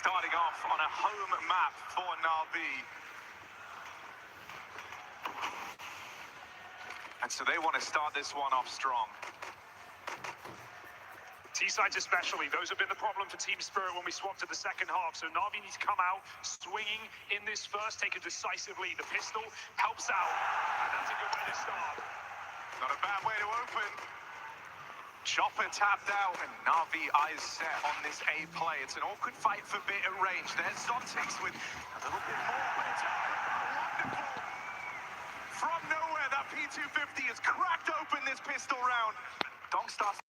starting off on a home map for NAVI. And so they want to start this one off strong. T-sides especially, those have been the problem for Team Spirit when we swapped to the second half. So NAVI needs to come out swinging in this first, take a decisive lead. The pistol helps out, and that's a good way to start. Not a bad way to open. Chopper tapped out, and NAVI eyes set on this A play. It's an awkward fight for bit at range. There's Zontix with a little bit more, but it's wonderful. From nowhere, that P250 has cracked open this pistol round. Donk starts.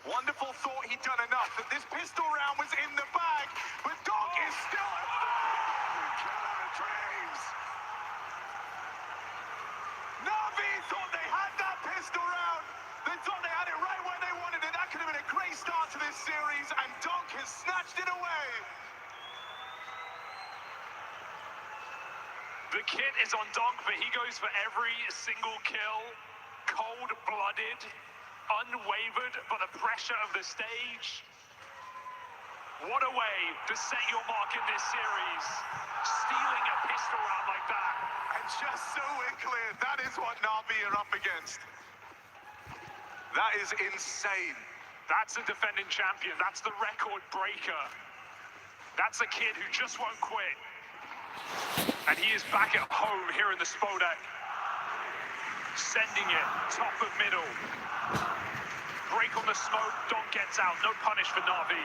Wonderful, thought he'd done enough, that this pistol round was in the bag, but Donk is still a killer of dreams. NAVI thought they had that pistol round. They thought they had it right where they wanted it. That could have been a great start to this series, and Donk has snatched it away. The kit is on Donk, but he goes for every single kill. Cold-blooded, unwavered by the pressure of the stage. What a way to set your mark in this series. Stealing a pistol round like that. And just so we're clear, that is what NAVI are up against. That is insane. That's a defending champion. That's the record breaker. That's a kid who just won't quit. And he is back at home here in the Spodek. Sending it, top of middle. Break on the smoke, Donk gets out. No punish for NAVI.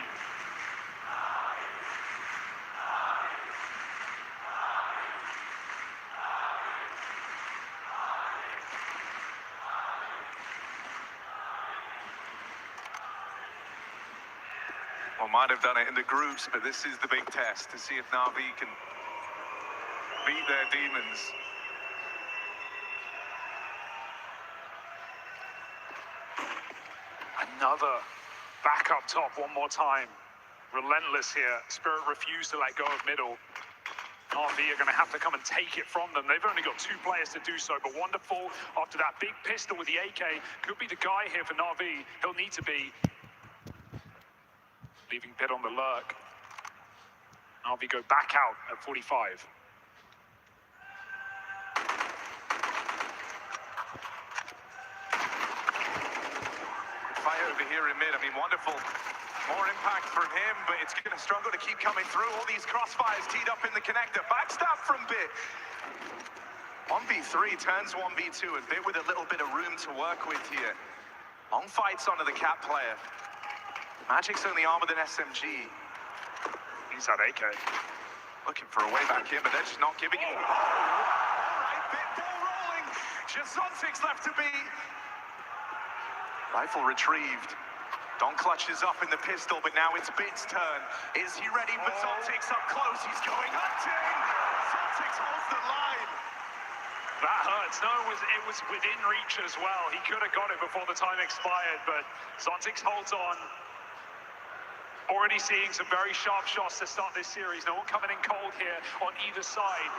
Well, might have done it in the groups, but this is the big test to see if NAVI can beat their demons. Another back up top one more time. Relentless here. Spirit refused to let go of middle. NAVI are going to have to come and take it from them. They've only got two players to do so, but wonderful after that big pistol with the AK. Could be the guy here for NAVI. He'll need to be. Leaving Bit on the lurk. NAVI go back out at 45. Over here in mid, I mean, wonderful. More impact from him, but it's going to struggle to keep coming through. All these crossfires teed up in the connector. Backstab from Bit. 1v3 turns 1v2, and Bit with a little bit of room to work with here. Long fights onto the Cat player. Magic's only armed with an SMG. He's had AK. Looking for a way back in, but they're just not giving it. All right, Bit ball rolling. Just Zontix left to beat. Rifle retrieved. Donk clutches up in the pistol, but now it's Bit's turn. Is he ready for Zontix up close? He's going hunting. Zontix holds the line. That hurts. No, it was within reach as well. He could have got it before the time expired, but Zontix holds on. Already seeing some very sharp shots to start this series. No one coming in cold here on either side.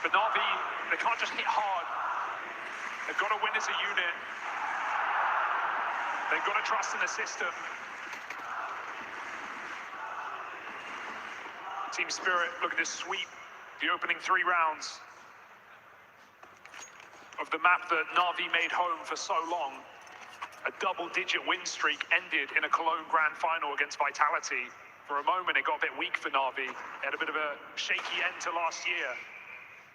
But NAVI, they can't just hit hard. They've got to win as a unit. They've got to trust in the system. Team Spirit looking to sweep the opening 3 rounds of the map that NAVI made home for so long. A double-digit win streak ended in a Cologne Grand Final against Vitality. For a moment, it got a bit weak for NAVI. They had a bit of a shaky end to last year.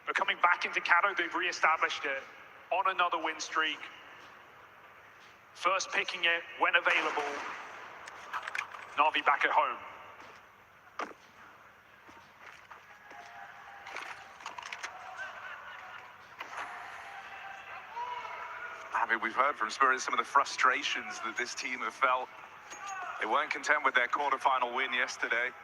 But coming back into Cato, they've re-established it. on another win streak. First picking it when available. NAVI back at home. I mean, we've heard from Spirit some of the frustrations that this team have felt. They weren't content with their quarterfinal win yesterday.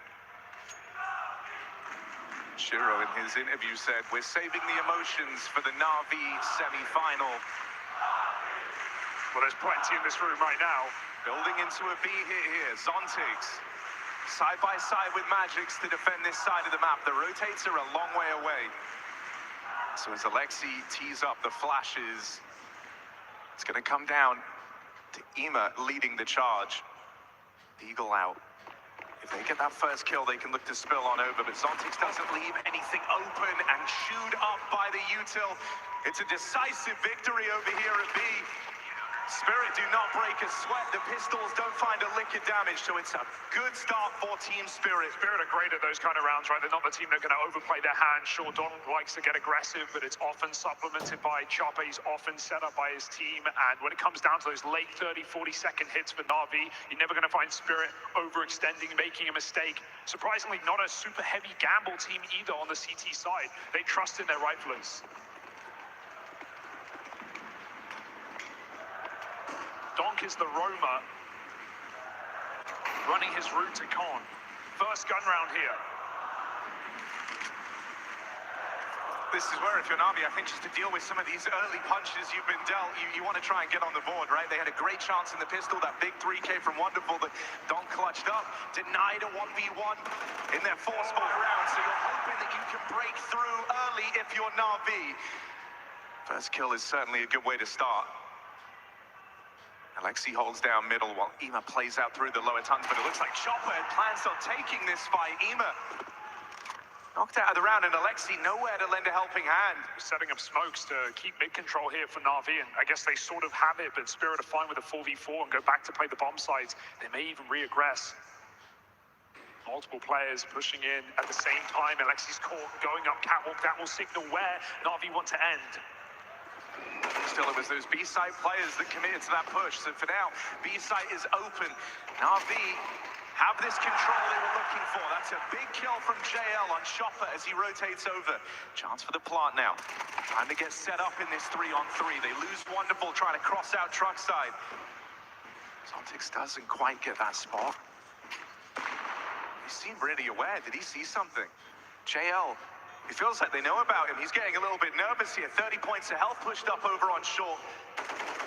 Shiro in his interview said, "We're saving the emotions for the NAVI semi-final." Well, there's plenty in this room right now. Building into a B hit here. Zontigs side by side with Magix to defend this side of the map. The rotates are a long way away. So as Alexi tees up the flashes, it's going to come down to Ema leading the charge. Eagle out. If they get that first kill, they can look to spill on over, but Zontigs doesn't leave anything open and chewed up by the util. It's a decisive victory over here at B. Spirit do not break a sweat. The pistols don't find a lick of damage, so it's a good start for Team Spirit. Spirit are great at those kind of rounds, right? They're not the team that are going to overplay their hand. Sure, Don likes to get aggressive, but it's often supplemented by Chopper. He's often set up by his team. And when it comes down to those late 30, 40-second hits for NAVI, you're never going to find Spirit overextending, making a mistake. Surprisingly, not a super heavy gamble team either on the CT side. They trust in their riflers. Donk is the roamer, running his route to Con. First gun round here. This is where, if you're NAVI, I think just to deal with some of these early punches you've been dealt, you want to try and get on the board, right? They had a great chance in the pistol, that big 3K from Wonderful that Donk clutched up, denied a 1v1 in their force fire round, so you're hoping that you can break through early if you're NAVI. First kill is certainly a good way to start. Alexi holds down middle while Ema plays out through the lower tunnels, but it looks like Chopper plans on taking this fight. Ema knocked out of the round, and Alexi nowhere to lend a helping hand. Setting up smokes to keep mid-control here for NAVI, and I guess they sort of have it, but Spirit are fine with a 4v4 and go back to play the bomb sites. They may even re-aggress. Multiple players pushing in at the same time. Alexi's caught going up catwalk. That will signal where NAVI want to end. Still, it was those B-side players that committed to that push. So for now, B-side is open. NAVI have this control they were looking for. That's a big kill from JL on Chopper as he rotates over. Chance for the plant now. Time to get set up in this 3-on-3. They lose Wonderful trying to cross out truck side. Zontigs doesn't quite get that spot. He seemed really aware. Did he see something? JL. It feels like they know about him. He's getting a little bit nervous here. 30 points of health pushed up over on short.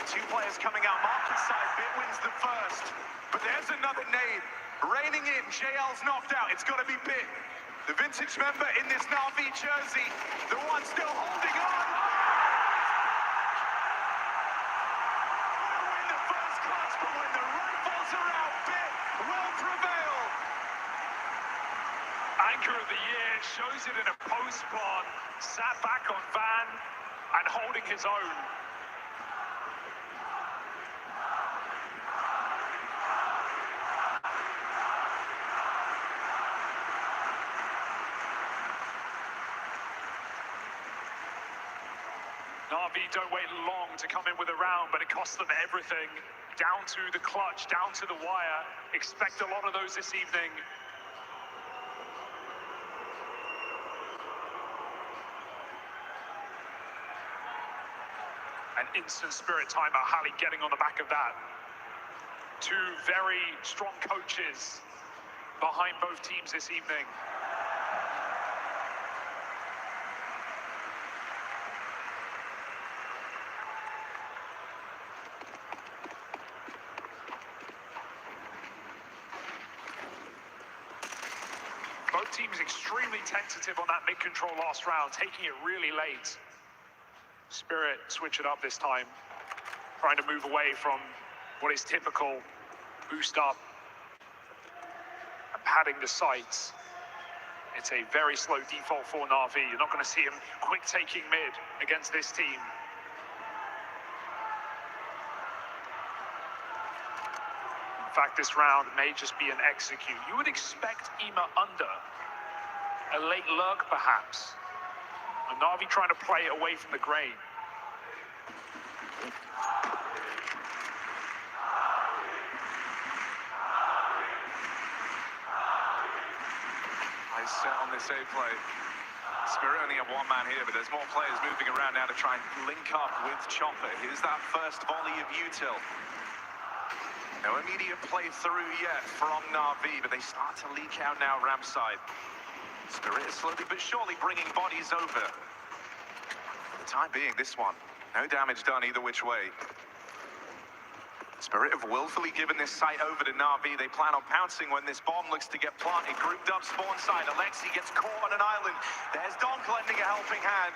Two players coming out market side. Bit wins the first. But there's another nade. Raining in. JL's knocked out. It's got to be Bit. The vintage member in this NAVI jersey. The one still holding on. Win the first clutch, but when the rifles are out, Bit will prevail. Anchor of the year, shows it in a post plant, sat back on Van and holding his own. NAVI don't wait long to come in with a round, but it costs them everything. Down to the clutch, down to the wire. Expect a lot of those this evening. An instant Spirit timeout, Halley getting on the back of that. Two very strong coaches behind both teams this evening. Both teams extremely tentative on that mid-control last round, taking it really late. Spirit switch it up this time, trying to move away from what is typical boost up and padding the sights. It's a very slow default for NAVI. You're not going to see him quick taking mid against this team. In fact, this round may just be an execute. You would expect Ema under a late lurk perhaps. And NAVI trying to play away from the grain. this A play. Spirit only have one man here, but there's more players moving around now to try and link up with Chopper. Here's that first volley of Util. No immediate play through yet from NAVI, but they start to leak out now ramp side. Spirit is slowly but surely bringing bodies over. For the time being, this one, no damage done either which way. Spirit have willfully given this site over to NAVI. They plan on pouncing when this bomb looks to get planted. Grouped up spawn side. Alexi gets caught on an island. There's Donk lending a helping hand.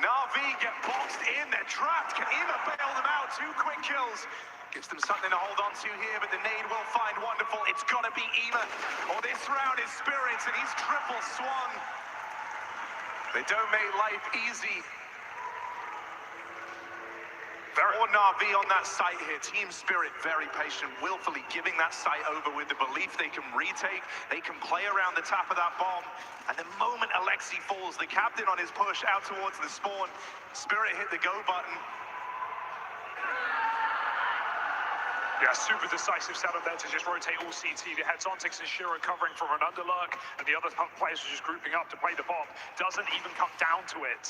NAVI get boxed in. They're trapped. Can Ema bail them out? 2 quick kills. Gives them something to hold on to here, but the nade will find Wonderful. It's got to be Ema, or this round is Spirit's, and he's triple swung. They don't make life easy. Or NAVI on that site here. Team Spirit very patient, willfully giving that site over with the belief they can retake, they can play around the top of that bomb. And the moment Alexi falls, the captain on his push out towards the spawn, Spirit hit the go button. Yeah, super decisive setup there to just rotate all CT. They had Zontix and Shiro covering from an underlurk, and the other players were just grouping up to play the bomb. Doesn't even come down to it.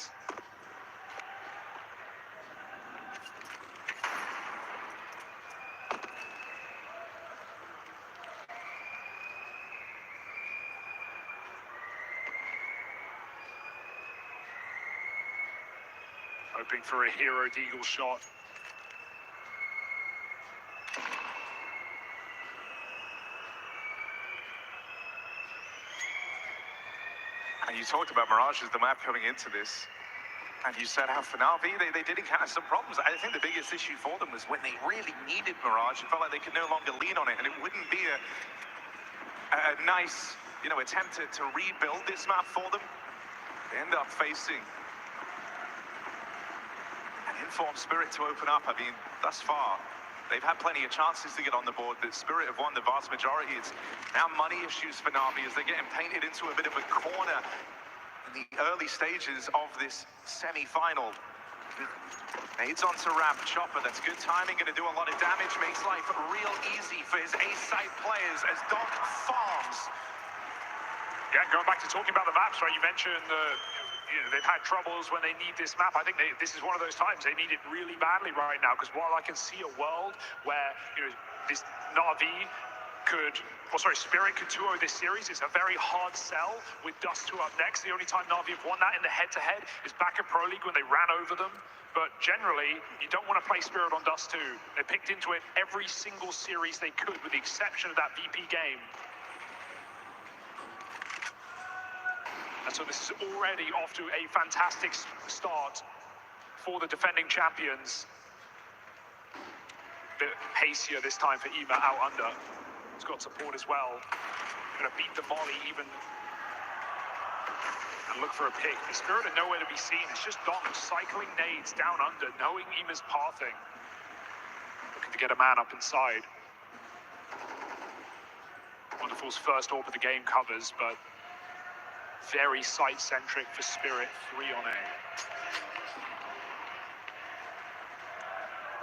Hoping for a hero deagle shot. And you talked about Mirage as the map coming into this. And you said how for NAVI, they did encounter some problems. I think the biggest issue for them was when they really needed Mirage, it felt like they could no longer lean on it, and it wouldn't be a nice, attempt to rebuild this map for them. They end up facing an informed Spirit to open up. I mean, thus far, they've had plenty of chances to get on the board. The Spirit have won the vast majority. It's now money issues for NAVI as they're getting painted into a bit of a corner in the early stages of this semi-final. Nades onto ramp. Chopper, that's good timing, going to do a lot of damage. Makes life real easy for his A-side players as Donk farms. Yeah, going back to talking about the maps, right? You mentioned they've had troubles when they need this map. I think this is one of those times they need it really badly right now, because while I can see a world where this NAVI Spirit could 2-0 this series, it's a very hard sell with Dust 2 up next. The only time NAVI have won that in the head-to-head is back in Pro League when they ran over them. But generally, you don't want to play Spirit on Dust 2. They picked into it every single series they could, with the exception of that VP game. And so this is already off to a fantastic start for the defending champions. A bit hastier this time for Ema out under. He's got support as well. Gonna beat the volley even. And look for a pick. The Spirit are nowhere to be seen. It's just Donk cycling nades down under, knowing Ema's pathing. Looking to get a man up inside. Wonderful's first AWP of the game covers, but very site-centric for Spirit, 3 on A.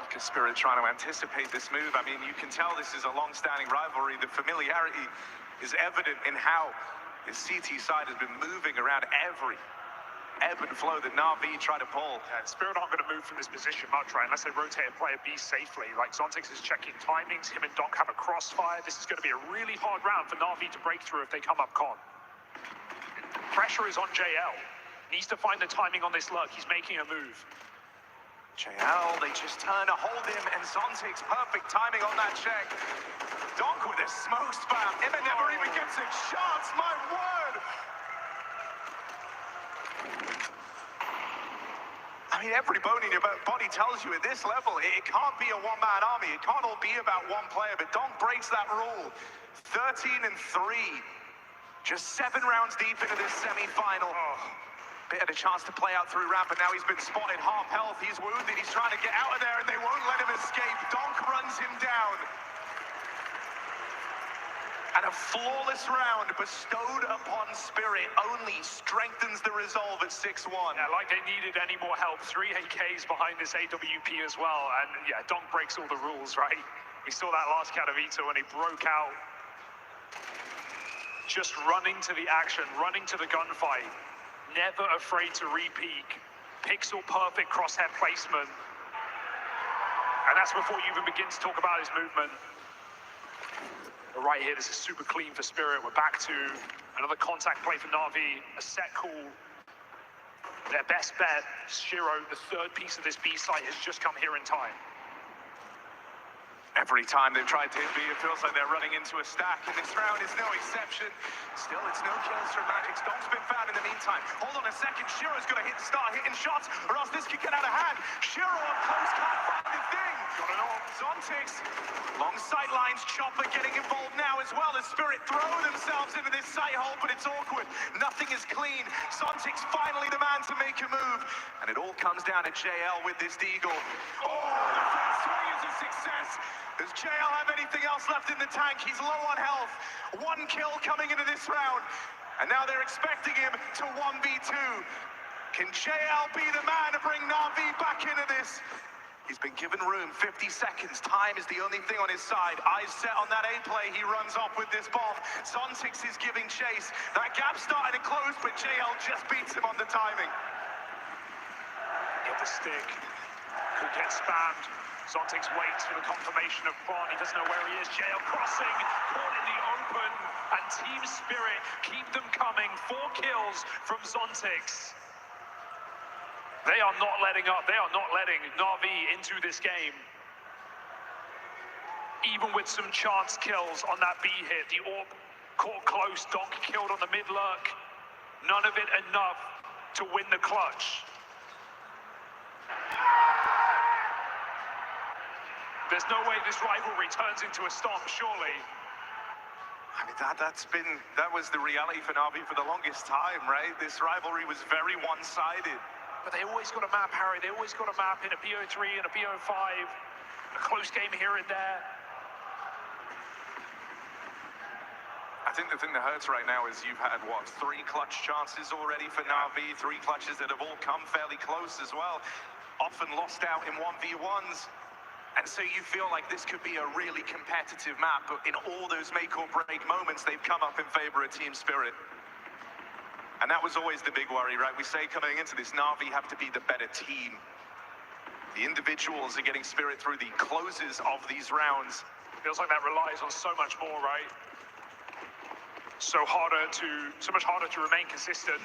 Because Spirit trying to anticipate this move. I mean, you can tell this is a long-standing rivalry. The familiarity is evident in how the CT side has been moving around every ebb and flow that NAVI try to pull. Spirit aren't going to move from this position much, right, unless they rotate and play a B safely. Like, Zontix is checking timings. Him and Donk have a crossfire. This is going to be a really hard round for NAVI to break through if they come up con. Pressure is on JL. Needs to find the timing on this lurk. He's making a move. JL, they just turn to hold him, and Zontix, perfect timing on that check. Donk with a smoke spam. Emma never even gets a chance, my word! I mean, every bone in your body tells you at this level, it can't be a one-man army. It can't all be about one player, but Donk breaks that rule. 13-3. Just 7 rounds deep into this semi-final. Bit of a chance to play out through ramp, and now he's been spotted half health. He's wounded. He's trying to get out of there, and they won't let him escape. Donk runs him down. And a flawless round bestowed upon Spirit only strengthens the resolve at 6-1. Yeah, like they needed any more help. 3 AKs behind this AWP as well. And yeah, Donk breaks all the rules, right? We saw that last Catavita when he broke out. just running to the action, running to the gunfight, never afraid to re-peek, pixel perfect crosshair placement, and that's before you even begin to talk about his movement. But right here, this is super clean for Spirit. We're back to another contact play for Na'Vi, a set call. Their best bet, Shiro, the third piece of this B site, has just come here in time. Every time they've tried to hit B, it feels like they're running into a stack, and this round is no exception. Still, it's no kills from Magic. Donk's been found in the meantime. Hold on a second, Shiro's going to start hitting shots, or else this could get out of hand. Shiro up close, can't find the thing. Got it all. Zontix, long sight lines, Chopper getting involved now as well as Spirit throw themselves into this sight hole, but it's awkward. Nothing is clean. Zontix finally the man to make a move, and it all comes down to JL with this Deagle. Oh, the first swing is a success. Does JL have anything else left in the tank? He's low on health. One kill coming into this round. And now they're expecting him to 1v2. Can JL be the man to bring Na'Vi back into this? He's been given room, 50 seconds. Time is the only thing on his side. Eyes set on that A play. He runs off with this bomb. Zontix is giving chase. That gap's starting to close, but JL just beats him on the timing. Get the stick. Could get spammed. Zontix waits for the confirmation of Bron. He doesn't know where he is. JL crossing, caught in the open, and Team Spirit keep them coming. 4 kills from Zontix. They are not letting up. They are not letting Na'Vi into this game. Even with some chance kills on that B hit, the AWP caught close. Donk killed on the mid lurk. None of it enough to win the clutch. There's no way this rivalry turns into a stomp, surely. I mean, that was the reality for Na'Vi for the longest time, right? This rivalry was very one-sided. But they always got a map, Harry. They always got a map in a BO3 and a BO5. A close game here and there. I think the thing that hurts right now is you've had, what, 3 clutch chances already for Na'Vi, 3 clutches that have all come fairly close as well. Often lost out in 1v1s. And so you feel like this could be a really competitive map, but in all those make or break moments, they've come up in favor of Team Spirit. And that was always the big worry, right? We say coming into this, Na'Vi have to be the better team. The individuals are getting Spirit through the closes of these rounds. Feels like that relies on so much more, right? So much harder to remain consistent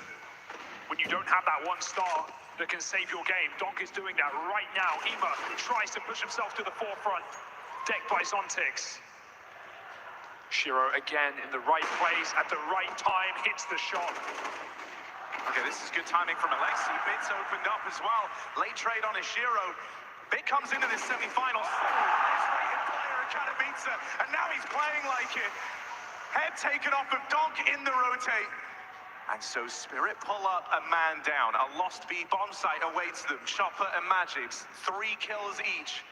when you don't have that one star that can save your game. Donk is doing that right now. Ema tries to push himself to the forefront. Decked by Zontix. Shiro again in the right place at the right time, hits the shot. Okay, this is good timing from Alexi. Bit's opened up as well. Late trade on a Shiro. Bit comes into this semi-finals. Highest rated player in Katowice, and now he's playing like it. Head taken off of Donk in the rotate. And so Spirit pull up a man down. A lost B bomb site awaits them. Chopper and Magix, 3 kills each.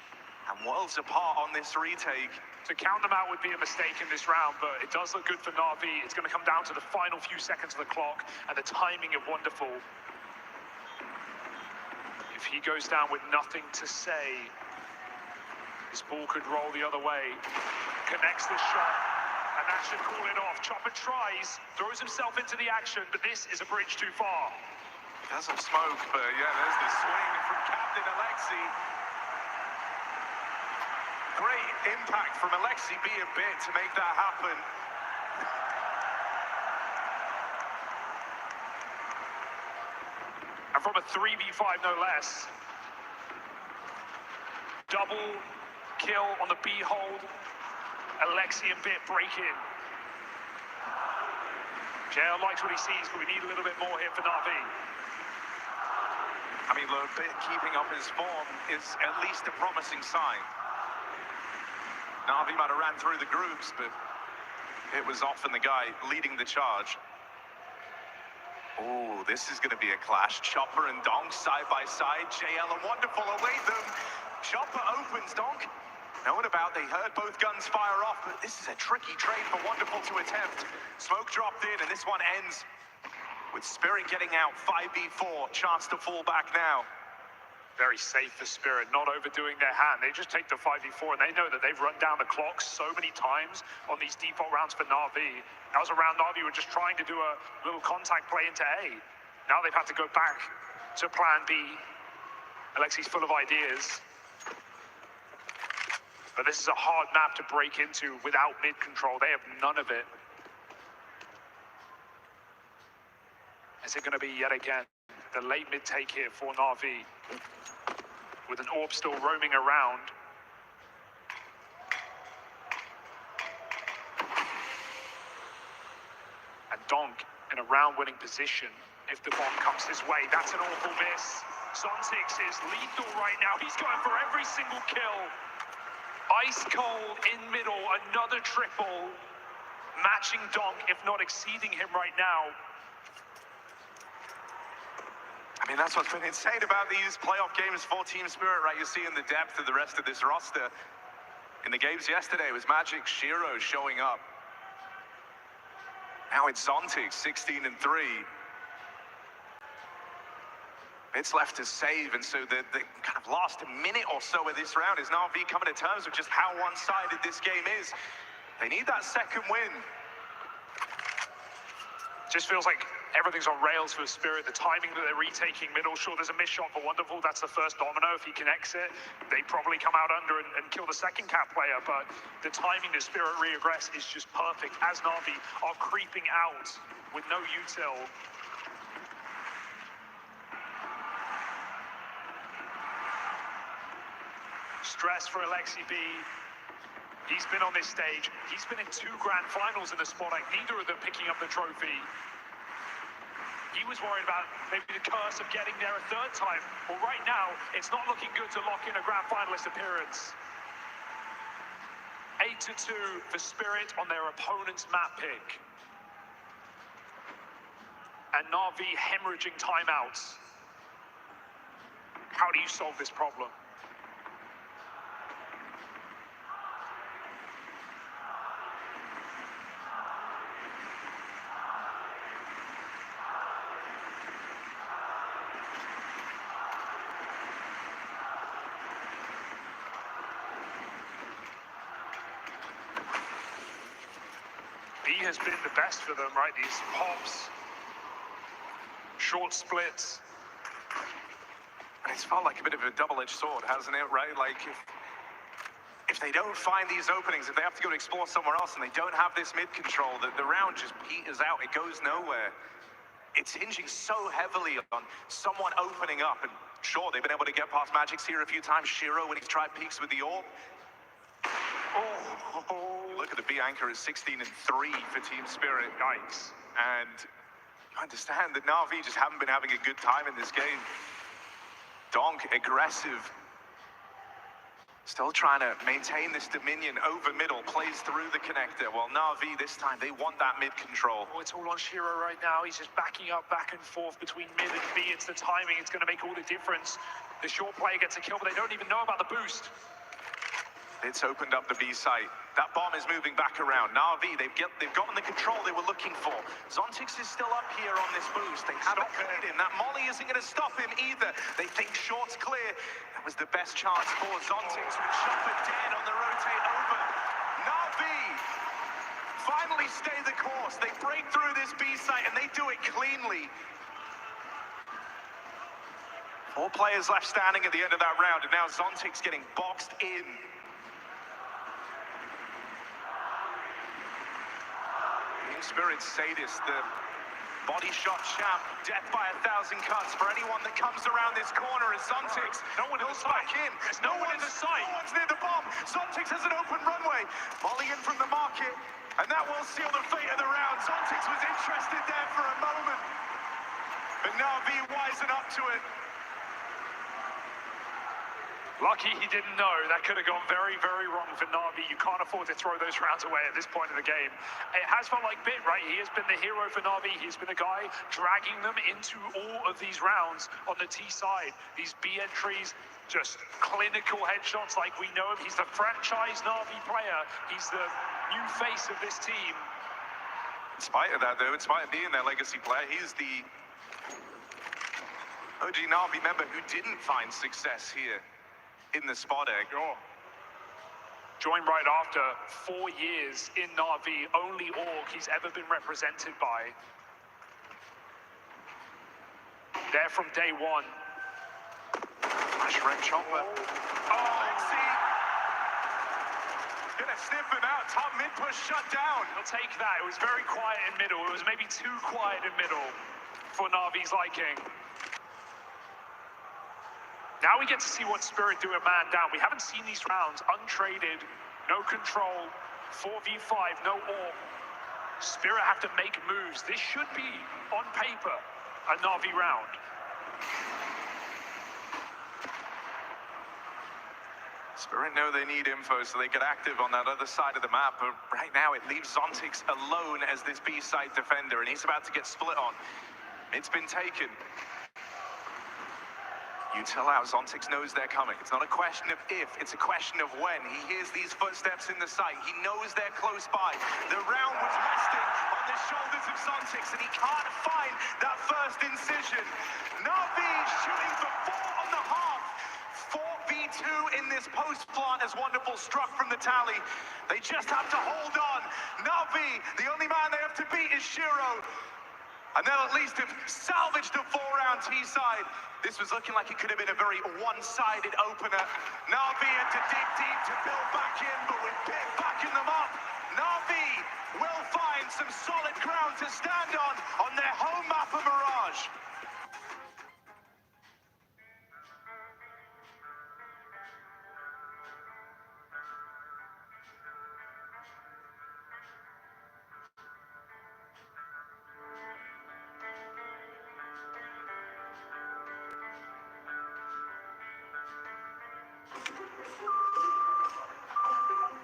And worlds apart on this retake. To count them out would be a mistake in this round, but it does look good for Na'Vi. It's going to come down to the final few seconds of the clock and the timing of Wonderful. If he goes down with nothing to say, this ball could roll the other way. Connects the shot. And that should call it off. Chopper tries, throws himself into the action, but this is a bridge too far. Has some smoke, but yeah, there's the swing from Captain Alexi. Great impact from Alexi B a bit to make that happen. And from a 3v5, no less. Double kill on the B hold. Alexi and Bit break in. JL likes what he sees, but we need a little bit more here for Na'Vi. I mean, look, Bit keeping up his form is at least a promising sign. Na'Vi might have ran through the groups, but it was often the guy leading the charge. Oh, this is going to be a clash. Chopper and Donk side by side. JL and Wonderful await them. Chopper opens Donk. Knowing about, they heard both guns fire off, but this is a tricky trade for Wonderful to attempt. Smoke dropped in, and this one ends with Spirit getting out 5v4. Chance to fall back now. Very safe for Spirit, not overdoing their hand. They just take the 5v4 and they know that they've run down the clock so many times on these default rounds for NAVI. That was a round NAVI were just trying to do a little contact play into A. Now they've had to go back to plan B. Alexi's full of ideas. But this is a hard map to break into without mid control. They have none of it. Is it going to be yet again the late mid take here for NAVI? With an orb still roaming around. And Donk in a round-winning position if the bomb comes his way. That's an awful miss. Zontix is lethal right now. He's going for every single kill. Ice cold in middle, another triple. Matching Donk, if not exceeding him right now. I mean, that's what's been insane about these playoff games for Team Spirit, right? You're seeing the depth of the rest of this roster. In the games yesterday, it was Magic, Shiro showing up. Now it's Zontix, 16-3. It's left to save, and so the kind of last minute or so of this round is NAVI coming to terms with just how one-sided this game is. They need that second win. Just feels like everything's on rails for Spirit. The timing that they're retaking middle, sure, there's a missed shot for Wonderful. That's the first domino. If he connects it, they probably come out under and kill the second cap player. But the timing that Spirit regress is just perfect as NAVI are creeping out with no util. Stress for Alexi B. He's been on this stage. He's been in 2 grand finals in the spot, like neither of them picking up the trophy. He was worried about maybe the curse of getting there a 3rd time. Well, right now, it's not looking good to lock in a grand finalist appearance. 8-2 for Spirit on their opponent's map pick. And NAVI hemorrhaging timeouts. How do you solve this problem? B has been the best for them, right? These pops, short splits. It's felt like a bit of a double-edged sword, hasn't it, right? Like, if they don't find these openings, if they have to go to explore somewhere else and they don't have this mid-control, the round just peters out, it goes nowhere. It's hinging so heavily on someone opening up, and sure, they've been able to get past Magic's here a few times. Shiro, when he's tried peeks with the orb. Look at the B anchor is 16-3 for Team Spirit. Yikes. And you understand that NAVI just haven't been having a good time in this game. Donk, aggressive. Still trying to maintain this dominion over middle, plays through the connector. While NAVI, this time, they want that mid control. Oh, it's all on Shiro right now. He's just backing up back and forth between mid and B. It's the timing. It's going to make all the difference. The short player gets a kill, but they don't even know about the boost. It's opened up the B site. That bomb is moving back around. NAVI, they've gotten the control they were looking for. Zontix is still up here on this boost. They haven't cleared him. That molly isn't going to stop him either. They think short's clear. That was the best chance for Zontix with Shopper dead on the rotate over. NAVI finally stay the course. They break through this B site and they do it cleanly. 4 players left standing at the end of that round, and now Zontix getting boxed in. Spirit Sadist, the body shot champ, death by 1,000 cuts for anyone that comes around this corner as Zontix. No one in the sight. There's no one in the sight. No one's near the bomb. Zontix has an open runway. Molly in from the market, and that will seal the fate of the round. Zontix was interested there for a moment, but NAVI wising up to it. Lucky he didn't know. That could have gone very, very wrong for NAVI. You can't afford to throw those rounds away at this point of the game. It has felt like Bit, right? He has been the hero for NAVI. He's been the guy dragging them into all of these rounds on the T side. These B entries, just clinical headshots like we know him. He's the franchise NAVI player. He's the new face of this team. In spite of that, though, in spite of being their legacy player, he's the OG Navi member who didn't find success here in the spot egg. Sure. Joined right after 4 years in NAVI, only org he's ever been represented by. There from day one. Shrek Chopper. Oh, see. Gonna sniff him out. Top mid push shut down. He'll take that. It was very quiet in middle. It was maybe too quiet in middle for Navi's liking. Now we get to see what Spirit do a man down. We haven't seen these rounds. Untraded, no control, 4v5, no orb. Spirit have to make moves. This should be, on paper, a Navi round. Spirit know they need info so they get active on that other side of the map, but right now it leaves Zontix alone as this B-side defender, and he's about to get split on. It's been taken. You tell out, Zontix knows they're coming. It's not a question of if, it's a question of when. He hears these footsteps in the site. He knows they're close by. The round was resting on the shoulders of Zontix, and he can't find that first incision. Navi shooting for 4 on the half. 4v2 in this post plant as Wonderful struck from the tally. They just have to hold on. Navi, the only man they have to beat is Shiro. And they'll at least have salvaged a 4-round T-side. This was looking like it could have been a very one-sided opener. Navi had to dig deep to build back in, but with Pit backing them up, Navi will find some solid ground to stand on their home map of Mirage.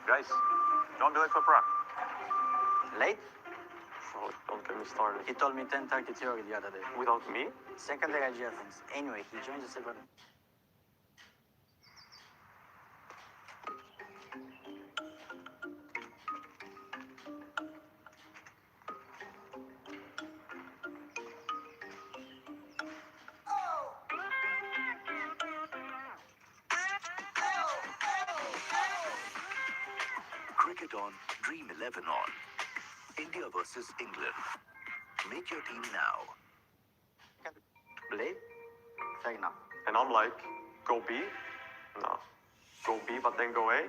Guys, don't be late for pra. Late? Oh, don't get me started. He told me 10:30 theory the other day. Without me? Secondary IG things. Anyway, he joined the server. Cricket on, Dream 11 on. India versus England. Make your team now. Late? Fair enough. And I'm like, go B? No. Go B, but then go A?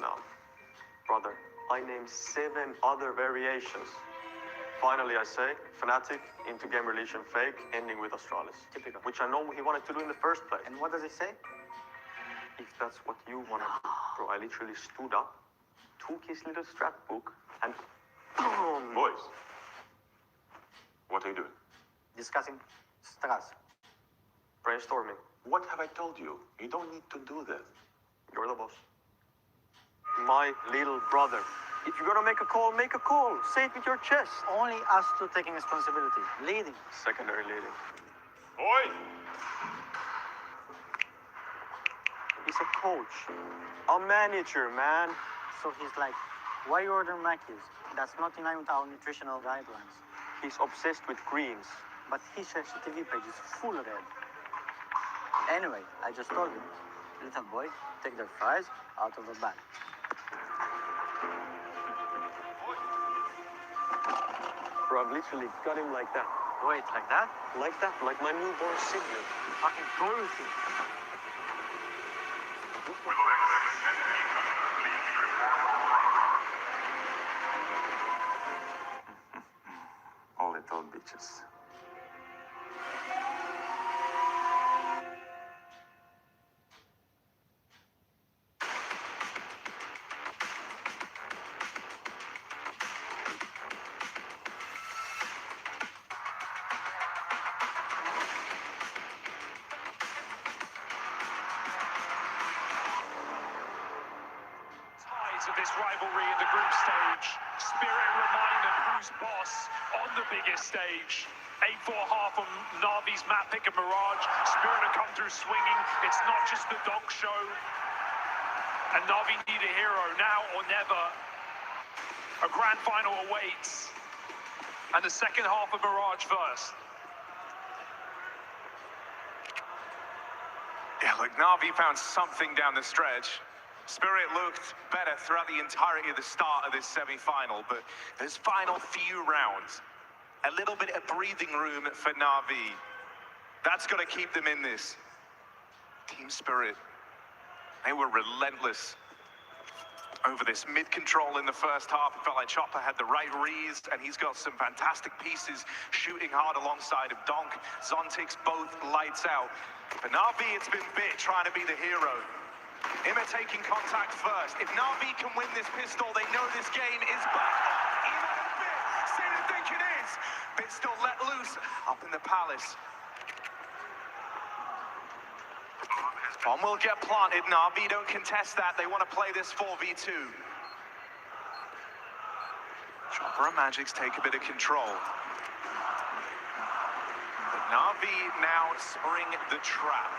No. Brother, I named 7 other variations. Finally, I say, Fnatic into game relation fake, ending with Astralis. Typical. Which I know he wanted to do in the first place. And what does he say? If that's what you want to do. Bro, I literally stood up, took his little strat book, and boom! Boys, what are you doing? Discussing Stras. Brainstorming. What have I told you? You don't need to do that. You're the boss. My little brother. If you're gonna make a call, make a call. Say it with your chest. Only us two taking responsibility. Leading. Secondary leading. Oi! He's a coach. A manager, man. So he's like, why you order Mackies? That's not in line with our nutritional guidelines. He's obsessed with greens. But his TV page is full of red. Anyway, I just told him, little boy, take their fries out of the bag. Bro, I've literally got him like that. Wait, like that? Like that, like my newborn sibling. Fucking crazy. All little bitches. Of this rivalry in the group stage. Spirit remind them who's boss on the biggest stage. 8-4 half on Navi's map pick and Mirage. Spirit have come through swinging. It's not just the dog show. And Navi need a hero now or never. A grand final awaits. And the second half of Mirage first. Yeah, look, Na'Vi found something down the stretch. Spirit looked better throughout the entirety of the start of this semi-final, but those final few rounds, a little bit of breathing room for Na'Vi. That's got to keep them in this. Team Spirit, they were relentless over this mid-control in the first half. It felt like Chopper had the right reads, and he's got some fantastic pieces shooting hard alongside of Donk. Zontix both lights out. For Na'Vi, it's been Bit trying to be the hero. Immer taking contact first. If Na'Vi can win this pistol, they know this game is back on. Immer and Bit seem to think it is. Bit still let loose up in the palace. Bomb will get planted. Na'Vi don't contest that. They want to play this 4v2. Chopper and Magix take a bit of control. But Na'Vi now spring the trap.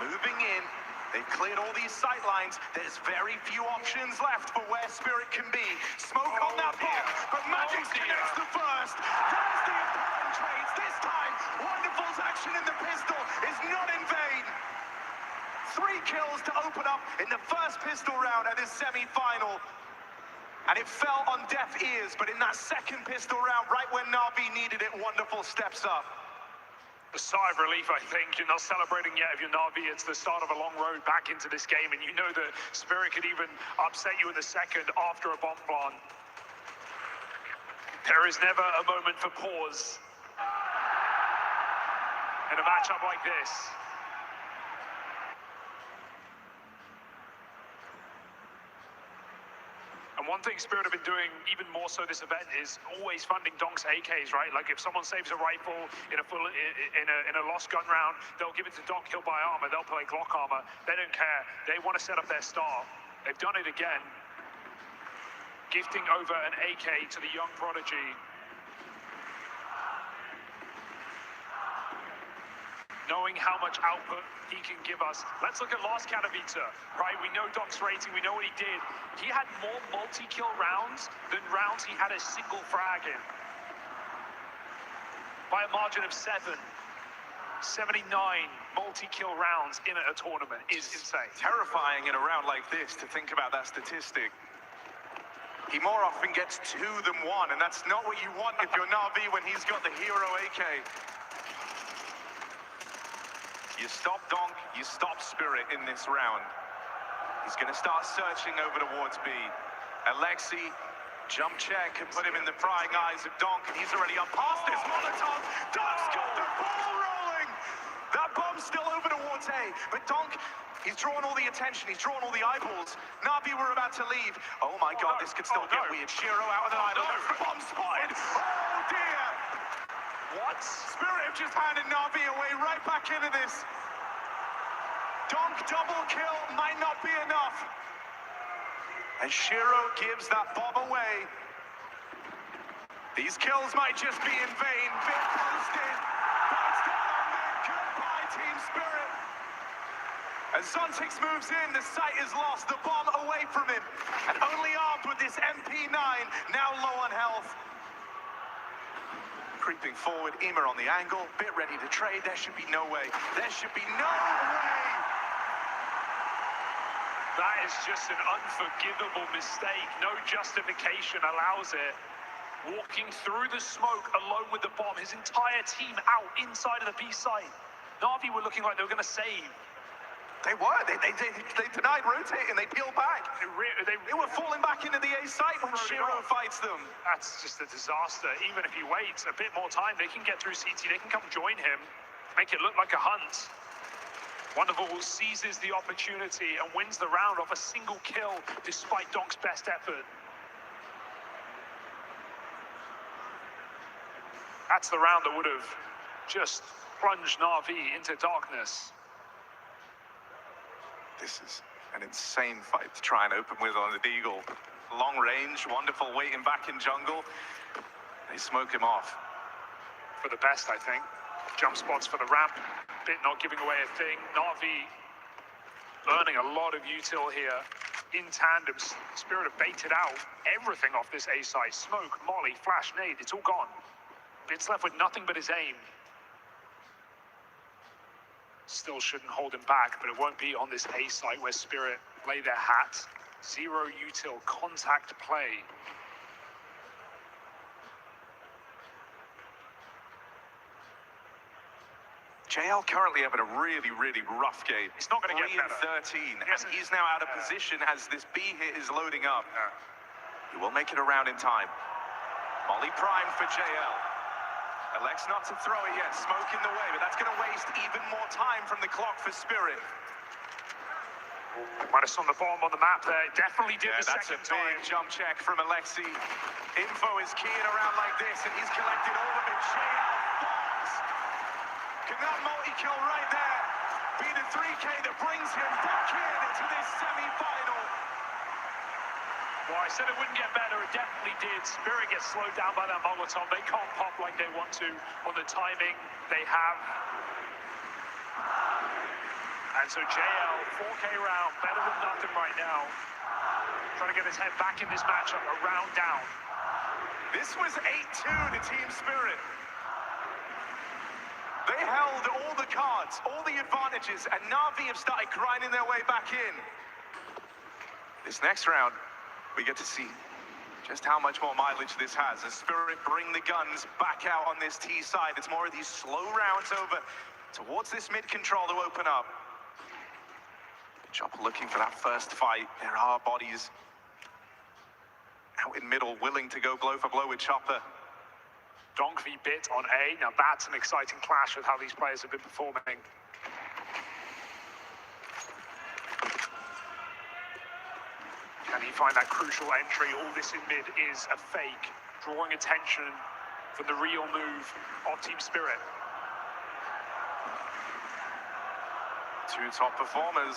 Moving in. They've cleared all these sight lines. There's very few options left for where Spirit can be. Smoke on that bomb, but Magix connects the first. There's the apparent trades. This time, Wonderful's action in the pistol is not in vain. 3 kills to open up in the first pistol round of this semi-final. And it fell on deaf ears, but in that second pistol round, right when Na'Vi needed it, Wonderful steps up. A sigh of relief, I think. You're not celebrating yet if you're Na'Vi. It's the start of a long road back into this game, and you know that Spirit could even upset you in the second after a bomb plant. There is never a moment for pause in a matchup like this. And one thing Spirit have been doing even more so this event is always funding Donk's AKs, right? Like if someone saves a rifle in a lost gun round, they'll give it to Donk, he'll buy armor, they'll play Glock armor. They don't care. They want to set up their star. They've done it again. Gifting over an AK to the young prodigy. Knowing how much output he can give us. Let's look at Last Katowice, right? We know Donk's rating, we know what he did. He had more multi-kill rounds than rounds he had a single frag in. By a margin of 7. 79 multi-kill rounds in a tournament is insane. Terrifying in a round like this to think about that statistic. He more often gets 2 than 1, and that's not what you want if you're Na'Vi when he's got the hero AK. You stop Donk, you stop Spirit in this round. He's going to start searching over towards B. Alexi, jump check, and put him in the prying eyes of Donk, and he's already up past this Molotov. Donk's got the ball rolling! That bomb's still over towards A, but Donk, he's drawn all the attention, he's drawn all the eyeballs. Na'Vi were about to leave. Oh my God, this could still get weird. Shiro out of the idol. Bomb spotted. Oh dear! What? Spirit have just handed Na'Vi away right back into this. Donk double kill might not be enough. And Shiro gives that bomb away. These kills might just be in vain. Bit posted. Bites down on mid. Goodbye, Team Spirit. As Zontix moves in, the sight is lost. The bomb away from him. And only armed with this MP9, now low on health. Creeping forward, Immer on the angle, Bit ready to trade. There should be no way. There should be no way. That is just an unforgivable mistake. No justification allows it. Walking through the smoke alone with the bomb, his entire team out inside of the B site. Na'Vi were looking like they were going to save. They were. They denied rotating. They peeled back. They were falling back into the A site when Shiro fights them. That's just a disaster. Even if he waits a bit more time, they can get through CT. They can come join him, make it look like a hunt. Wonderful seizes the opportunity and wins the round off a single kill despite Donk's best effort. That's the round that would have just plunged Na'Vi into darkness. This is an insane fight to try and open with on the Deagle. Long range, Wonderful waiting back in jungle. They smoke him off. For the best, I think. Jump spots for the ramp. Bit not giving away a thing. Na'Vi learning a lot of util here. In tandem, Spirit have baited out everything off this A side. Smoke, molly, flash, nade, it's all gone. Bit's left with nothing but his aim. still shouldn't hold him back, but it won't be on this A site where Spirit lay their hat. Zero util contact play. JL currently having a really, really rough game. It's not going to get 3 and better. 13, Yes, and he's now out of position as this B hit is loading up. He will make it around in time. Molly prime for JL. Elects not to throw it yet, smoke in the way, but that's going to waste even more time from the clock for Spirit. Minus on the bottom on the map there. Definitely did the That's a second time. big jump check from Alexi. Info is keying around like this, and he's collected all of it. JL falls. Can that multi-kill right there be the 3K that brings him back into this semi-final? Well, I said it wouldn't get better. It definitely did. Spirit gets slowed down by that Molotov. They can't pop like they want to on the timing they have. And so JL, 4K round, better than nothing right now. Trying to get his head back in this matchup, a round down. This was 8-2 to Team Spirit. They held all the cards, all the advantages, and NAVI have started grinding their way back in. This next round, we get to see just how much more mileage this has as Spirit bring the guns back out on this T side. It's more of these slow rounds over towards this mid-control to open up. Chopper looking for that first fight. There are bodies out in middle willing to go blow for blow with Chopper. Donk v Bit on A. Now that's an exciting clash with how these players have been performing. Can he find that crucial entry? All this in mid is a fake, drawing attention from the real move of Team Spirit. Two top performers,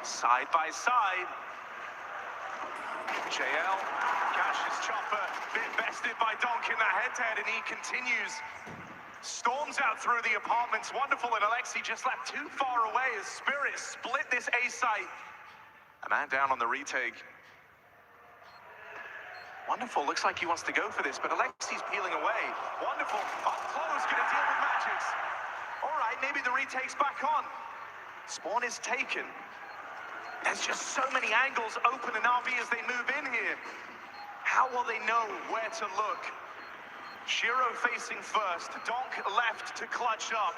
side by side. JL catches Chopper, bit bested by Donk in that head-to-head, and he continues. Storms out through the apartments, wonderful, and Alexi just left too far away as Spirit split this A site. A man down on the retake. Wonderful, looks like he wants to go for this, but Alexi's peeling away. Wonderful, up close, gonna deal with Magics. All right, maybe the retake's back on. Spawn is taken. There's just so many angles open in NAVI as they move in here. How will they know where to look? Shiro facing first, Donk left to clutch up.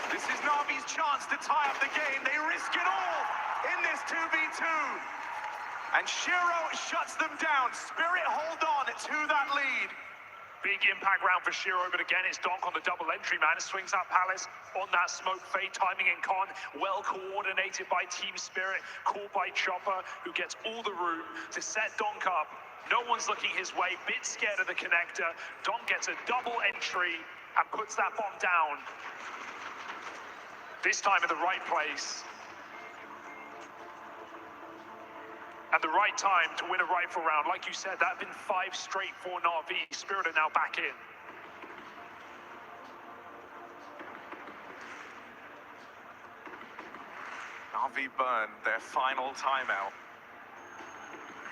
This is NAVI's chance to tie up the game. They risk it all in this 2v2. And Shiro shuts them down. Spirit hold on to that lead. Big impact round for Shiro, but again, it's Donk on the double entry, man. Swings out Palace on that smoke fade, timing in con. Well coordinated by Team Spirit, caught by Chopper, who gets all the room to set Donk up. No one's looking his way, bit scared of the connector. Donk gets a double entry and puts that bomb down. This time in the right place. And the right time to win a rifle round. Like you said, that had been 5 straight for NAVI. Spirit are now back in. NAVI burn their final timeout.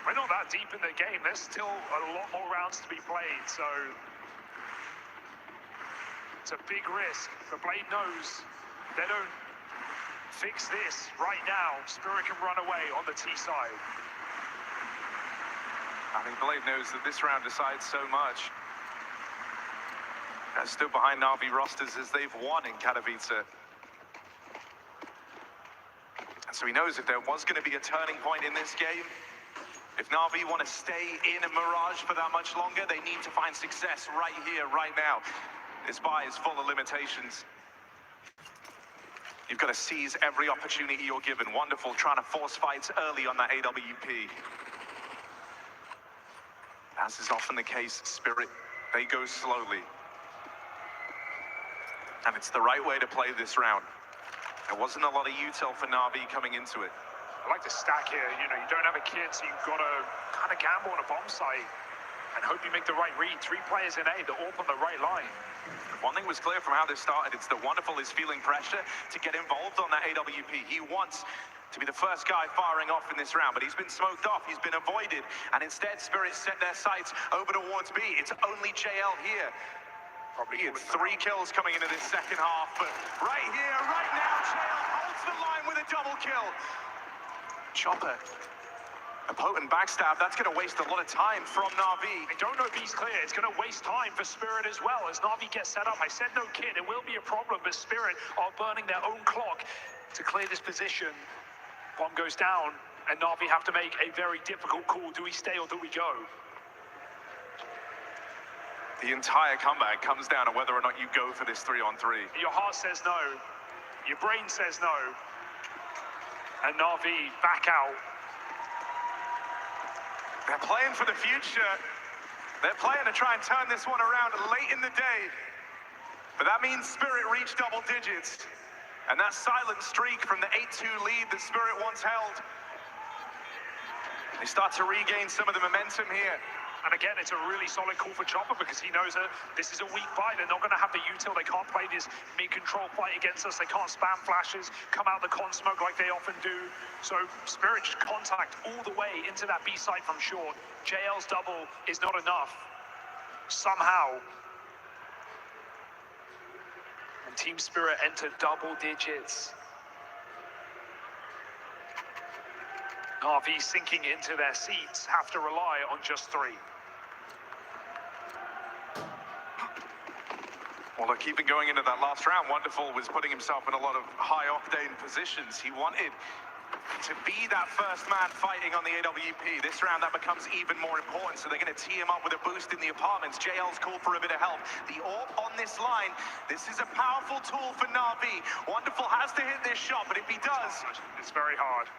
We're not that deep in the game. There's still a lot more rounds to be played, so it's a big risk. But Blade knows they don't fix this right now. Spirit can run away on the T side. I think Blade knows that this round decides so much. Has stood behind NAVI rosters as they've won in Katowice. And so he knows if there was going to be a turning point in this game, if NAVI want to stay in a Mirage for that much longer, they need to find success right here, right now. This buy is full of limitations. You've got to seize every opportunity you're given. Wonderful, trying to force fights early on that AWP. As is often the case, Spirit, they go slowly. And it's the right way to play this round. There wasn't a lot of util for NAVI coming into it. I like the stack here. You know, you don't have a kid, so you've got to kind of gamble on a bomb site and hope you make the right read. 3 players in A, they're all on the right line. One thing was clear from how this started, it's that Wonderful is feeling pressure to get involved on that AWP. He wants to be the first guy firing off in this round, but he's been smoked off, he's been avoided, and instead Spirit set their sights over towards B. It's only JL here. Probably He had call it 3 kills coming into this second half, but right here, right now, Chael holds the line with a double kill. Chopper, a potent backstab. That's going to waste a lot of time from NAVI. I don't know if he's clear. It's going to waste time for Spirit as well as NAVI gets set up. I said no kid, it will be a problem, but Spirit are burning their own clock to clear this position. Bomb goes down, and NAVI have to make a very difficult call. Do we stay or do we go? The entire comeback comes down to whether or not you go for this 3-on-3. Your heart says no. Your brain says no. And NAVI back out. They're playing for the future. They're playing to try and turn this one around late in the day. But that means Spirit reached double digits. And that silent streak from the 8-2 lead that Spirit once held, they start to regain some of the momentum here. And again, it's a really solid call for Chopper because he knows that this is a weak fight. They're not going to have the util. They can't play this mid-control fight against us. They can't spam flashes, come out the con smoke like they often do. So Spirit just contact all the way into that B site from short. JL's double is not enough. Somehow. And Team Spirit enter double digits. NAVI sinking into their seats, have to rely on just 3. Well, look, even going into that last round, Wonderful was putting himself in a lot of high-octane positions. He wanted to be that first man fighting on the AWP. This round, that becomes even more important, so they're going to tee him up with a boost in the apartments. JL's called for a bit of help. The AWP on this line, this is a powerful tool for NAVI. Wonderful has to hit this shot, but if he does... It's very hard.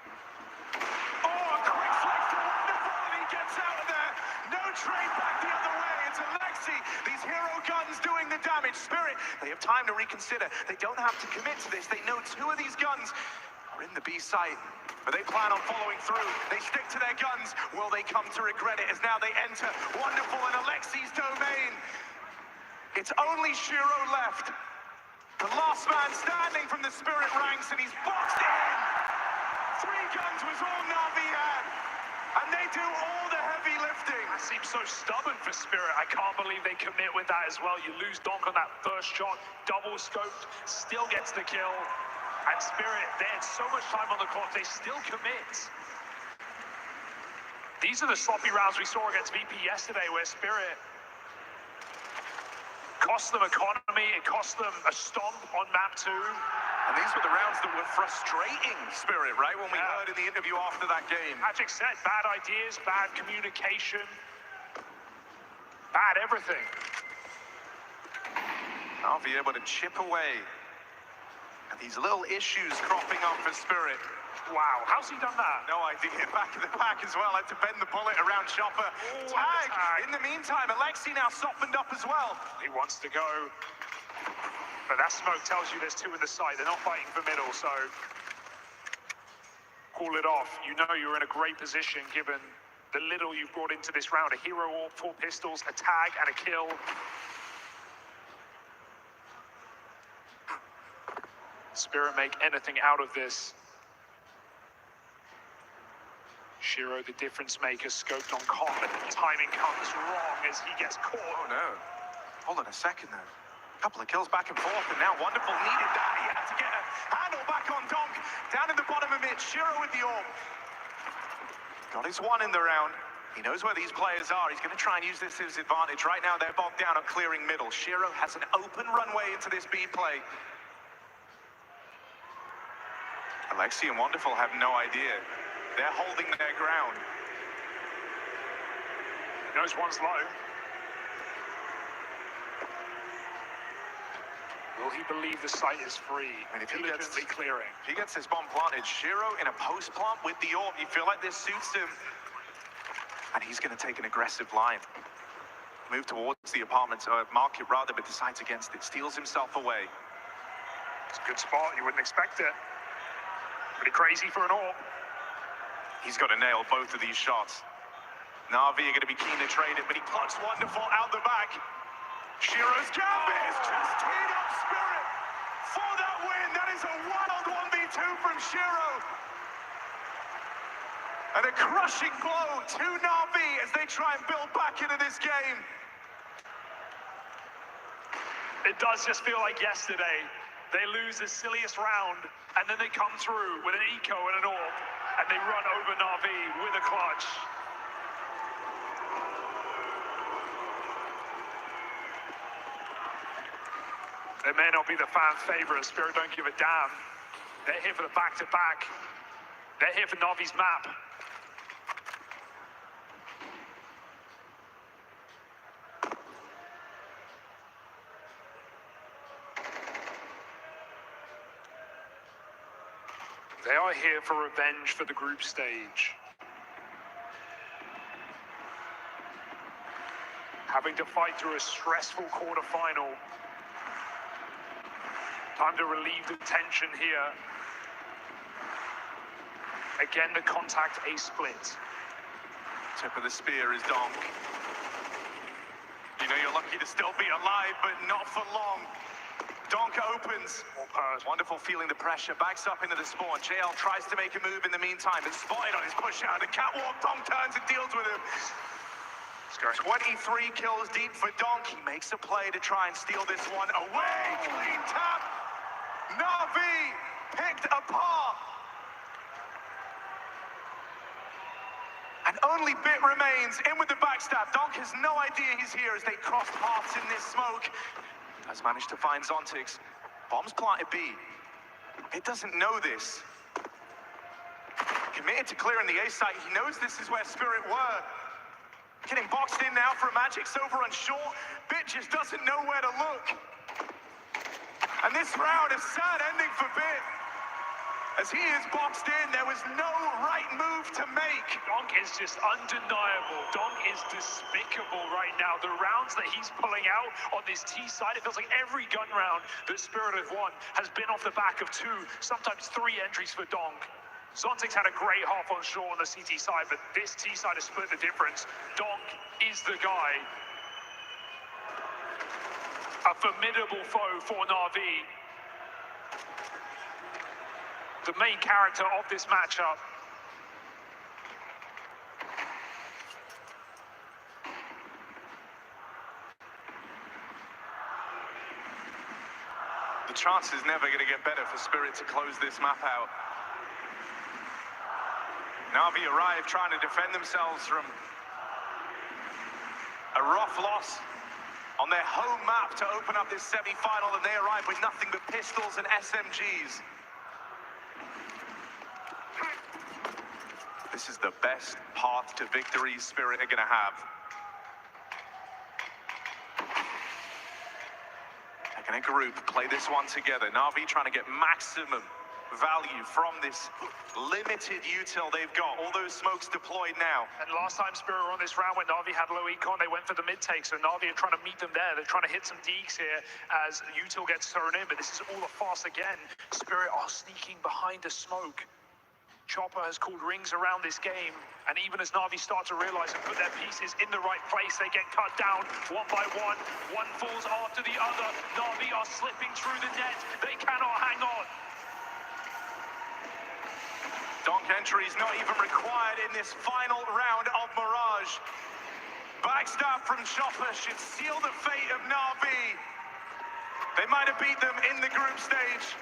Oh, a quick flick to Wonderful, and he gets out of there. No trade back the other way. It's Alexi. These hero guns doing the damage. Spirit, they have time to reconsider. They don't have to commit to this. They know 2 of these guns are in the B site, but they plan on following through. They stick to their guns. Will they come to regret it as now they enter Wonderful in Alexi's domain? It's only Shiro left. The last man standing from the Spirit ranks, and he's boxed in. 3 guns was all NAVI had, and they do all the heavy lifting. That seems so stubborn for Spirit. I can't believe they commit with that as well. You lose Donk on that first shot, double scoped, still gets the kill. And Spirit, they had so much time on the clock, they still commit. These are the sloppy rounds we saw against VP yesterday, where Spirit cost them economy, it cost them a stomp on map 2. And these were the rounds that were frustrating Spirit, right? When we heard in the interview after that game. Magic said, bad ideas, bad communication, bad everything. NAVI able to chip away at these little issues cropping up for Spirit. Wow, how's he done that? No idea. Back of the pack as well. Had to bend the bullet around Chopper. Tag. In the meantime, Alexi now softened up as well. He wants to go. But that smoke tells you there's 2 in the side. They're not fighting for middle, so call it off. You know you're in a great position given the little you've brought into this round. A hero or 4 pistols, a tag, and a kill. Spirit make anything out of this. Shiro, the difference maker, scoped on Con, but the timing comes wrong as he gets caught. Oh no. Hold on a second though. Couple of kills back and forth, and now Wonderful needed that. He had to get a handle back on Donk. Down in the bottom of mid, Shiro with the AWP. Got his 1 in the round. He knows where these players are. He's going to try and use this to his advantage. Right now, they're bogged down on clearing middle. Shiro has an open runway into this B play. Alexi and Wonderful have no idea. They're holding their ground. He knows one's low. Will he believe the site is free? I mean, if he gets clearing. If he gets this bomb planted, Shiro in a post plant with the AWP, you feel like this suits him. And he's going to take an aggressive line. Move towards the apartment, market rather, but decides against it. Steals himself away. It's a good spot. You wouldn't expect it. Pretty crazy for an AWP. He's got to nail both of these shots. NAVI are going to be keen to trade it, but he plucks Wonderful out the back. Shiro's gambit is just teed up Spirit for that win. That is a wild 1v2 from Shiro. And a crushing blow to NAVI as they try and build back into this game. It does just feel like yesterday. They lose the silliest round, and then they come through with an eco and an orb, and they run over NAVI with a clutch. They may not be the fan favorite. Spirit don't give a damn. They're here for the back-to-back. They're here for NAVI's map. They are here for revenge for the group stage. Having to fight through a stressful quarterfinal. Time to relieve the tension here. Again, the contact a split. Tip of the spear is Donk. You know you're lucky to still be alive, but not for long. Donk opens. Wonderful feeling the pressure. Backs up into the spawn. JL tries to make a move in the meantime, but spotted on his push out. The catwalk, Donk turns and deals with him. 23 kills deep for Donk. He makes a play to try and steal this one away. Clean tap. NAVI picked apart. And only Bit remains in with the backstab. Donk has no idea he's here as they cross paths in this smoke. Has managed to find Zontix. Bomb's planted B. It doesn't know this. Committed to clearing the A site. He knows this is where Spirit were. Getting boxed in now for a Magic's over on short. Bit just doesn't know where to look. And this round, a sad ending for Bit. As he is boxed in, there was no right move to make. Donk is just undeniable. Donk is despicable right now. The rounds that he's pulling out on this T side, it feels like every gun round that Spirit have won has been off the back of 2, sometimes 3 entries for Donk. Zontix had a great half on shore on the CT side, but this T side has split the difference. Donk is the guy. A formidable foe for NAVI. The main character of this matchup. The chance is never going to get better for Spirit to close this map out. NAVI arrived trying to defend themselves from a rough loss on their home map to open up this semi-final, and they arrived with nothing but pistols and SMGs. This is the best path to victory Spirit are going to have. They're going to group, play this one together. NAVI trying to get maximum value from this limited util they've got. All those smokes deployed now. And last time Spirit were on this round when NAVI had low econ, they went for the mid take, so NAVI are trying to meet them there. They're trying to hit some deeks here as util gets thrown in, but this is all a farce again. Spirit are sneaking behind the smoke. Chopper has called rings around this game, and even as NAVI start to realize and put their pieces in the right place, they get cut down one by one. One falls after the other. NAVI are slipping through the net. They cannot hang on. Donk entry is not even required in this final round of Mirage. Backstab from Chopper should seal the fate of NAVI. They might have beat them in the group stage,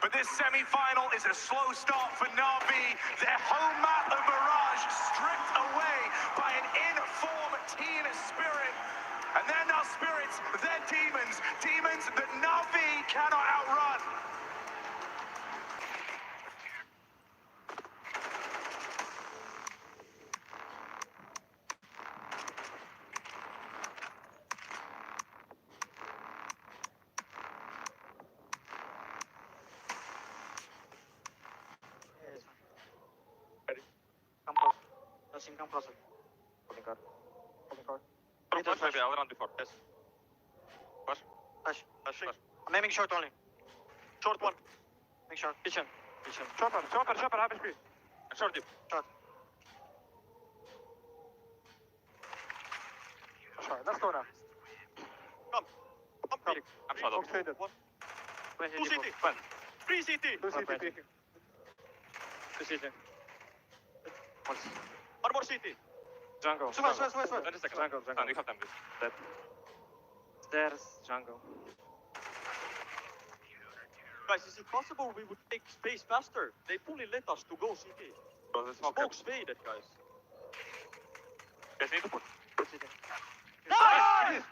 but this semi-final is a slow start for NAVI. Their home map of Mirage stripped away by an in-form Team Spirit. And they're not spirits, they're demons. Demons that NAVI cannot outrun. Come closer. Holding card. Holding card. Push maybe, I'll run before. Yes. Push. Flash. I'm aiming short only. Short one. Make short. Kitchen. Chopper, have HP. And short deep. Short. Short. Let's go now. Come. I'm shot up. Faded. 2 CT. 3 CT. 2 CT. 2 CT. One more CT. Jungle. Wait. 20 seconds. Jungle. You have time, please. Stairs. Jungle. Guys, is it possible we would take space faster? They fully let us to go CT. Go to the smoke. Smoke's faded, guys. Guys, need to put. Nice! Nice!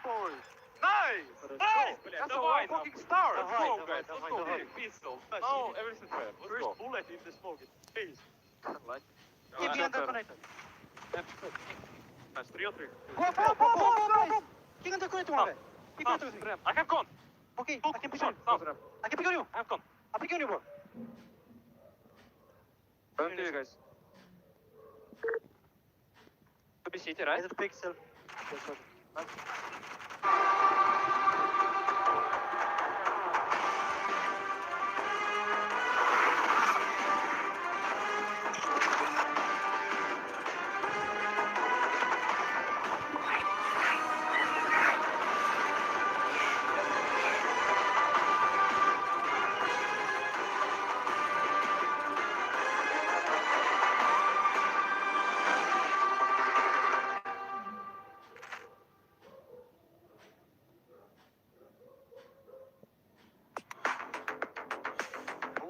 Nice! That's a one fucking star! Let's go, guys! Let's Let's go. go! Pistol! No, everything's fair. Let's First go. bullet in the smoke is face. Keep me interconnected. Nice, 3 or 3. Go! Keep interconnected one guy. Keep interconnected. I have gone. Okay, I can pick on you. Stop. I can pick on you. I have gone. I'll pick on you, bro. Run to you guys. Could be CT, right? Is it pixel?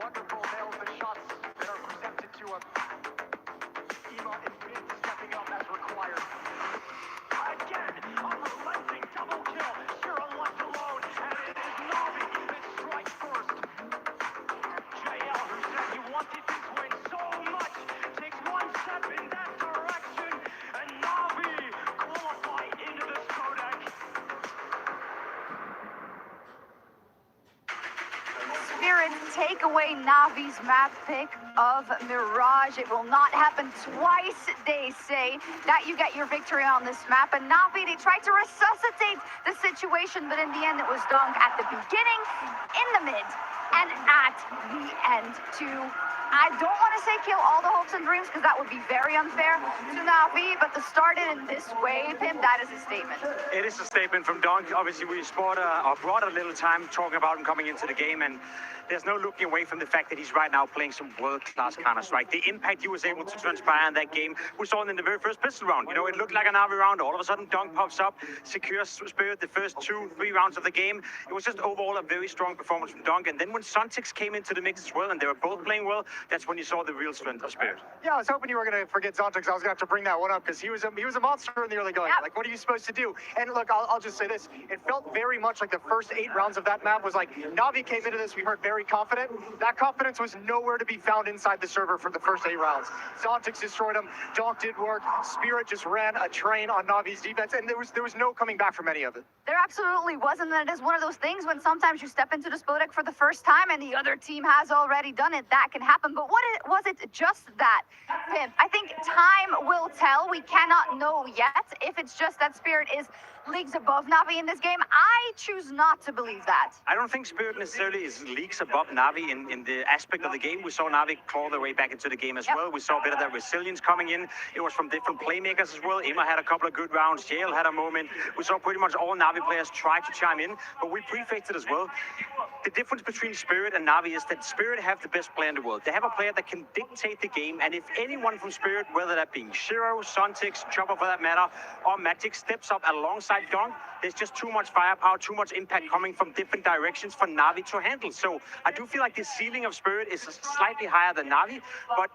Wonderful nails the shots that are presented to him. Ema and Finn stepping up as required. Again, a relenting double kill. Shira left alone, and it is Navi that strikes first. JL, who said he wanted this win so much, takes one step in that direction, and Navi qualify into the Spodek. Spirit take away Navi's map pick of Mirage. It will not happen twice, they say. That you get your victory on this map. And Navi, they tried to resuscitate the situation, but in the end it was Dunk at the beginning, in the mid, and at the end too. I don't want to say kill all the hopes and dreams because that would be very unfair to Navi, but to start it in this way, Pim, that is a statement. It is a statement from Dunk. Obviously, we brought a little time talking about him coming into the game, and there's no looking away from the fact that he's right now playing some world-class Counter-Strike. The impact he was able to transpire in that game, we saw it in the very first pistol round. You know, it looked like a Navi round. All of a sudden, Dunk pops up, secures Spirit the first 2-3 rounds of the game. It was just overall a very strong performance from Dunk. And then when Sontix came into the mix as well, and they were both playing well, that's when you saw the real strength of Spirit. Yeah, I was hoping you were going to forget Zontix. I was going to have to bring that one up because he was a monster in the early going. Yep. Like, what are you supposed to do? And look, I'll just say this. It felt very much like the first 8 rounds of that map was like, Navi came into this, we heard very confident. That confidence was nowhere to be found inside the server for the first 8 rounds. Zontix destroyed him. Donk did work. Spirit just ran a train on Navi's defense, and there was no coming back from any of it. There absolutely wasn't, and it is one of those things when sometimes you step into the Spodek for the first time and the other team has already done it. That can happen, but was it just that, Pimp? I think time will tell. We cannot know yet if it's just that Spirit is leagues above Navi in this game. I choose not to believe that. I don't think Spirit necessarily is leagues above Navi in the aspect of the game. We saw Navi claw their way back into the game as well. We saw a bit of that resilience coming in. It was from different playmakers as well. Ema had a couple of good rounds. Jail had a moment. We saw pretty much all Navi players try to chime in, but we prefaced it as well. The difference between Spirit and Navi is that Spirit have the best player in the world. They have a player that can dictate the game, and if anyone from Spirit, whether that being Shiro, Sontix, Chopper for that matter, or Magic, steps up alongside Dunk, there's just too much firepower, too much impact coming from different directions for Navi to handle. So I do feel like the ceiling of Spirit is slightly higher than Navi, but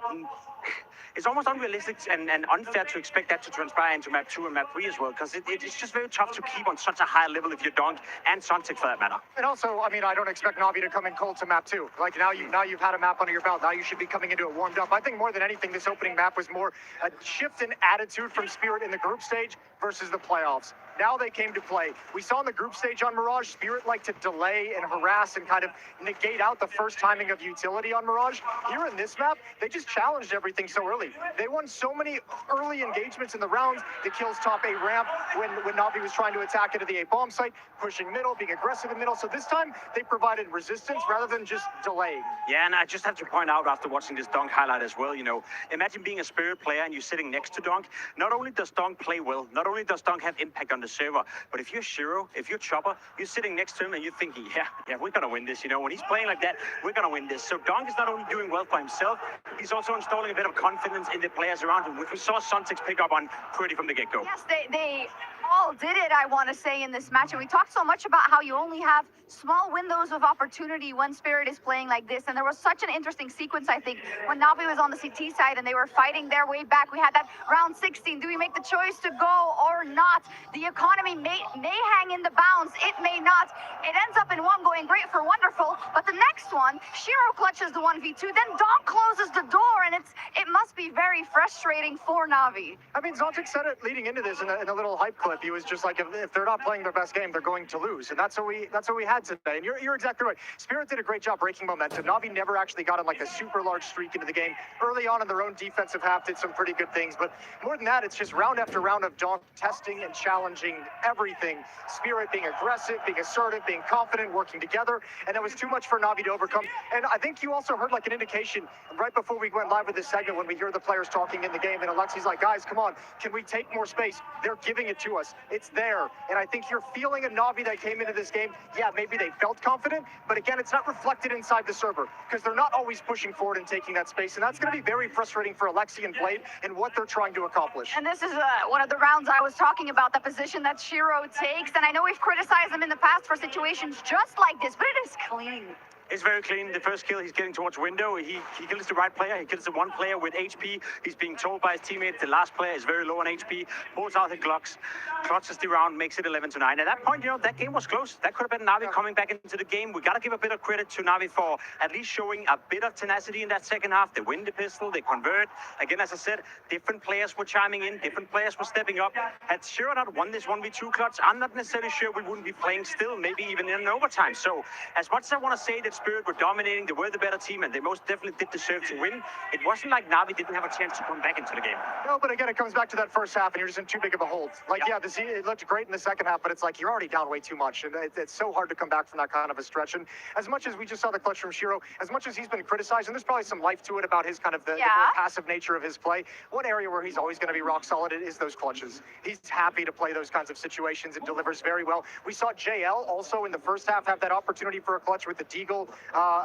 it's almost unrealistic and unfair to expect that to transpire into map 2 and map 3 as well, because it's just very tough to keep on such a high level if you're Dunk and Sontix for that matter. And also, I mean, I don't expect Navi to come in cold to map 2. Like, now you've had a map under your belt. Now you should be coming into it warmed up. I think more than anything, this opening map was more a shift in attitude from Spirit in the group stage versus the playoffs. Now they came to play. We saw in the group stage on Mirage, Spirit like to delay and harass and kind of negate out the first timing of utility on Mirage. Here in this map, they just challenged everything so early. They won so many early engagements in the rounds. The kills top A ramp when Navi was trying to attack into the A bomb site, pushing middle, being aggressive in middle. So this time, they provided resistance rather than just delaying. Yeah, and I just have to point out after watching this Dunk highlight as well, you know, imagine being a Spirit player and you're sitting next to Dunk. Not only does Dunk play well, not only does Dunk have impact on the server. But if you're Shiro, if you're Chopper, you're sitting next to him and you're thinking, yeah, we're gonna win this. You know, when he's playing like that, we're gonna win this. So Donk is not only doing well for himself, he's also installing a bit of confidence in the players around him, which we saw Suntix pick up on pretty from the get-go. Yes, they all did it, I want to say, in this match. And we talked so much about how you only have small windows of opportunity when Spirit is playing like this. And there was such an interesting sequence, I think, when Navi was on the CT side and they were fighting their way back. We had that round 16. Do we make the choice to go or not? The economy may hang in the bounds. It may not. It ends up in one going great for Wonderful. But the next one, Shiro clutches the 1v2. Then Donk closes the door, and it must be very frustrating for Navi. I mean, Zontic said it leading into this in a little hype clip. He was just like, if they're not playing their best game, they're going to lose. And that's what we had today. And you're exactly right. Spirit did a great job breaking momentum. Navi never actually got in like a super large streak into the game. Early on in their own defensive half, did some pretty good things. But more than that, it's just round after round of Donk testing and challenging everything. Spirit being aggressive, being assertive, being confident, working together. And that was too much for Navi to overcome. And I think you also heard like an indication right before we went live with this segment when we hear the players talking in the game. And Alexi's like, guys, come on, can we take more space? They're giving it to us. It's there. And I think you're feeling a Navi that came into this game. Yeah, maybe they felt confident, but again, it's not reflected inside the server because they're not always pushing forward and taking that space. And that's going to be very frustrating for Alexi and Blade and what they're trying to accomplish. And this is one of the rounds I was talking about, the position that Shiro takes. And I know we've criticized them in the past for situations just like this, but it is clean. It's very clean. The first kill he's getting towards window, he kills the right player. He kills the one player with HP. He's being told by his teammate the last player is very low on HP. Pulls out the Glocks, clutches the round, makes it 11-9. At that point, you know, that game was close. That could have been Navi coming back into the game. We got to give a bit of credit to Navi for at least showing a bit of tenacity in that second half. They win the pistol, they convert. Again, as I said, different players were chiming in, different players were stepping up. Had Shiro not won this 1v2 clutch, I'm not necessarily sure we wouldn't be playing still, maybe even in an overtime. So as much as I want to say that Spirit were dominating, they were the better team, and they most definitely did deserve to win, it wasn't like Navi didn't have a chance to come back into the game. No, but again, it comes back to that first half, and you're just in too big of a hold. Like, yeah, it looked great in the second half, but it's like you're already down way too much, and it's so hard to come back from that kind of a stretch. And as much as we just saw the clutch from Shiro, as much as he's been criticized, and there's probably some life to it about his kind of the more passive nature of his play, one area where he's always going to be rock solid is those clutches. He's happy to play those kinds of situations and delivers very well. We saw JL also in the first half have that opportunity for a clutch with the Deagle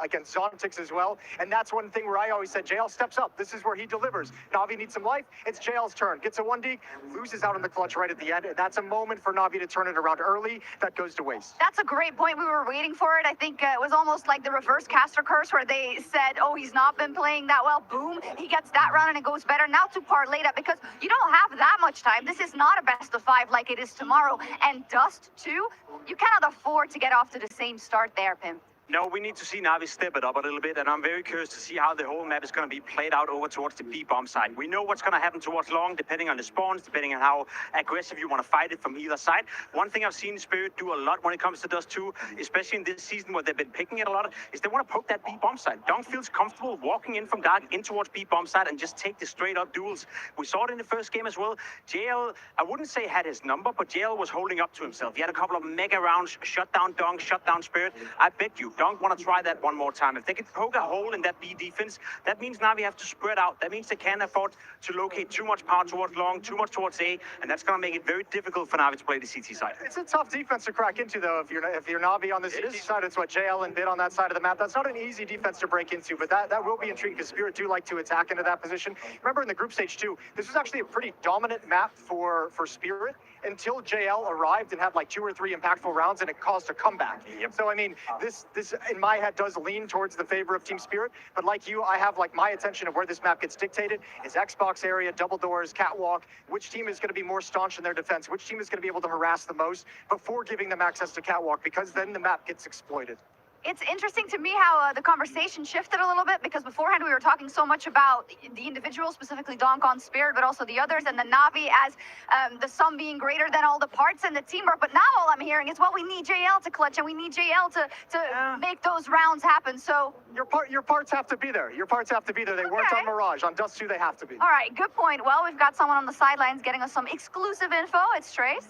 against Zontix as well, and that's one thing where I always said JL steps up. This is where he delivers. Navi needs some life. It's JL's turn. Gets a 1D, loses out on the clutch right at the end. That's a moment for Navi to turn it around early. That goes to waste. That's a great point. We were waiting for it. I think it was almost like the reverse caster curse where they said, oh, he's not been playing that well. Boom, he gets that run and it goes better. Now to parlay that because you don't have that much time. This is not a best of 5 like it is tomorrow. And Dust too, you cannot afford to get off to the same start there, Pim. No, we need to see Navi step it up a little bit, and I'm very curious to see how the whole map is going to be played out over towards the B-bomb side. We know what's going to happen towards long, depending on the spawns, depending on how aggressive you want to fight it from either side. One thing I've seen Spirit do a lot when it comes to Dust 2, especially in this season where they've been picking it a lot, is they want to poke that B-bomb side. Donk feels comfortable walking in from dark in towards B-bomb side and just take the straight-up duels. We saw it in the first game as well. JL, I wouldn't say had his number, but JL was holding up to himself. He had a couple of mega rounds, shut down Donk, shut down Spirit. I bet you Donk want to try that one more time. If they can poke a hole in that B defense, that means Navi have to spread out. That means they can't afford to locate too much power towards long, too much towards A, and that's going to make it very difficult for Navi to play the CT side. It's a tough defense to crack into, though. If you're Navi on the CT side, it's what JL and Bid on that side of the map. That's not an easy defense to break into, but that will be intriguing because Spirit do like to attack into that position. Remember in the group stage too, this was actually a pretty dominant map for Spirit until JL arrived and had like 2 or 3 impactful rounds, and it caused a comeback. Yep. So I mean, this in my head does lean towards the favor of Team Spirit, but like you, I have like my attention of where this map gets dictated is Xbox area, double doors, catwalk, which team is going to be more staunch in their defense, which team is going to be able to harass the most before giving them access to catwalk, because then the map gets exploited. It's interesting to me how the conversation shifted a little bit because beforehand we were talking so much about the individual, specifically Donk on Spirit, but also the others, and the Navi as the sum being greater than all the parts and the teamwork. But now all I'm hearing is, well, we need JL to clutch and we need JL to make those rounds happen. So your parts have to be there. Your parts have to be there. They weren't on Mirage. On Dust 2, they have to be. All right, good point. Well, we've got someone on the sidelines getting us some exclusive info. It's Trace.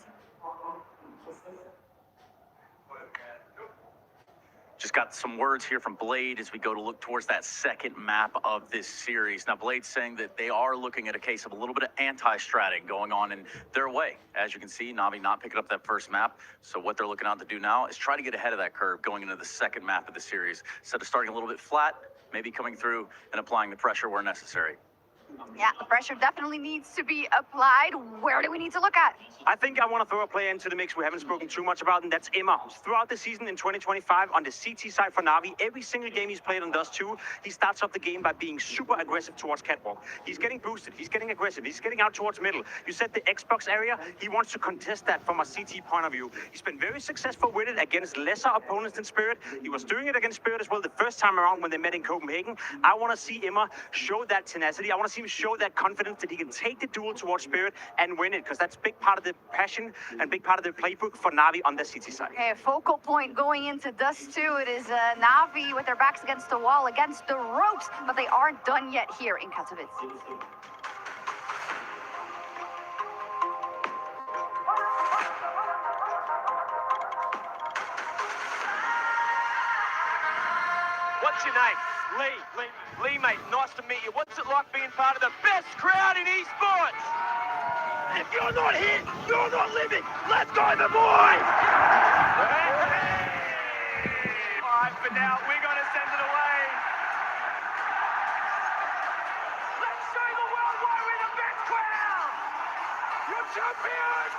Just got some words here from Blade as we go to look towards that second map of this series. Now, Blade's saying that they are looking at a case of a little bit of anti-stratting going on in their way. As you can see, Navi not picking up that first map. So what they're looking out to do now is try to get ahead of that curve going into the second map of the series. Instead of starting a little bit flat, maybe coming through and applying the pressure where necessary. Yeah, the pressure definitely needs to be applied. Where do we need to look at? I think I want to throw a player into the mix we haven't spoken too much about, and that's Emma. Throughout the season in 2025, on the CT side for Navi, every single game he's played on Dust 2, he starts off the game by being super aggressive towards Catwalk. He's getting boosted, he's getting aggressive, he's getting out towards middle. You said the Xbox area, he wants to contest that from a CT point of view. He's been very successful with it against lesser opponents than Spirit. He was doing it against Spirit as well the first time around when they met in Copenhagen. I want to see Emma show that tenacity. I want to see him show that confidence that he can take the duel towards Spirit and win it, because that's a big part of the passion and big part of the playbook for Navi on the CT side. Okay, a focal point going into Dust 2. It is Navi with their backs against the wall, against the ropes, but they aren't done yet here in Katowice. What's your name? Lee. Lee, mate, nice to meet you. What's it like being part of the best crowd in esports? If you're not here, you're not living. Let's go, the boys! All right, for now, we're going to send it away. Let's show the world why we're the best crowd! You're champions!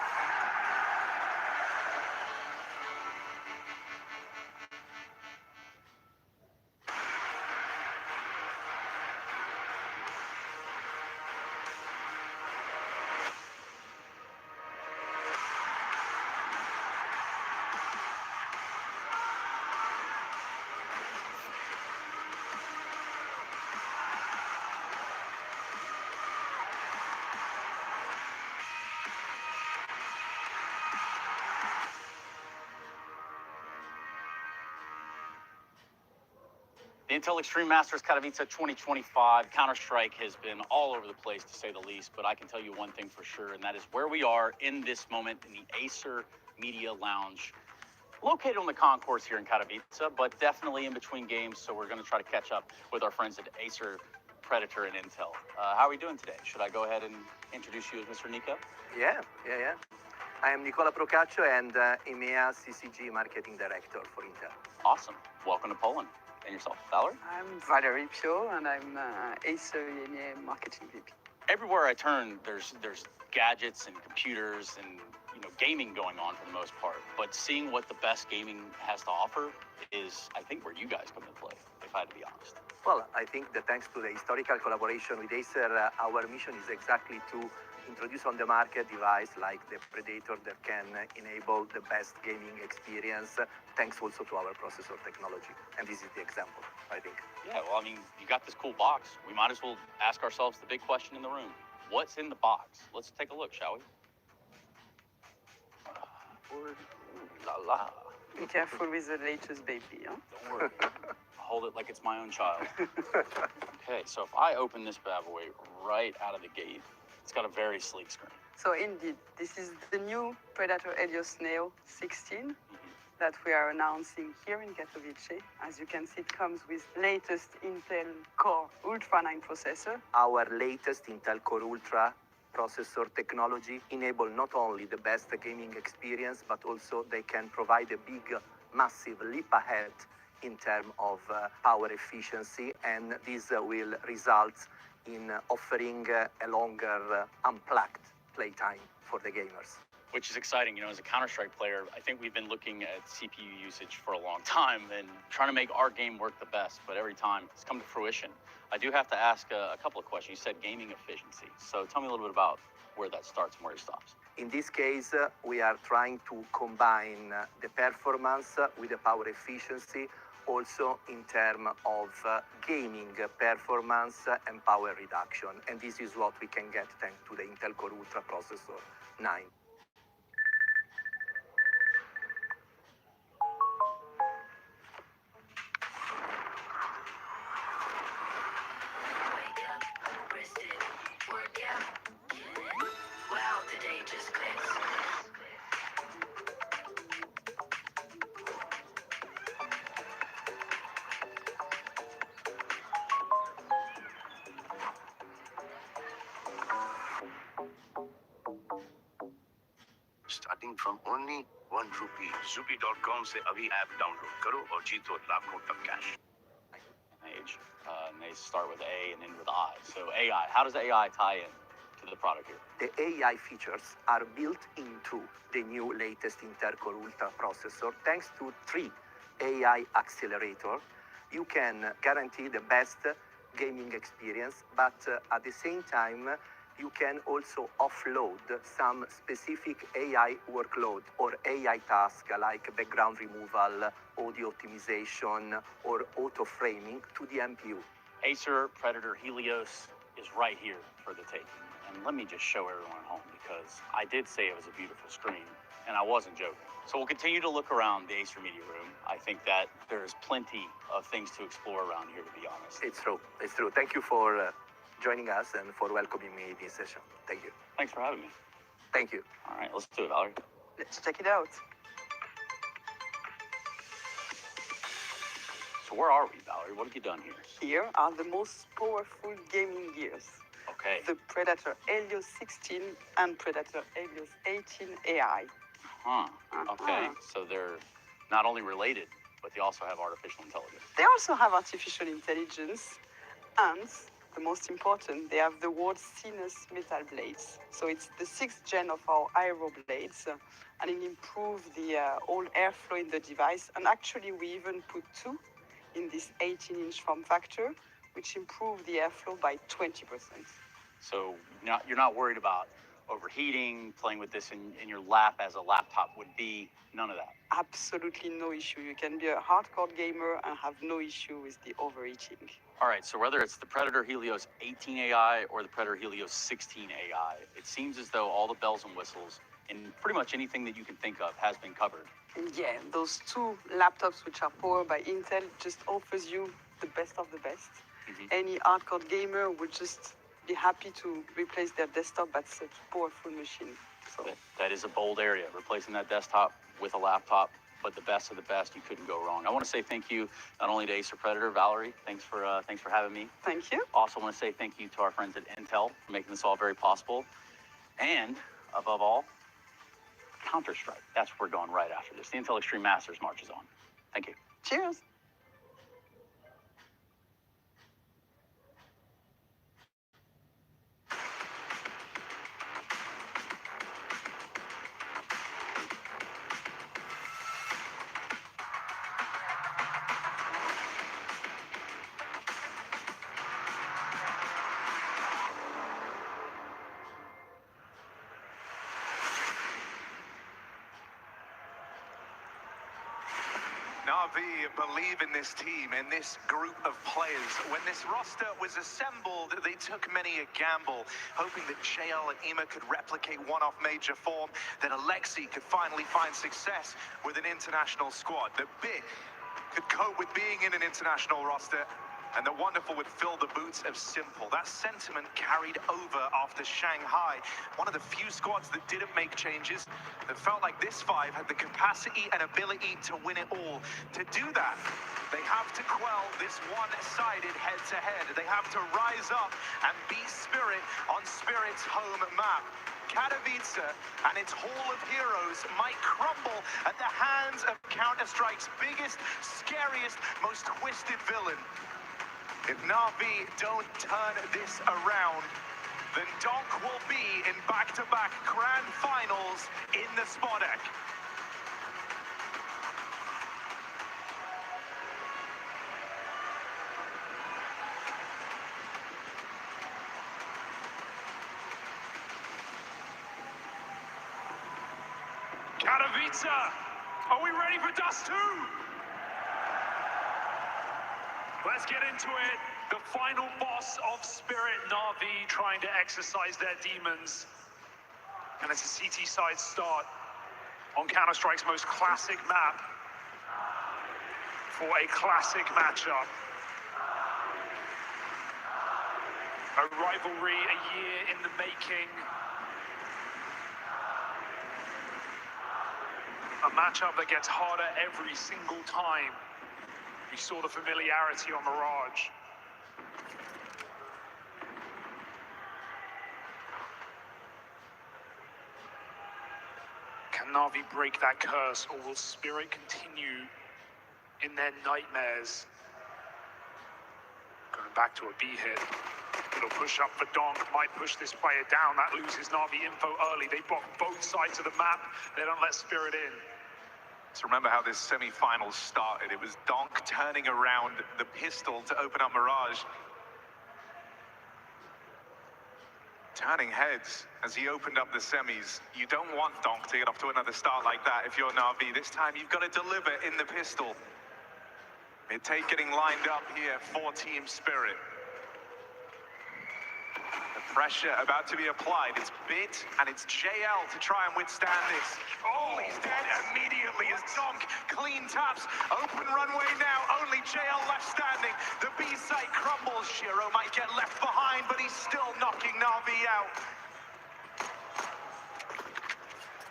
The Intel Extreme Masters Katowice 2025, Counter-Strike has been all over the place, to say the least, but I can tell you one thing for sure, and that is where we are in this moment in the Acer Media Lounge, located on the concourse here in Katowice, but definitely in between games, so we're going to try to catch up with our friends at Acer, Predator, and Intel. How are we doing today? Should I go ahead and introduce you as Mr. Nico? Yeah. I am Nicola Procaccio and EMEA CCG Marketing Director for Intel. Awesome. Welcome to Poland. And yourself, Valerie? I'm Valerie Pio, and I'm Acer EMEA Marketing VP. Everywhere I turn, there's gadgets and computers and gaming going on for the most part. But seeing what the best gaming has to offer is, I think, where you guys come into play, if I had to be honest. Well, I think that thanks to the historical collaboration with Acer, our mission is exactly to introduce on the market device like the Predator that can enable the best gaming experience, thanks also to our processor technology. And this is the example, I think. Yeah, well, I mean, you got this cool box. We might as well ask ourselves the big question in the room. What's in the box? Let's take a look, shall we? La la. Be careful with the latest baby, huh? Don't worry. Hold it like it's my own child. Okay, so if I open this bad boy right out of the gate, it's got a very sleek screen. So indeed, this is the new Predator Helios Neo 16 that we are announcing here in Katowice. As you can see, it comes with latest Intel Core Ultra 9 processor. Our latest Intel Core Ultra processor technology enable not only the best gaming experience, but also they can provide a big, massive leap ahead in terms of power efficiency, and this will result in offering a longer unplugged playtime for the gamers. Which is exciting. As a Counter-Strike player, I think we've been looking at CPU usage for a long time and trying to make our game work the best, but every time it's come to fruition. I do have to ask a couple of questions. You said gaming efficiency. So tell me a little bit about where that starts and where it stops. In this case, we are trying to combine the performance with the power efficiency, also in terms of gaming performance and power reduction. And this is what we can get thanks to the Intel Core Ultra processor 9. Starting from only 1 rupee zupi.com से अभी app download करो और जीतो लाखों तक cash Age, and they start with A and end with I. So AI, how does AI tie in to the product here? The AI features are built into the new latest Intel-Core Ultra processor. Thanks to 3 AI accelerators, you can guarantee the best gaming experience, but at the same time, you can also offload some specific AI workload or AI task like background removal, audio optimization, or auto framing to the MPU. Acer Predator Helios is right here for the taking. And let me just show everyone at home because I did say it was a beautiful screen, and I wasn't joking. So we'll continue to look around the Acer Media Room. I think that there's plenty of things to explore around here, to be honest. It's true. It's true. Thank you for joining us and for welcoming me in this session. Thank you. Thanks for having me. Thank you. All right, let's do it, Valerie. Let's check it out. So where are we, Valerie? What have you done here? Here are the most powerful gaming gears. Okay. The Predator Helios 16 and Predator Helios 18 AI. Okay. So they're not only related, but they also have artificial intelligence. They also have artificial intelligence, and the most important, they have the world's thinnest metal blades. So it's the 6th gen of our aero blades, and it improves the all airflow in the device. And actually, we even put 2 in this 18-inch form factor, which improve the airflow by 20%. So you're not worried about overheating, playing with this in your lap as a laptop would be, none of that. Absolutely no issue. You can be a hardcore gamer and have no issue with the overheating. All right, so whether it's the Predator Helios 18 AI or the Predator Helios 16 AI, it seems as though all the bells and whistles and pretty much anything that you can think of has been covered. Yeah, those 2 laptops which are powered by Intel just offers you the best of the best. Any hardcore gamer would just be happy to replace their desktop at such a powerful machine. So That is a bold area, replacing that desktop with a laptop, but the best of the best, you couldn't go wrong. I want to say thank you not only to Acer Predator, Valerie, thanks for having me. Thank you. Also want to say thank you to our friends at Intel for making this all very possible. And above all, Counter-Strike. That's where we're going right after this. The Intel Extreme Masters marches on. Thank you. Cheers. NAVI believe in this team, in this group of players. When this roster was assembled, they took many a gamble, hoping that JL and Ima could replicate one-off major form, that Alexei could finally find success with an international squad, that Bit could cope with being in an international roster, and that Wonderful would fill the boots of Simple. That sentiment carried over after Shanghai, one of the few squads that didn't make changes, that felt like this 5 had the capacity and ability to win it all. To do that, they have to quell this one-sided head-to-head. They have to rise up and beat Spirit on Spirit's home map. Katowice and its Hall of Heroes might crumble at the hands of Counter-Strike's biggest, scariest, most twisted villain. If NAVI don't turn this around, then Donk will be in back-to-back grand finals in the Spodek. Katowice, are we ready for Dust 2? Let's get into it. The final boss of Spirit, NAVI, trying to exercise their demons. And it's a CT side start on Counter-Strike's most classic map for a classic matchup. A rivalry a year in the making. A matchup that gets harder every single time. We saw the familiarity on Mirage. Can Na'Vi break that curse, or will Spirit continue in their nightmares? Going back to a B hit. Little push up for Donk, might push this player down. That loses Na'Vi info early. They block both sides of the map. They don't let Spirit in. So remember how this semi-final started. It was Donk turning around the pistol to open up Mirage. Turning heads as he opened up the semis. You don't want Donk to get off to another start like that if you're Na'Vi. This time you've got to deliver in the pistol. Mid-take getting lined up here for Team Spirit. The pressure about to be applied. It's Bit and it's JL to try and withstand this. Oh, he's dead immediately as Donk clean taps. Open runway now, only JL left standing. The B site crumbles. Shiro might get left behind, but he's still knocking Na'Vi out.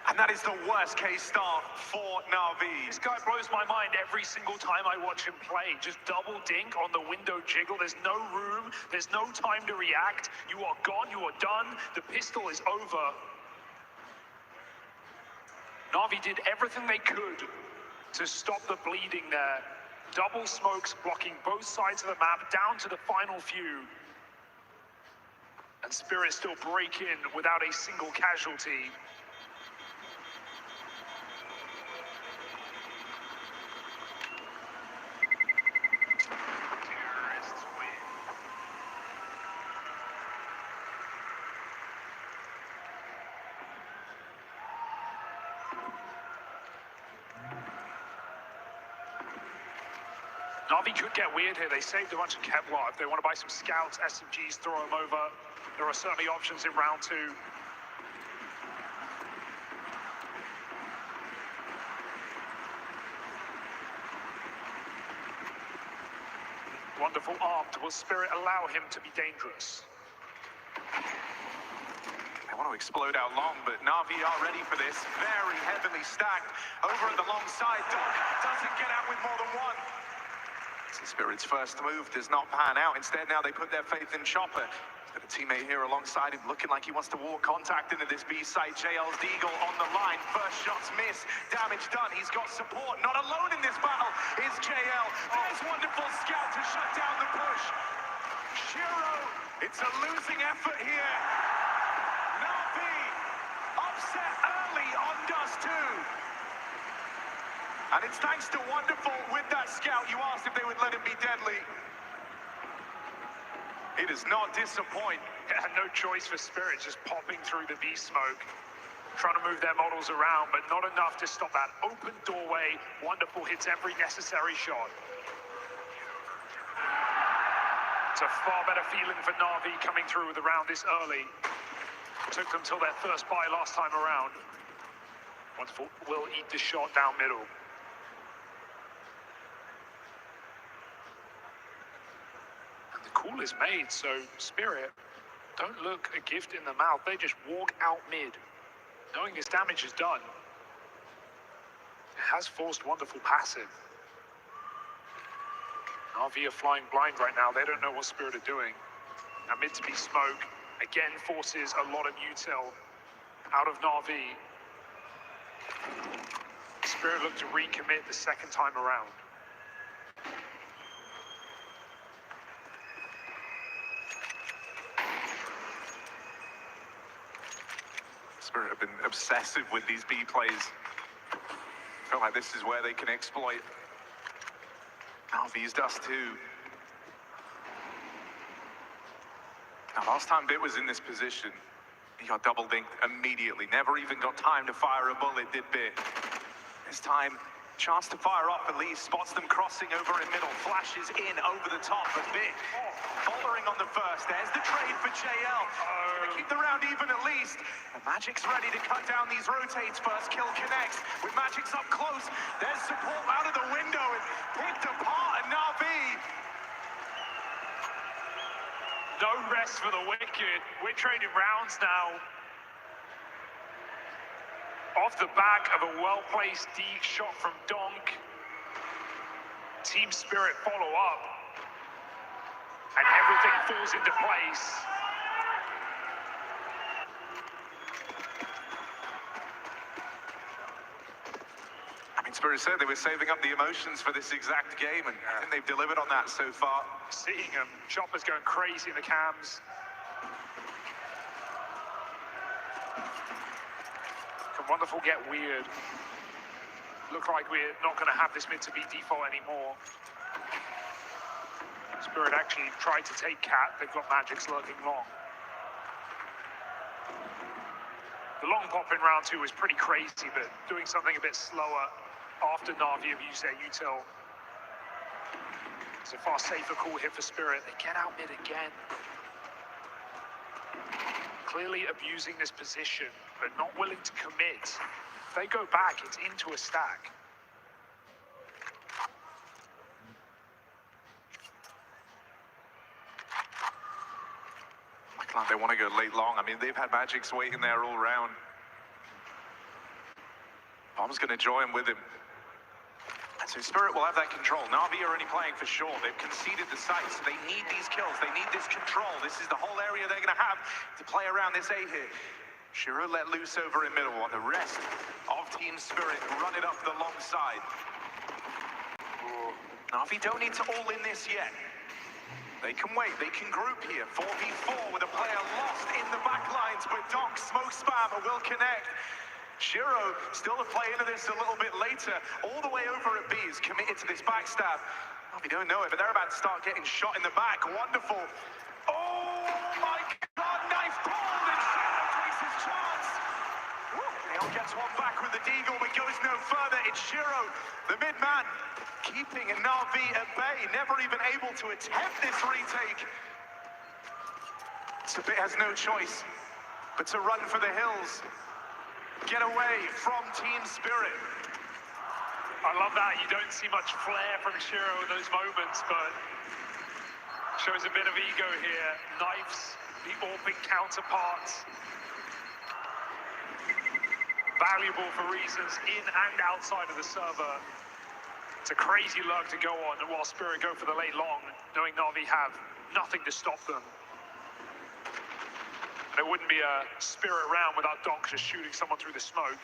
And that is the worst case start for Na'Vi. This guy blows my mind every single time I watch him play. Just double dink on the window jiggle. There's no room. There's no time to react. You are gone. You are done. The pistol is over. Na'Vi did everything they could to stop the bleeding there. Double smokes blocking both sides of the map down to the final few. And Spirit still break in without a single casualty. Na'Vi could get weird here. They saved a bunch of Kevlar. If they want to buy some scouts, SMGs, throw them over. There are certainly options in round 2. Wonderful armed. Will Spirit allow him to be dangerous? They want to explode out long, but Na'Vi are ready for this. Very heavily stacked. Over at the long side, Donk doesn't get out with more than one. Spirit's first move does not pan out. Instead, now they put their faith in Chopper. He's got a teammate here alongside him, looking like he wants to walk contact into this B site. JL's Deagle on the line. First shots miss. Damage done. He's got support. Not alone in this battle is JL. There's wonderful scout to shut down the push. Shiro, it's a losing effort here. Na'Vi upset early on Dust 2. And it's thanks to Wonderful with that scout. You asked if they would let him be deadly. He does not disappoint. Yeah, no choice for Spirit, just popping through the B smoke. Trying to move their models around, but not enough to stop that open doorway. Wonderful hits every necessary shot. It's a far better feeling for Na'Vi coming through the round this early. Took them till their first buy last time around. Wonderful will eat the shot down middle. Call is made, so Spirit don't look a gift in the mouth. They just walk out mid, knowing his damage is done. It has forced Wonderful passive. Na'Vi are flying blind right now. They don't know what Spirit are doing. Now mid to be smoke, again forces a lot of util out of Na'Vi. Spirit look to recommit the second time around. Spirit have been obsessive with these B plays. Feel like this is where they can exploit Na'Vi's Dust 2. Now, last time Bit was in this position, he got double dinked immediately. Never even got time to fire a bullet, did Bit. This time, chance to fire off at least. Spots them crossing over in middle. Flashes in over the top, but Bit following on the first. There's the trade for JL. Gonna keep the round even at least. And Magic's ready to cut down these rotates. First kill connects. With Magic's up close, there's support out of the window and picked apart. And Na'Vi. No rest for the wicked. We're trading rounds now. Off the back of a well-placed deep shot from Donk. Team Spirit follow up. And everything falls into place. Spirit said they were saving up the emotions for this exact game, and I think they've delivered on that so far. Seeing them, Chopper's going crazy in the cams. Can Wonderful get weird? Look like we're not going to have this mid to B default anymore. Spirit actually tried to take Cat. They've got Magic's lurking long. The long pop in round 2 was pretty crazy, but doing something a bit slower after Navi have used their util. It's a far safer call here for Spirit. They get out mid again. Clearly abusing this position, but not willing to commit. If they go back, it's into a stack. They want to go late long. I mean, they've had Magic's waiting there all round. Bomb's going to join with him. And so Spirit will have that control. Navi are only playing for sure. They've conceded the site, so they need these kills. They need this control. This is the whole area they're going to have to play around this A here. Shiro let loose over in middle, while the rest of Team Spirit run it up the long side. Navi don't need to all in this yet. They can wait, they can group here. 4v4 with a player lost in the back lines, but Donk smoke spammer will connect. Shiro still to play into this a little bit later. All the way over at B is committed to this backstab. Well, we don't know it, but they're about to start getting shot in the back. Wonderful. Oh my God, knife pulled, and Shiro takes his chance. Neil gets one back with the deagle, but goes no further. It's Shiro, the mid-man, keeping Navi at bay, never even able to attempt this retake. Sabit has no choice but to run for the hills, get away from Team Spirit. I love that. You don't see much flair from Shiro in those moments, but shows a bit of ego here. Knifes the AWPing counterparts. Valuable for reasons in and outside of the server. It's a crazy lurk to go on, and while Spirit go for the late long, knowing Navi have nothing to stop them. And it wouldn't be a Spirit round without Donk just shooting someone through the smoke.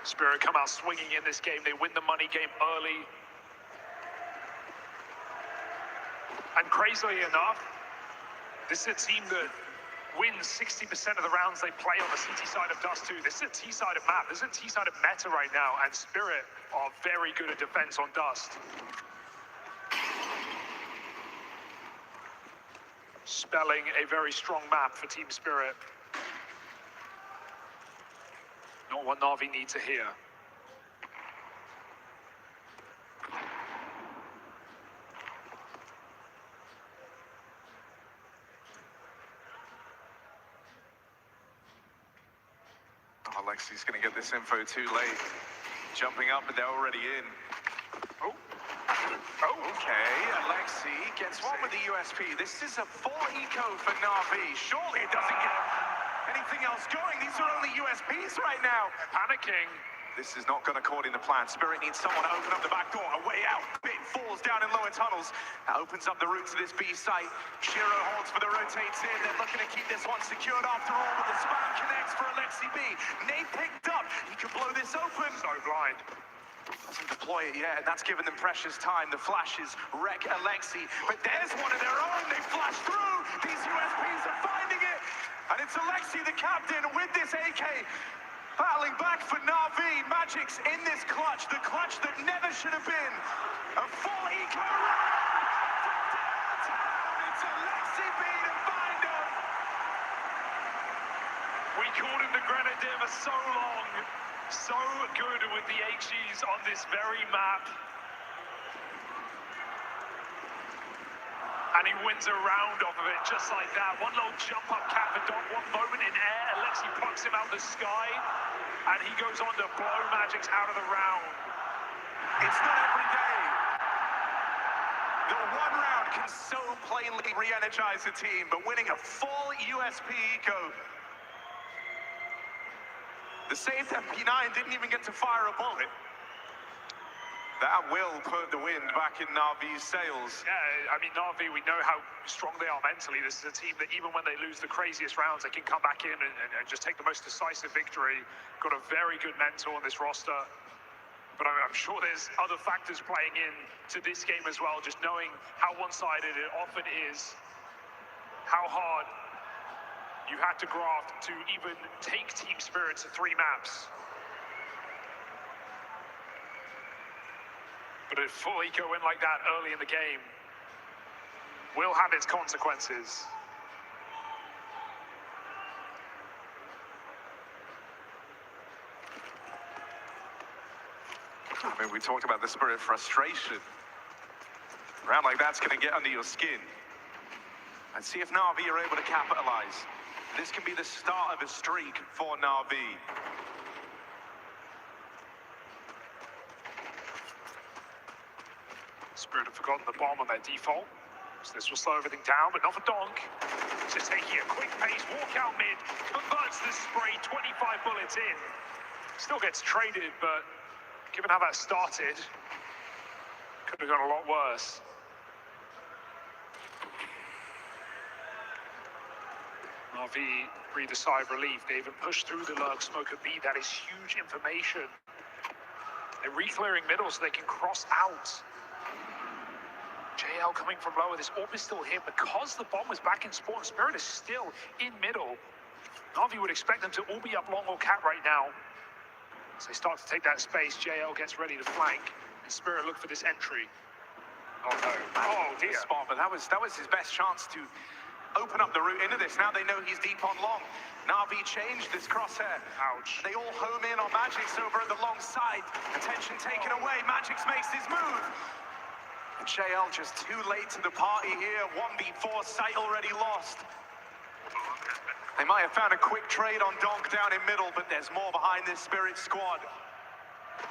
Spirit come out swinging in this game. They win the money game early. And crazily enough, this is a team that wins 60% of the rounds they play on the CT side of Dust 2. This is a T-sided map. This is a T-sided meta right now, and Spirit are very good at defense on Dust. Spelling a very strong map for Team Spirit. Not what Navi need to hear. Alexi's going to get this info too late. Jumping up, but they're already in. Oh. Okay, Alexi gets one with the USP. This is a full eco for Navi. Surely it doesn't get anything else going. These are only USPs right now. Panicking. This is not going according to plan. Spirit needs someone to open up the back door. A way out. Bit falls down in lower tunnels. That opens up the route to this B site. Shiro holds for the rotates in. They're looking to keep this one secured after all, but the spam connects for Alexi B. Nate picked up. He could blow this open. So blind. Doesn't deploy it yet, and that's given them precious time. The flashes wreck Alexi, but there's one of their own. They flash through. These USPs are finding it, and it's Alexi, the captain, with this AK. Battling back for Navi. Magic's in this clutch, the clutch that never should have been. A full eco run from downtown. It's Alexi B to find him. We called him the Grenadier for so long. So good with the HEs on this very map. And he wins a round off of it just like that. One little jump up cap for Donk, one moment in air. Alexi plucks him out the sky, and he goes on to blow Magic's out of the round. It's not every day that one round can so plainly re-energize a team, but winning a full USP eco. The saved MP9 didn't even get to fire a bullet. That will put the wind back in Navi's sails. Yeah, I mean, Navi, we know how strong they are mentally. This is a team that even when they lose the craziest rounds, they can come back in and just take the most decisive victory. Got a very good mentor on this roster. But I'm sure there's other factors playing in to this game as well, just knowing how one-sided it often is, how hard you had to graft to even take Team Spirit to 3 maps. But a full eco win like that early in the game will have its consequences. I mean, we talked about the Spirit frustration. A round like that's going to get under your skin. Let's see if Navi are able to capitalize. This can be the start of a streak for Navi. Spirit have forgotten the bomb on their default, so this will slow everything down, but not for Donk. Just taking a quick pace, walk out mid, converts the spray, 25 bullets in. Still gets traded, but given how that started, could have gone a lot worse. Navi breathe a sigh of relief. They even pushed through the lurk smoker B. That is huge information. They're re-clearing middle so they can cross out. JL coming from lower. This AWP is still here because the bomb was back in spawn. Spirit is still in middle. Navi would expect them to all be up long or cat right now. So they start to take that space. JL gets ready to flank, and Spirit look for this entry. Oh no! Oh dear! Spot, but that was his best chance to open up the route into this. Now they know he's deep on long. Navi changed this crosshair. Ouch! They all home in on Magix over at the long side. Attention taken away. Magix makes his move. And JL just too late to the party here. 1v4, sight already lost. They might have found a quick trade on Donk down in middle, but there's more behind this Spirit squad.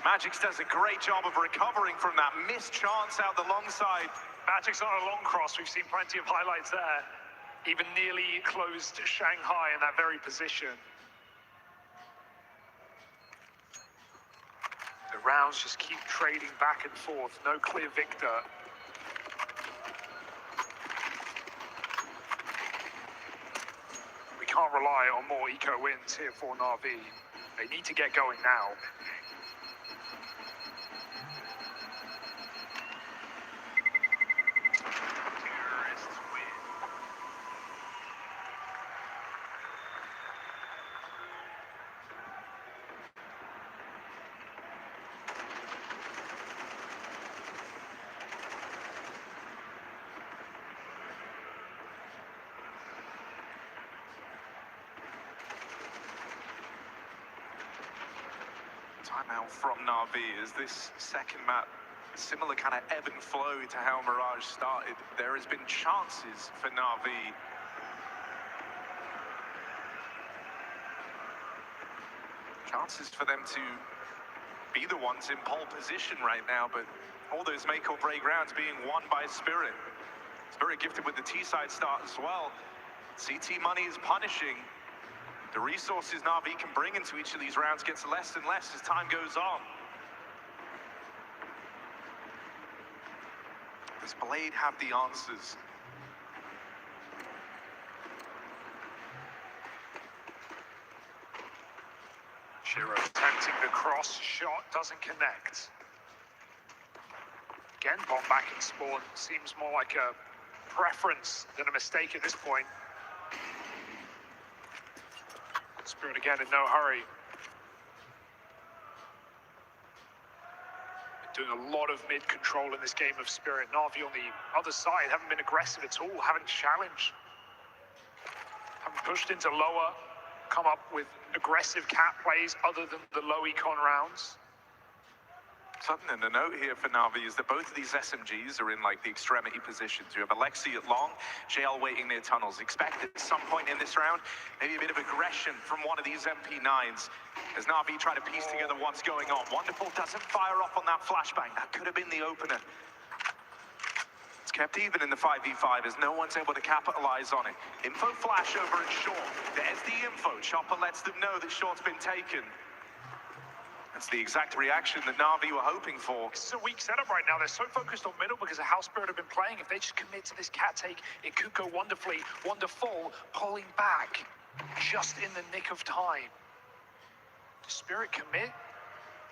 Magix does a great job of recovering from that missed chance out the long side. Magic's on a long cross. We've seen plenty of highlights there. Even nearly closed Shanghai in that very position. The rounds just keep trading back and forth. No clear victor. We can't rely on more eco wins here for Navi. They need to get going now. Timeout from Navi as this second map, similar kind of ebb and flow to how Mirage started. There has been chances for Navi. Chances for them to be the ones in pole position right now, but all those make or break rounds being won by Spirit. Spirit gifted with the T-side start as well. CT money is punishing. The resources Navi can bring into each of these rounds gets less and less as time goes on. Does Blade have the answers? Shiro attempting the cross shot, doesn't connect. Again, bomb back in spawn. Seems more like a preference than a mistake at this point. Spirit again in no hurry. Doing a lot of mid control in this game of Spirit. Navi on the other side haven't been aggressive at all, haven't challenged. Haven't pushed into lower, come up with aggressive cat plays other than the low econ rounds. Something to note here for Navi is that both of these SMGs are in like the extremity positions. You have Alexi at long, JL waiting near tunnels. Expect at some point in this round, maybe a bit of aggression from one of these MP9s as Navi try to piece together what's going on. Wonderful doesn't fire off on that flashbang. That could have been the opener. It's kept even in the 5v5 as no one's able to capitalize on it. Info flash over at short. There's the info. Chopper lets them know that short's been taken. That's the exact reaction that Na'Vi were hoping for. This is a weak setup right now. They're so focused on middle because of how Spirit have been playing. If they just commit to this cat take, it could go wonderfully. Wonderful, pulling back just in the nick of time. Does Spirit commit?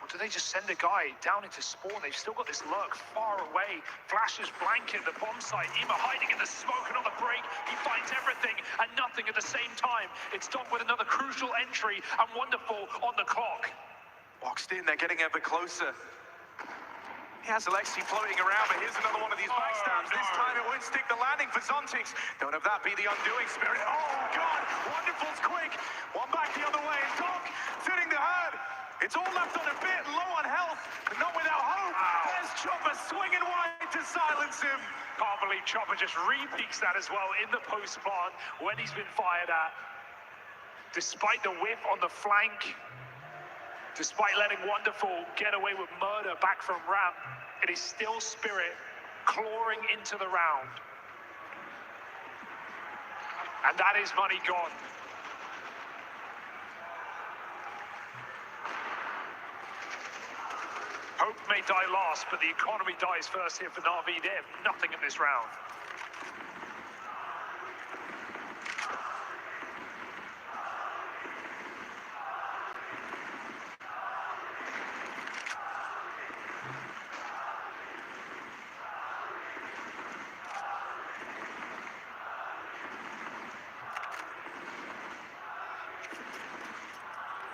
Or do they just send a guy down into spawn? They've still got this lurk far away. Flashes blanket the bomb site. Ima hiding in the smoke and on the break. He finds everything and nothing at the same time. It's done with another crucial entry and Wonderful on the clock. Boxed in, they're getting ever closer. He has Alexi floating around, but here's another one of these backstabs. This time it won't stick the landing for Zontix. Don't have that be the undoing, Spirit. Oh, God! Wonderful's quick. One back the other way. Doc fitting the herd. It's all left on a bit, low on health, but not without hope. There's Chopper swinging wide to silence him. Can't believe Chopper just repeats that as well in the post spawn when he's been fired at. Despite the whiff on the flank, despite letting Wonderful get away with murder back from ramp, it is still Spirit clawing into the round. And that is money gone. Hope may die last, but the economy dies first here for Na'Vi. They have nothing in this round.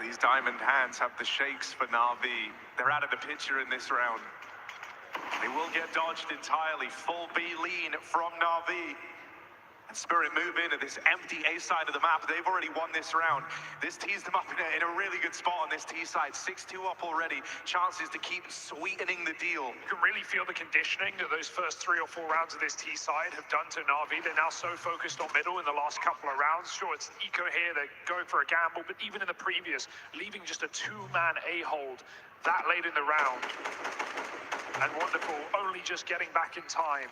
These diamond hands have the shakes for Na'Vi. They're out of the picture in this round. They will get dodged entirely. Full B lean from Na'Vi. And Spirit move into this empty A side of the map. They've already won this round. This tees them up in a really good spot on this T side. 6-2 up already. Chances to keep sweetening the deal. You can really feel the conditioning that those first 3 or 4 rounds of this T side have done to Na'Vi. They're now so focused on middle in the last couple of rounds. Sure, it's eco here. They're going for a gamble, but even in the previous, leaving just a 2-man A hold that late in the round. And Wonderful only just getting back in time.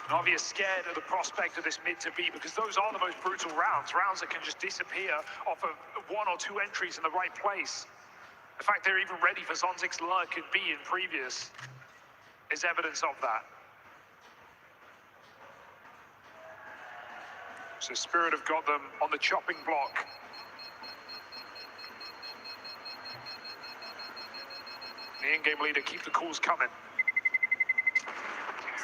Na'Vi is scared of the prospect of this mid to B because those are the most brutal rounds. Rounds that can just disappear off of 1 or 2 entries in the right place. The fact they're even ready for Zontix lurk and B in previous is evidence of that. So Spirit have got them on the chopping block. The in-game leader, keep the calls coming.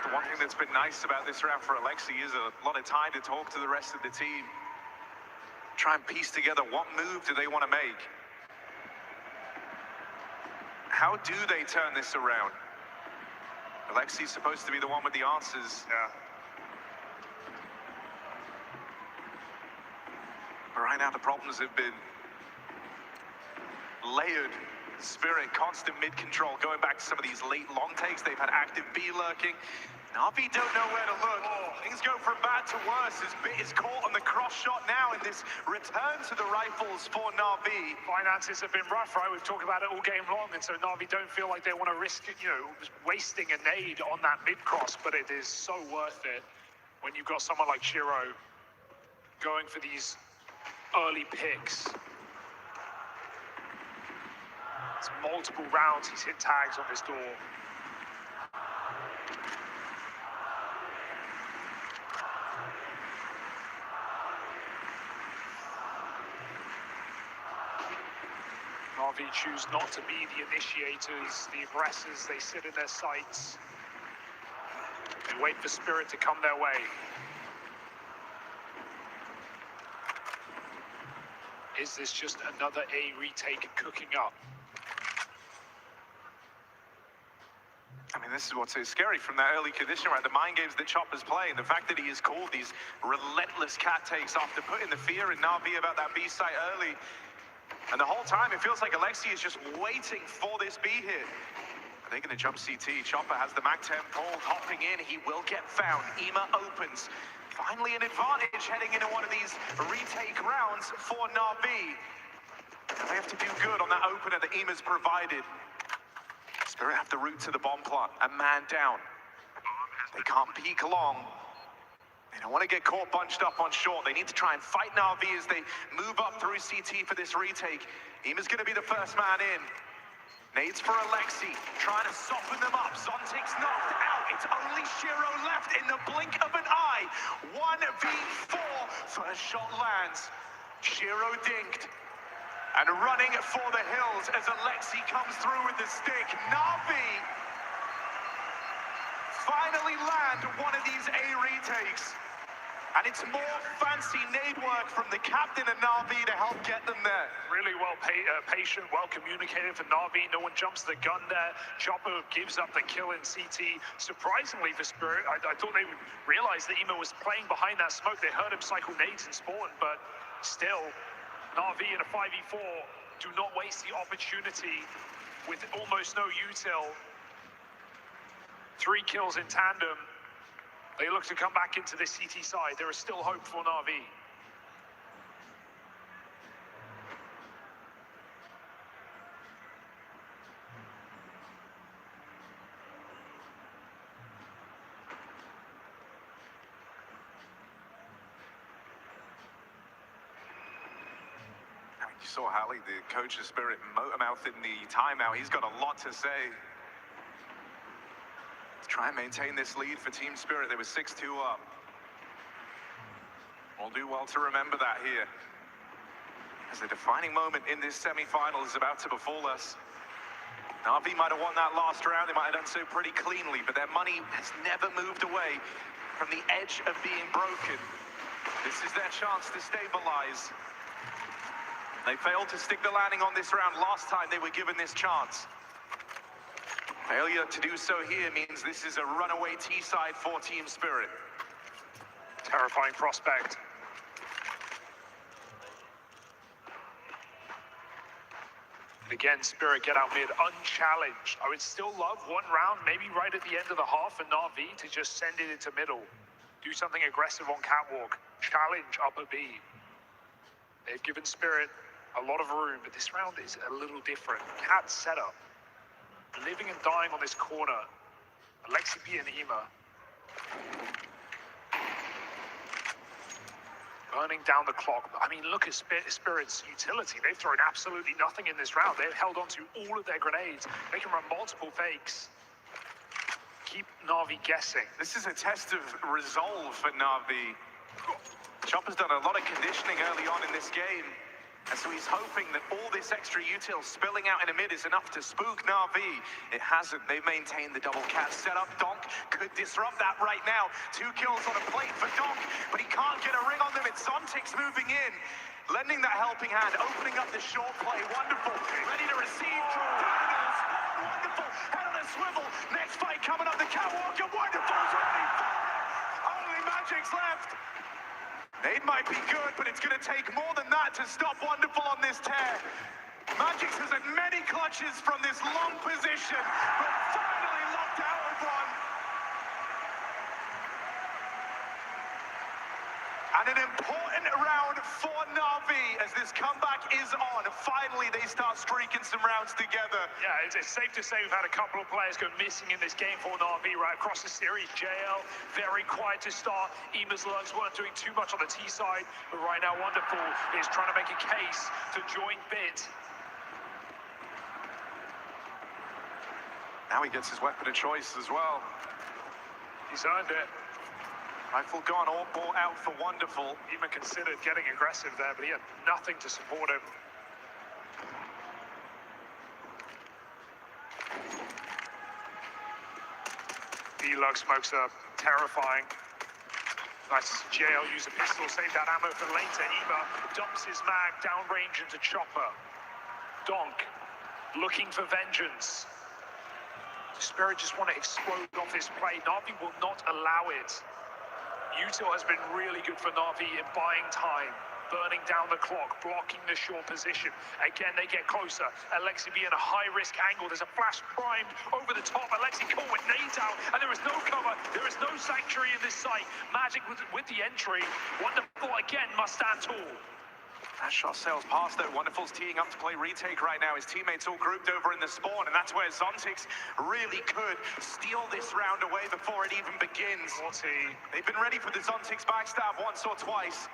The one thing that's been nice about this round for Alexi is a lot of time to talk to the rest of the team. Try and piece together what move do they want to make. How do they turn this around? Alexi's supposed to be the one with the answers. Yeah. But right now the problems have been layered. Spirit, constant mid-control, going back to some of these late long takes. They've had active B lurking. Na'Vi don't know where to look. Things go from bad to worse as Bit is caught on the cross shot now in this return to the rifles for Na'Vi. Finances have been rough, right? We've talked about it all game long, and so Na'Vi don't feel like they want to risk, wasting a nade on that mid-cross, but it is so worth it when you've got someone like Shiro going for these early picks. It's multiple rounds he's hit tags on this door. Na'Vi choose not to be the initiators, the aggressors. They sit in their sights. They wait for Spirit to come their way. Is this just another A retake cooking up? I mean, this is what's so scary from that early condition, right? The mind games that Chopper's playing, the fact that he has called these relentless cat takes after putting the fear in Na'Vi about that B site early. And the whole time, it feels like Alexi is just waiting for this B hit. Are they going to jump CT? Chopper has the MAC-10 pulled, hopping in. He will get found. Ima opens. Finally an advantage heading into one of these retake rounds for Na'Vi. They have to do good on that opener that Ima's provided. Spirit have the route to the bomb plant. A man down. They can't peek long. They don't want to get caught bunched up on short. They need to try and fight NAVI as they move up through CT for this retake. Ima's going to be the first man in. Nades for Alexi, trying to soften them up. Zontic's knocked out. It's only Shiro left in the blink of an eye. 1v4. First shot lands. Shiro dinked. And running for the hills as Alexi comes through with the stick. NAVI finally land one of these A retakes. And it's more fancy nade work from the captain of NAVI to help get them there. Really well patient, well communicated for NAVI. No one jumps the gun there. Chopper gives up the kill in CT. Surprisingly for Spirit, I thought they would realize that Emo was playing behind that smoke. They heard him cycle nades and spawn, but still, NAVI in a 5v4 do not waste the opportunity with almost no util. 3 kills in tandem. They look to come back into the CT side. There is still hope for NAVI. You saw Hallie, the coach of Spirit, motor-mouth in the timeout. He's got a lot to say. To try and maintain this lead for Team Spirit. They were 6-2 up. We'll do well to remember that here, as the defining moment in this semi-final is about to befall us. NAVI might have won that last round. They might have done so pretty cleanly, but their money has never moved away from the edge of being broken. This is their chance to stabilize. They failed to stick the landing on this round last time they were given this chance. Failure to do so here means this is a runaway T-side for Team Spirit. Terrifying prospect. Again, Spirit get out mid unchallenged. I would still love one round, maybe right at the end of the half for NAVI to just send it into middle. Do something aggressive on catwalk. Challenge upper B. They've given Spirit a lot of room, but this round is a little different. Cat setup. Living and dying on this corner. Alexi B and Ema. Burning down the clock. I mean, look at Spirit's utility. They've thrown absolutely nothing in this round. They've held on to all of their grenades. They can run multiple fakes. Keep NAVI guessing. This is a test of resolve for NAVI. Chopper's done a lot of conditioning early on in this game, and so he's hoping that all this extra util spilling out in the mid is enough to spook NAVI. It hasn't. They've maintained the double cat setup. Donk could disrupt that right now. 2 kills on a plate for Donk, but he can't get a ring on them. It's Zontic's moving in, lending that helping hand, opening up the short play. Wonderful. Ready to receive. Wonderful. Head on a swivel. Next fight coming up the catwalk, and Wonderful's ready for it. Only Magic's left. Nade might be good, but it's going to take more than that to stop Wonderful on this tear. Magix has had many clutches from this long position, but finally locked out of one. And an important round for NAVI as this comeback is on. Finally, they start streaking some rounds together. Yeah, it's safe to say we've had a couple of players go missing in this game for NAVI right across the series. JL, very quiet to start. Ema's Lugs weren't doing too much on the T side, but right now Wonderful is trying to make a case to join Bit. Now he gets his weapon of choice as well. He's earned it. Rifle gone, all bought out for Wonderful. Even considered getting aggressive there, but he had nothing to support him. D-Lug smokes are terrifying. Nice to see JL use a pistol, save that ammo for later. Ema dumps his mag downrange into Chopper. Donk looking for vengeance. Spirit just want to explode off this play. NAVI will not allow it. Util has been really good for NAVI in buying time, burning down the clock, blocking the short position. Again, they get closer. Alexi B in a high-risk angle. There's a flash primed over the top. Alexi caught with nades out, and there is no cover. There is no sanctuary in this site. Magic with the entry. Wonderful again must stand tall. That shot sails past though. Wonderful's teeing up to play retake right now. His teammates all grouped over in the spawn, and that's where Zontix really could steal this round away before it even begins. They've been ready for the Zontix backstab once or twice,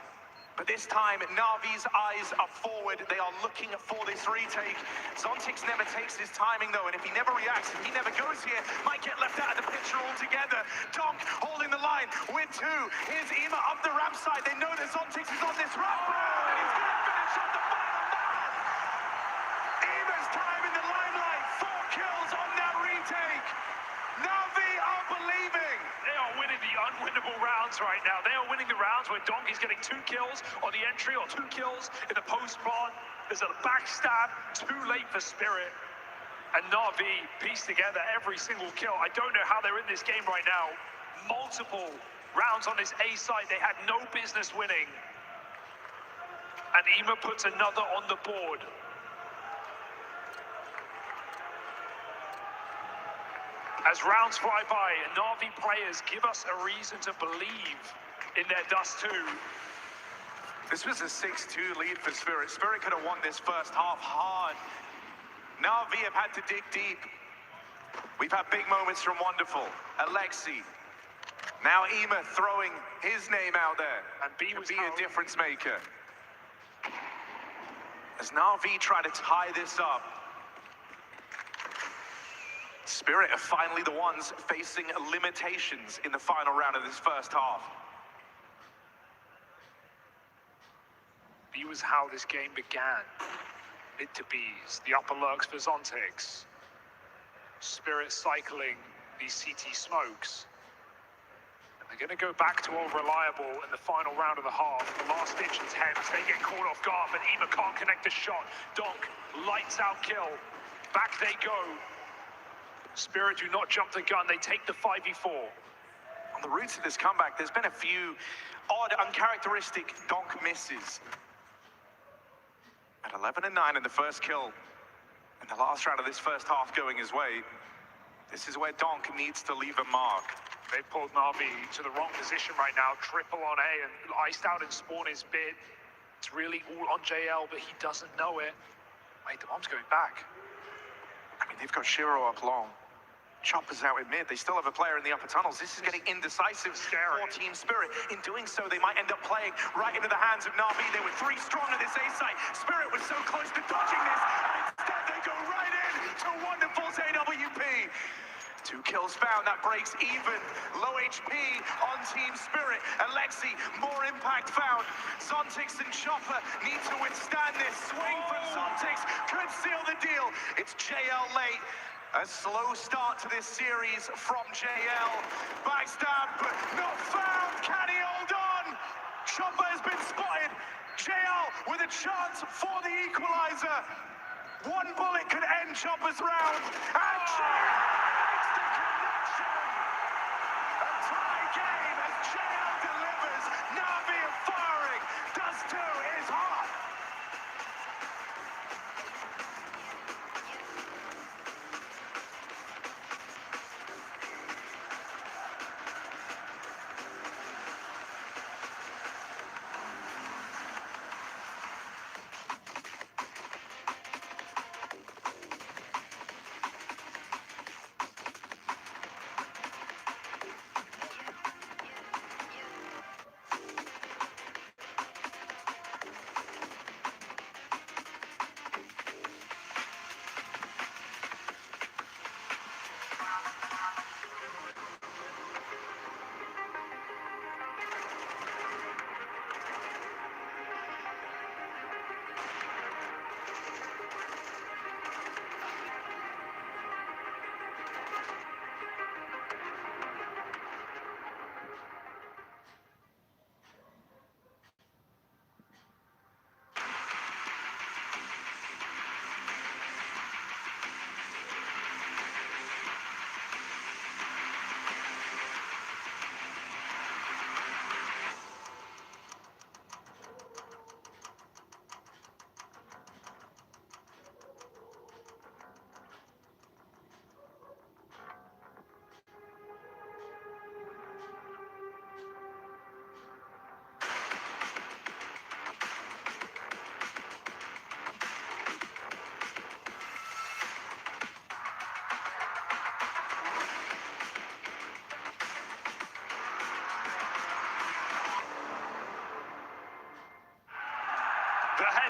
but this time Navi's eyes are forward. They are looking for this retake. Zontix never takes his timing though, and if he never reacts, if he never goes here, might get left out of the picture altogether. Donk holding the line with two. Here's Ema up the ramp side. They know that Zontix is on this ramp. And he's gonna finish on the final man. Ema's time in the limelight. 4 kills on that retake. Navi are believing. They are winning the unwinnable rounds right now. They are winning the rounds where Donkey's getting 2 kills on the entry or 2 kills in the post-spawn. There's a backstab, too late for Spirit. And Navi pieced together every single kill. I don't know how they're in this game right now. Multiple rounds on this A site they had no business winning. And Ema puts another on the board. As rounds fly by, Navi players give us a reason to believe in their dust too. This was a 6-2 lead for Spirit. Spirit could have won this first half hard. Navi have had to dig deep. We've had big moments from Wonderful, Alexi. Now Ema throwing his name out there. And B could was be a difference maker. As Navi try to tie this up, Spirit are finally the ones facing limitations in the final round of this first half. B was how this game began. Mid to Bs, the upper lurks for Zontix. Spirit cycling these CT smokes. And they're going to go back to old reliable in the final round of the half. The last ditch attempts, they get caught off guard, but Ema can't connect the shot. Donk, lights out kill. Back they go. Spirit do not jump the gun, they take the 5v4. On the roots of this comeback, there's been a few odd, uncharacteristic Donk misses. At 11 and 9 in the first kill, in the last round of this first half going his way, this is where Donk needs to leave a mark. They've pulled Navi to the wrong position right now, triple on A, and iced out in spawn is bid. It's really all on JL, but he doesn't know it. Wait, the bomb's going back. I mean, they've got Shiro up long. Chopper's out in mid. They still have a player in the upper tunnels. This is getting indecisive for Team Spirit. In doing so, they might end up playing right into the hands of Navi. They were 3 strong at this A site. Spirit was so close to dodging this, and instead they go right in to Wonderful's AWP. 2 kills found, that breaks even. Low HP on Team Spirit. Alexi, more impact found. Zontix and Chopper need to withstand this. Swing from Zontix could seal the deal. It's JL late. A slow start to this series from JL. Backstab, but not found. Can he hold on? Chopper has been spotted. JL with a chance for the equalizer. 1 bullet could end Chopper's round. And JL makes the connection. A tie game as JL delivers. Navi are firing. Dust 2 is hot.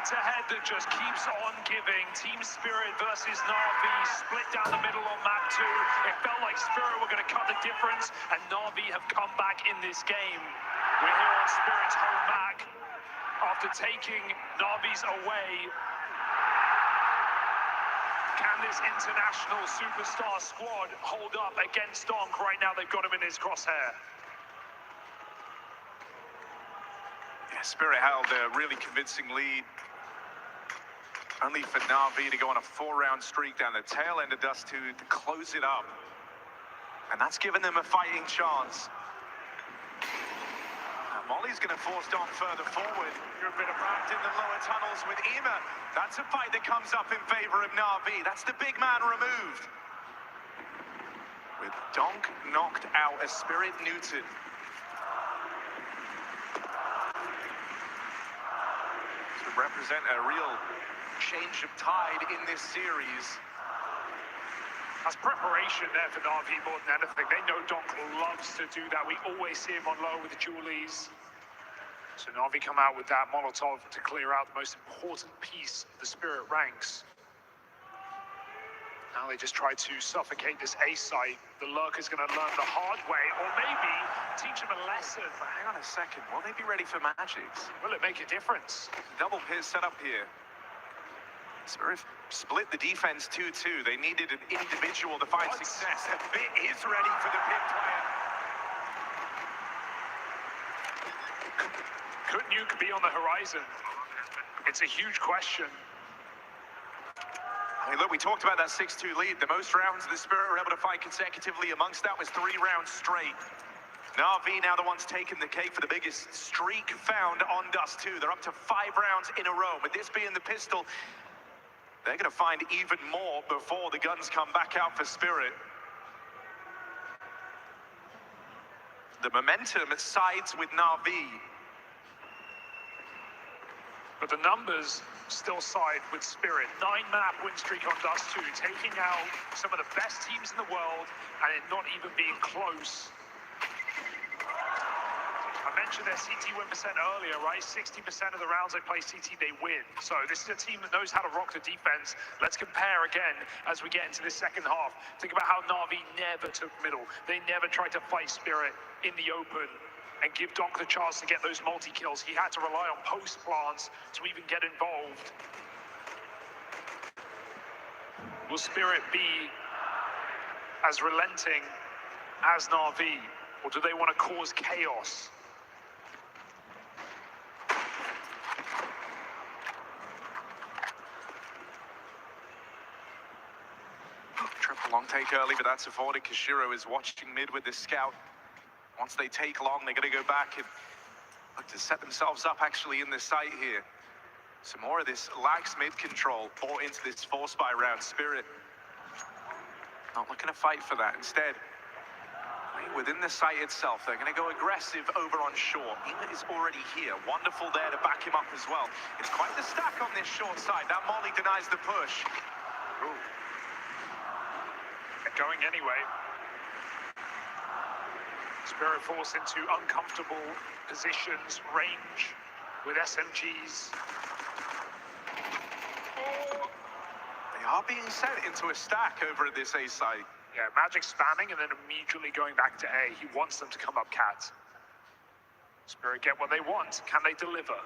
head-to-head that just keeps on giving. Team Spirit versus NAVI, split down the middle on map 2. It felt like Spirit were going to cut the difference, and NAVI have come back in this game. We're here on Spirit's home back after taking NAVI's away. Can this international superstar squad hold up against Donk? Right now, they've got him in his crosshair. Yeah, Spirit held a really convincing lead. Only for NAVI to go on a 4-round streak down the tail end of Dust 2 to close it up. And that's given them a fighting chance. Molly's going to force Donk further forward. You're a bit wrapped in the lower tunnels with Ema. That's a fight that comes up in favor of NAVI. That's the big man removed. With Donk knocked out, as Spirit neutered. To represent a real change of tide in this series. That's preparation there for NAVI more than anything. They know Donk loves to do that. We always see him on low with the Julies. So NAVI come out with that Molotov to clear out the most important piece of the Spirit ranks. Now they just try to suffocate this A site. The Lurk is going to learn the hard way, or maybe teach him a lesson. But hang on a second, will they be ready for Magics? Will it make a difference? Double pit set up here. Spirit split the defense 2-2. They needed an individual to find success. A bit is ready for the pit player. Could Nuke be on the horizon? It's a huge question. I mean, look, we talked about that 6-2 lead. The most rounds the Spirit were able to fight consecutively amongst that was 3 rounds straight. NAVI now the ones taking the cake for the biggest streak found on Dust 2. They're up to 5 rounds in a row. With this being the pistol, they're going to find even more before the guns come back out for Spirit. The momentum sides with NAVI. But the numbers still side with Spirit. 9-map win streak on Dust 2, taking out some of the best teams in the world and it not even being close. I mentioned their CT win percent earlier, right? 60% of the rounds they play CT, they win. So this is a team that knows how to rock the defense. Let's compare again as we get into this second half. Think about how NAVI never took middle. They never tried to fight Spirit in the open and give Donk the chance to get those multi-kills. He had to rely on post plants to even get involved. Will Spirit be as relenting as NAVI, or do they want to cause chaos? Triple long take early, but that's avoided. Kashiro is watching mid with this scout. Once they take long, they're going to go back and look to set themselves up actually in the site here. Some more of this lax mid control brought into this force buy round. Spirit not looking to fight for that. Instead, within the site itself, they're going to go aggressive over on short. Ema is already here. Wonderful there to back him up as well. It's quite the stack on this short side. That molly denies the push. Ooh. Going anyway. Spirit force into uncomfortable positions, range with SMGs. They are being sent into a stack over at this A site. Yeah, Magic spamming and then immediately going back to A. He wants them to come up cat. Spirit get what they want. Can they deliver?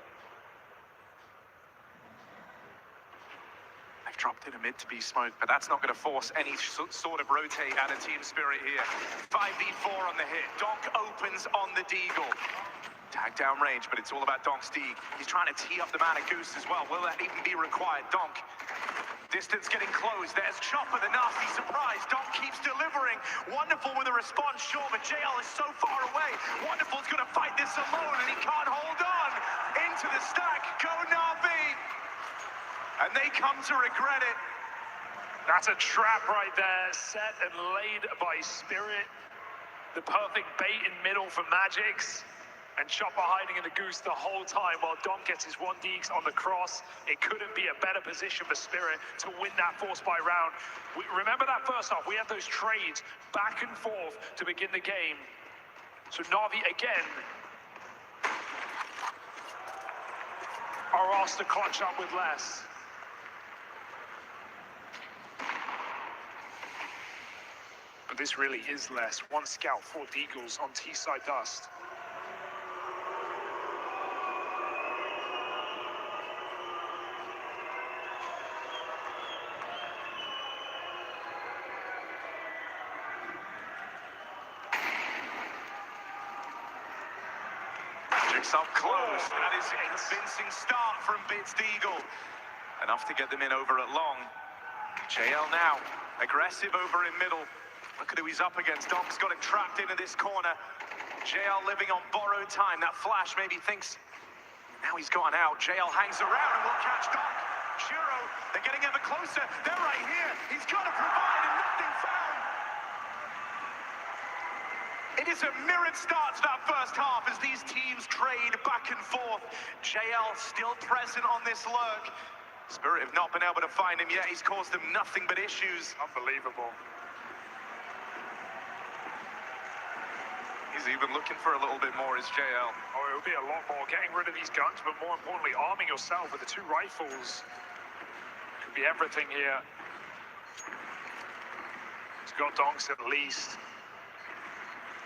Dropped in a mid to be smoked, but that's not going to force any sort of rotate out of Team Spirit here. 5v4 on the hit. Donk opens on the Deagle. Tag down range, but it's all about Donk's Deagle. He's trying to tee up the man at Goose as well. Will that even be required? Donk. Distance getting close. There's Chopper, the nasty surprise. Donk keeps delivering. Wonderful with a response, sure, but JL is so far away. Wonderful's going to fight this alone, and he can't hold on. Into the stack. Go NAVI. And they come to regret it. That's a trap right there, set and laid by Spirit. The perfect bait in middle for Magics. And Chopper hiding in the Goose the whole time while Donk gets his 1Ds on the cross. It couldn't be a better position for Spirit to win that force by round. Remember that first half, we had those trades back and forth to begin the game. So NAVI again are asked to clutch up with less. But this really is less. One scout, 4 Deagles on T-side dust. Jigsaw close. That is a convincing start from Bits Deagle. Enough to get them in over at long. JL now, aggressive over in middle. Look at who he's up against. Donk's got him trapped into this corner. JL living on borrowed time. That flash maybe thinks, now he's gone out. JL hangs around and will catch Donk. Shiro, they're getting ever closer. They're right here. He's got to provide and nothing found. It is a mirrored start to that first half as these teams trade back and forth. JL still present on this lurk. Spirit have not been able to find him yet. He's caused them nothing but issues. Unbelievable. He's even looking for a little bit more as JL. Oh, it would be a lot more. Getting rid of these guns, but more importantly, arming yourself with the 2 rifles. Could be everything here. He's got donks at least.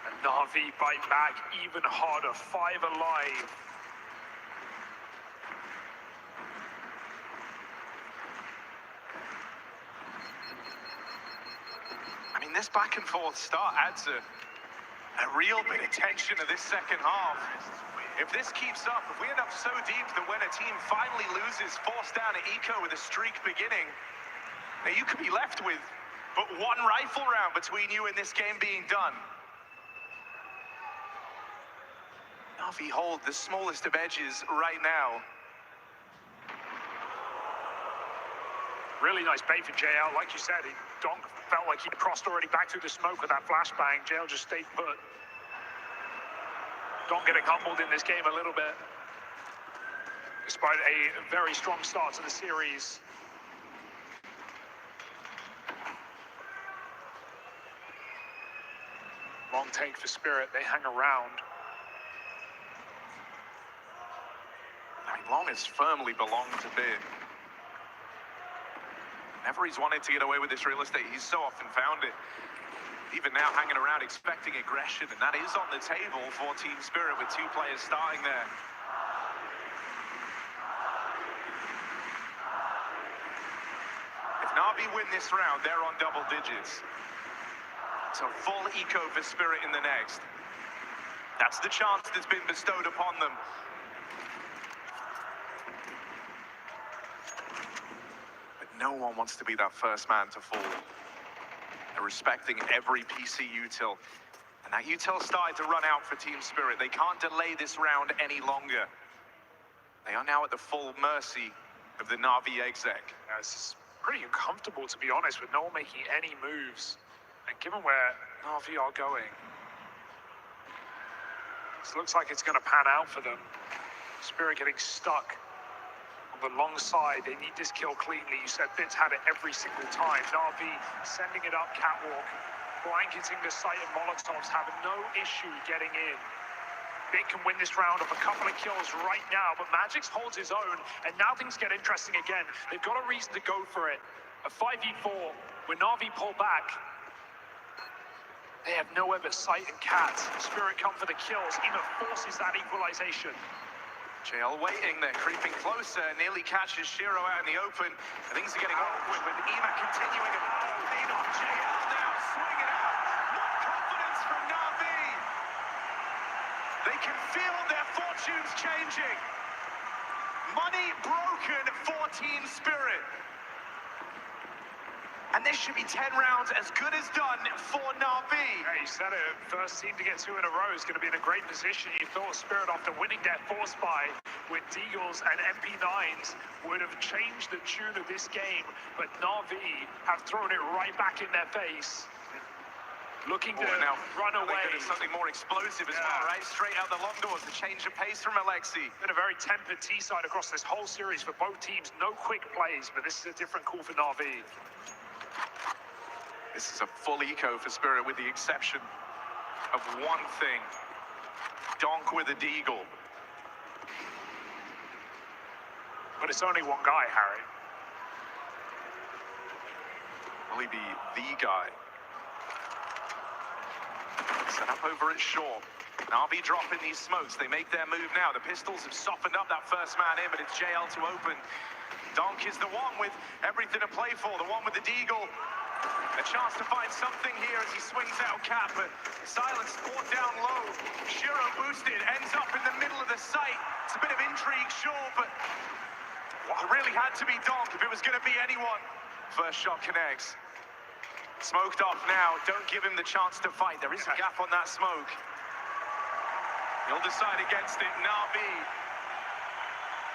And NAVI bite back even harder. 5 alive. I mean, this back and forth start adds a real bit of tension to this second half. If this keeps up, if we end up so deep that when a team finally loses, forced down at eco with a streak beginning, now you could be left with but 1 rifle round between you and this game being done. NAVI hold the smallest of edges right now. Really nice bait for JL. Like you said, Donk felt like he crossed already back through the smoke with that flashbang. JL just stayed put. Donk getting humbled in this game a little bit, despite a very strong start to the series. Long take for Spirit. They hang around. I mean, Long has firmly belonged to Bit. Whenever he's wanted to get away with this real estate, he's so often found it. Even now hanging around expecting aggression, and that is on the table for Team Spirit with 2 players starting there. If NAVI win this round, they're on double digits. So full eco for Spirit in the next. That's the chance that's been bestowed upon them. No one wants to be that first man to fall. They're respecting every PC util. And that util started to run out for Team Spirit. They can't delay this round any longer. They are now at the full mercy of the NAVI exec. Yeah, it's pretty uncomfortable, to be honest, with no one making any moves. And given where NAVI are going, this looks like it's going to pan out for them. Spirit getting stuck on the long side. They need this kill cleanly. You said Bits had it every single time. NAVI sending it up catwalk, blanketing the site of Molotovs, have no issue getting in. Bit can win this round of a couple of kills right now, but Magix holds his own, and now things get interesting again. They've got a reason to go for it. A 5v4, when NAVI pull back, they have nowhere but sight and cat. Spirit come for the kills. Ema forces that equalization. JL waiting, they're creeping closer, nearly catches Shiro out in the open. Things are getting awkward with Ema continuing to lead on JL now, swing it out. What confidence from NAVI! They can feel their fortunes changing. Money broken for Team Spirit. And this should be 10 rounds as good as done for NAVI. Yeah, you said it. First team to get 2 in a row is going to be in a great position. You thought Spirit, after winning their force buy with Deagles and MP9s, would have changed the tune of this game, but NAVI have thrown it right back in their face. Looking to now run away. They could have something more explosive as well, right? Straight out the long doors, the change of pace from Alexi. Been a very tempered T-side across this whole series for both teams. No quick plays, but this is a different call for NAVI. This is a full eco for Spirit with the exception of one thing. Donk with a Deagle. But it's only one guy, Harry. Will he be the guy? Set up over at short. NAVI dropping these smokes. They make their move now. The Pistols have softened up that first man in, but it's JL to open. Donk is the one with everything to play for, the one with the deagle. A chance to find something here as he swings out cap, but Silence fought down low. Shiro boosted, ends up in the middle of the site. It's a bit of intrigue, sure, but it really had to be Donk if it was going to be anyone. First shot connects. Smoked off now. Don't give him the chance to fight. There is a gap on that smoke. He'll decide against it. NAVI,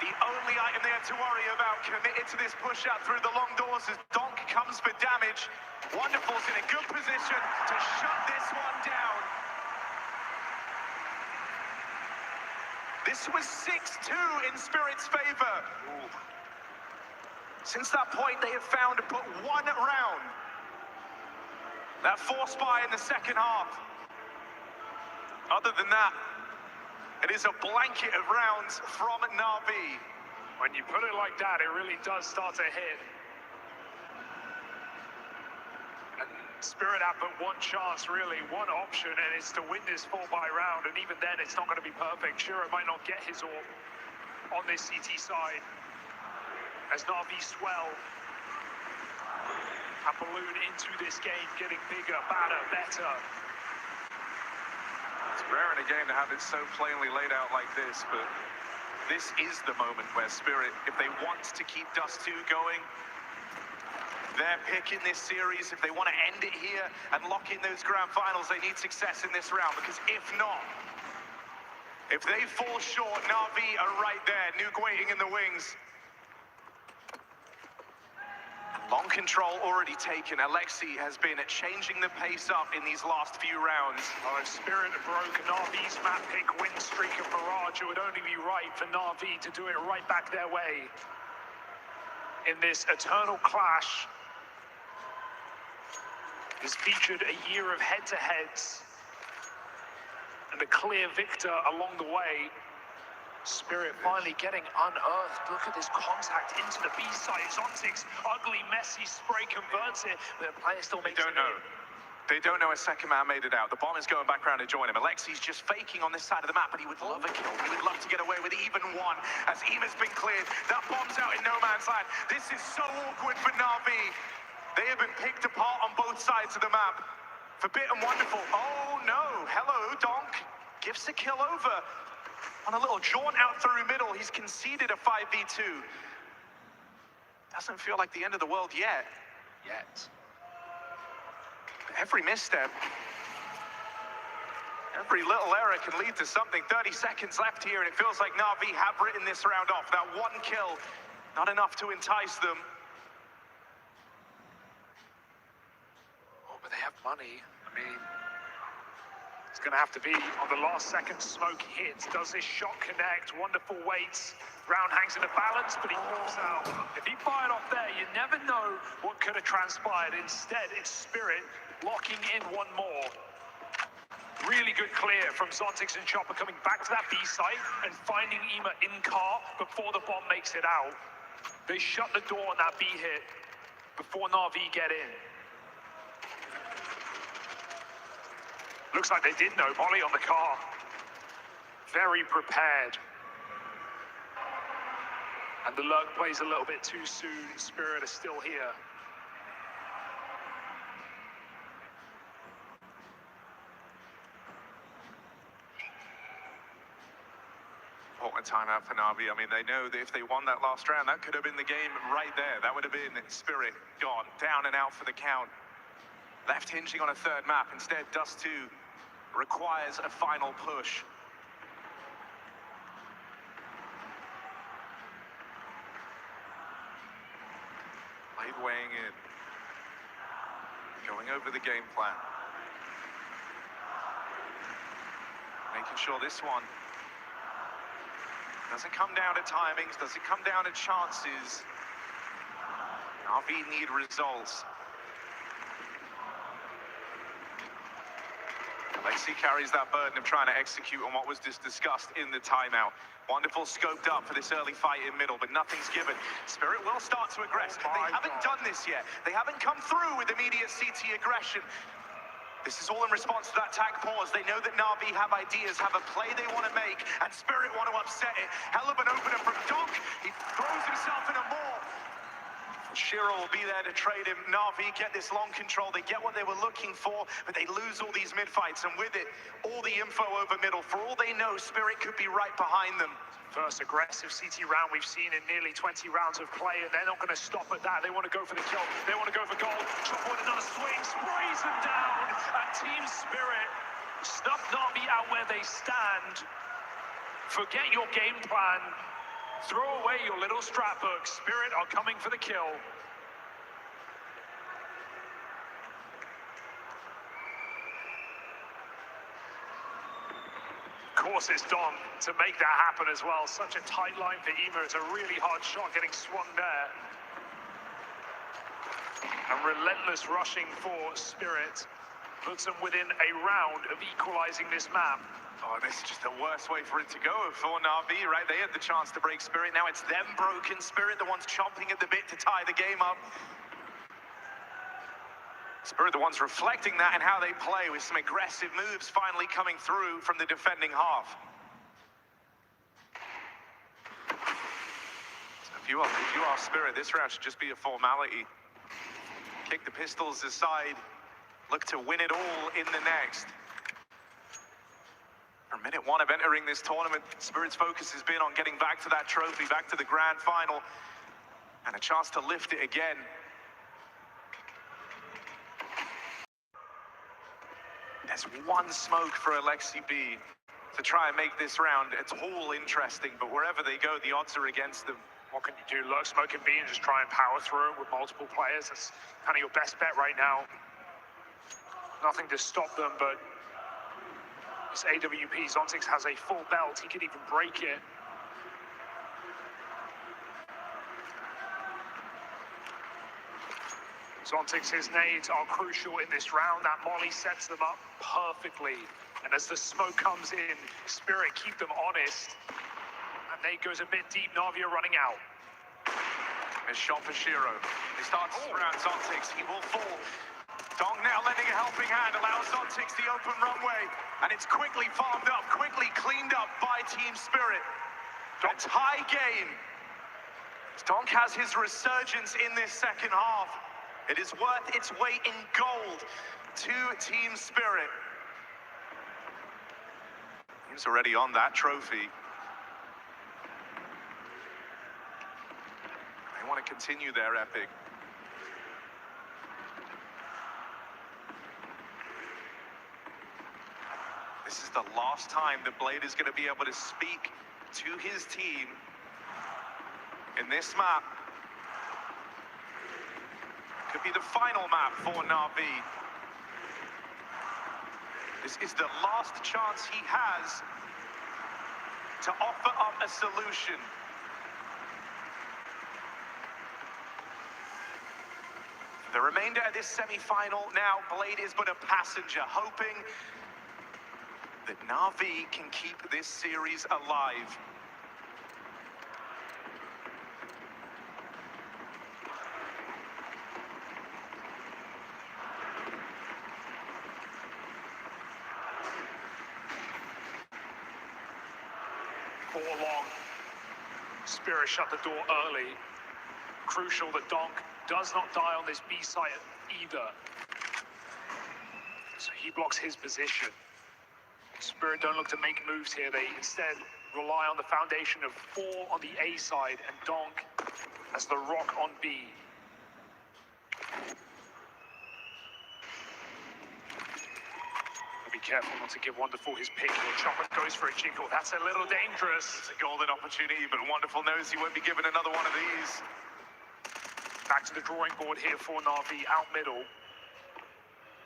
the only item they had to worry about, committed to this push out through the long doors as Donk comes for damage. Wonderful's in a good position to shut this one down. This was 6-2 in Spirit's favor. Since that point, they have found but one round. That force buy in the second half. Other than that, it is a blanket of rounds from NAVI. When you put it like that, it really does start to hit. And Spirit had but one chance, really, one option, and it's to win this 4-buy round, and even then, it's not going to be perfect. Shiro might not get his AWP on this CT side. As NAVI swell and balloon into this game, getting bigger, badder, better. It's rare in a game to have it so plainly laid out like this, but this is the moment where Spirit, if they want to keep Dust 2 going, their pick in this series, if they want to end it here and lock in those grand finals, they need success in this round, because if not, if they fall short, NAVI are right there, Nuke waiting in the wings. Long control already taken. Alexi has been changing the pace up in these last few rounds. Oh, if Spirit broke NAVI's map pick win streak of Mirage, it would only be right for NAVI to do it right back their way. In this eternal clash, has featured a year of head-to-heads and a clear victor along the way. Spirit finally getting unearthed. Look at this contact into the B side. Zontic's ugly, messy spray converts it, but the player still makes it. They don't know a second man made it out. The bomb is going back around to join him. Alexi's just faking on this side of the map, but he would love a kill. He would love to get away with even one, as Ema's been cleared. That bomb's out in no man's land. This is so awkward for NAVI. They have been picked apart on both sides of the map. For Bit and Wonderful. Oh no, hello, Donk. Gives the kill over. On a little jaunt out through middle, he's conceded a 5v2. Doesn't feel like the end of the world yet. Every misstep, every little error can lead to something. 30 seconds left here, and it feels like NAVI have written this round off. That one kill, not enough to entice them. Oh, but they have money. I mean, it's going to have to be on the last second smoke hits. Does this shot connect? Wonderful waits. Round hangs in the balance, but he falls out. If he fired off there, you never know what could have transpired. Instead, it's Spirit locking in one more. Really good clear from Zontix and Chopper coming back to that B site and finding Ema in car before the bomb makes it out. They shut the door on that B hit before NAVI get in. Looks like they did know. Molly on the car. Very prepared. And the lurk plays a little bit too soon. Spirit is still here. Important timeout for NAVI. I mean, they know that if they won that last round, that could have been the game right there. That would have been Spirit gone, down and out for the count. Left hinging on a third map. Instead, Dust 2 requires a final push. Blade weighing in. Going over the game plan. Making sure this one doesn't come down to timings, doesn't come down to chances. NAVI need results. Lexi carries that burden of trying to execute on what was just discussed in the timeout. Wonderful scoped up for this early fight in middle, but nothing's given. Spirit will start to aggress. They haven't done this yet. They haven't come through with immediate CT aggression. This is all in response to that tag pause. They know that Na'Vi have ideas, have a play they want to make, and Spirit want to upset it. Hell of an opener from Donk. He throws himself in a maul. Shiro will be there to trade him. Na'Vi get this long control. They get what they were looking for, but they lose all these mid-fights, and with it, all the info over middle. For all they know, Spirit could be right behind them. First aggressive CT round we've seen in nearly 20 rounds of play, and they're not going to stop at that. They want to go for the kill. They want to go for goal. Chop with another swing, sprays them down, and Team Spirit snuff Na'Vi out where they stand. Forget your game plan. Throw away your little scrapbook. Spirit are coming for the kill. Of course, it's Don to make that happen as well. Such a tight line for Ema. It's a really hard shot getting swung there. And relentless rushing for Spirit puts them within a round of equalizing this map. Oh, this is just the worst way for it to go for Na'Vi, right? They had the chance to break Spirit. Now it's them broken Spirit, the ones chomping at the bit to tie the game up. Spirit, the ones reflecting that and how they play, with some aggressive moves finally coming through from the defending half. So if you are Spirit, this round should just be a formality. Kick the pistols aside, look to win it all in the next. For minute one of entering this tournament, Spirit's focus has been on getting back to that trophy, back to the grand final, and a chance to lift it again. There's one smoke for Alexi B to try and make this round at all interesting, but wherever they go, the odds are against them. What can you do? Lurk, smoke, and B, and just try and power through it with multiple players. That's kind of your best bet right now. Nothing to stop them, but this AWP, Zontix has a full belt. He could even break it. Zontix's nades are crucial in this round. That molly sets them up perfectly. And as the smoke comes in, Spirit keep them honest. And nade goes a bit deep. Na'Vi are running out. A shot for Shiro. He starts to surround Zontix. He will fall. Dong now lending a helping hand, allows Zontix the open runway. And it's quickly farmed up, quickly cleaned up by Team Spirit. A tie game. Donk has his resurgence in this second half. It is worth its weight in gold to Team Spirit. He's already on that trophy. They want to continue their epic. This is the last time that Blade is going to be able to speak to his team in this map. Could be the final map for Na'Vi. This is the last chance he has to offer up a solution. The remainder of this semi-final now, Blade is but a passenger, hoping that Na'Vi can keep this series alive. For long. Spirit shut the door early. Crucial that Donk does not die on this B site either. So he blocks his position. Spirit don't look to make moves here. They instead rely on the foundation of 4 on the A side and Donk as the rock on B. Be careful not to give Wonderful his pick. Chopper goes for a jiggle. That's a little dangerous. It's a golden opportunity, but Wonderful knows he won't be given another one of these. Back to the drawing board here for Na'Vi, out middle.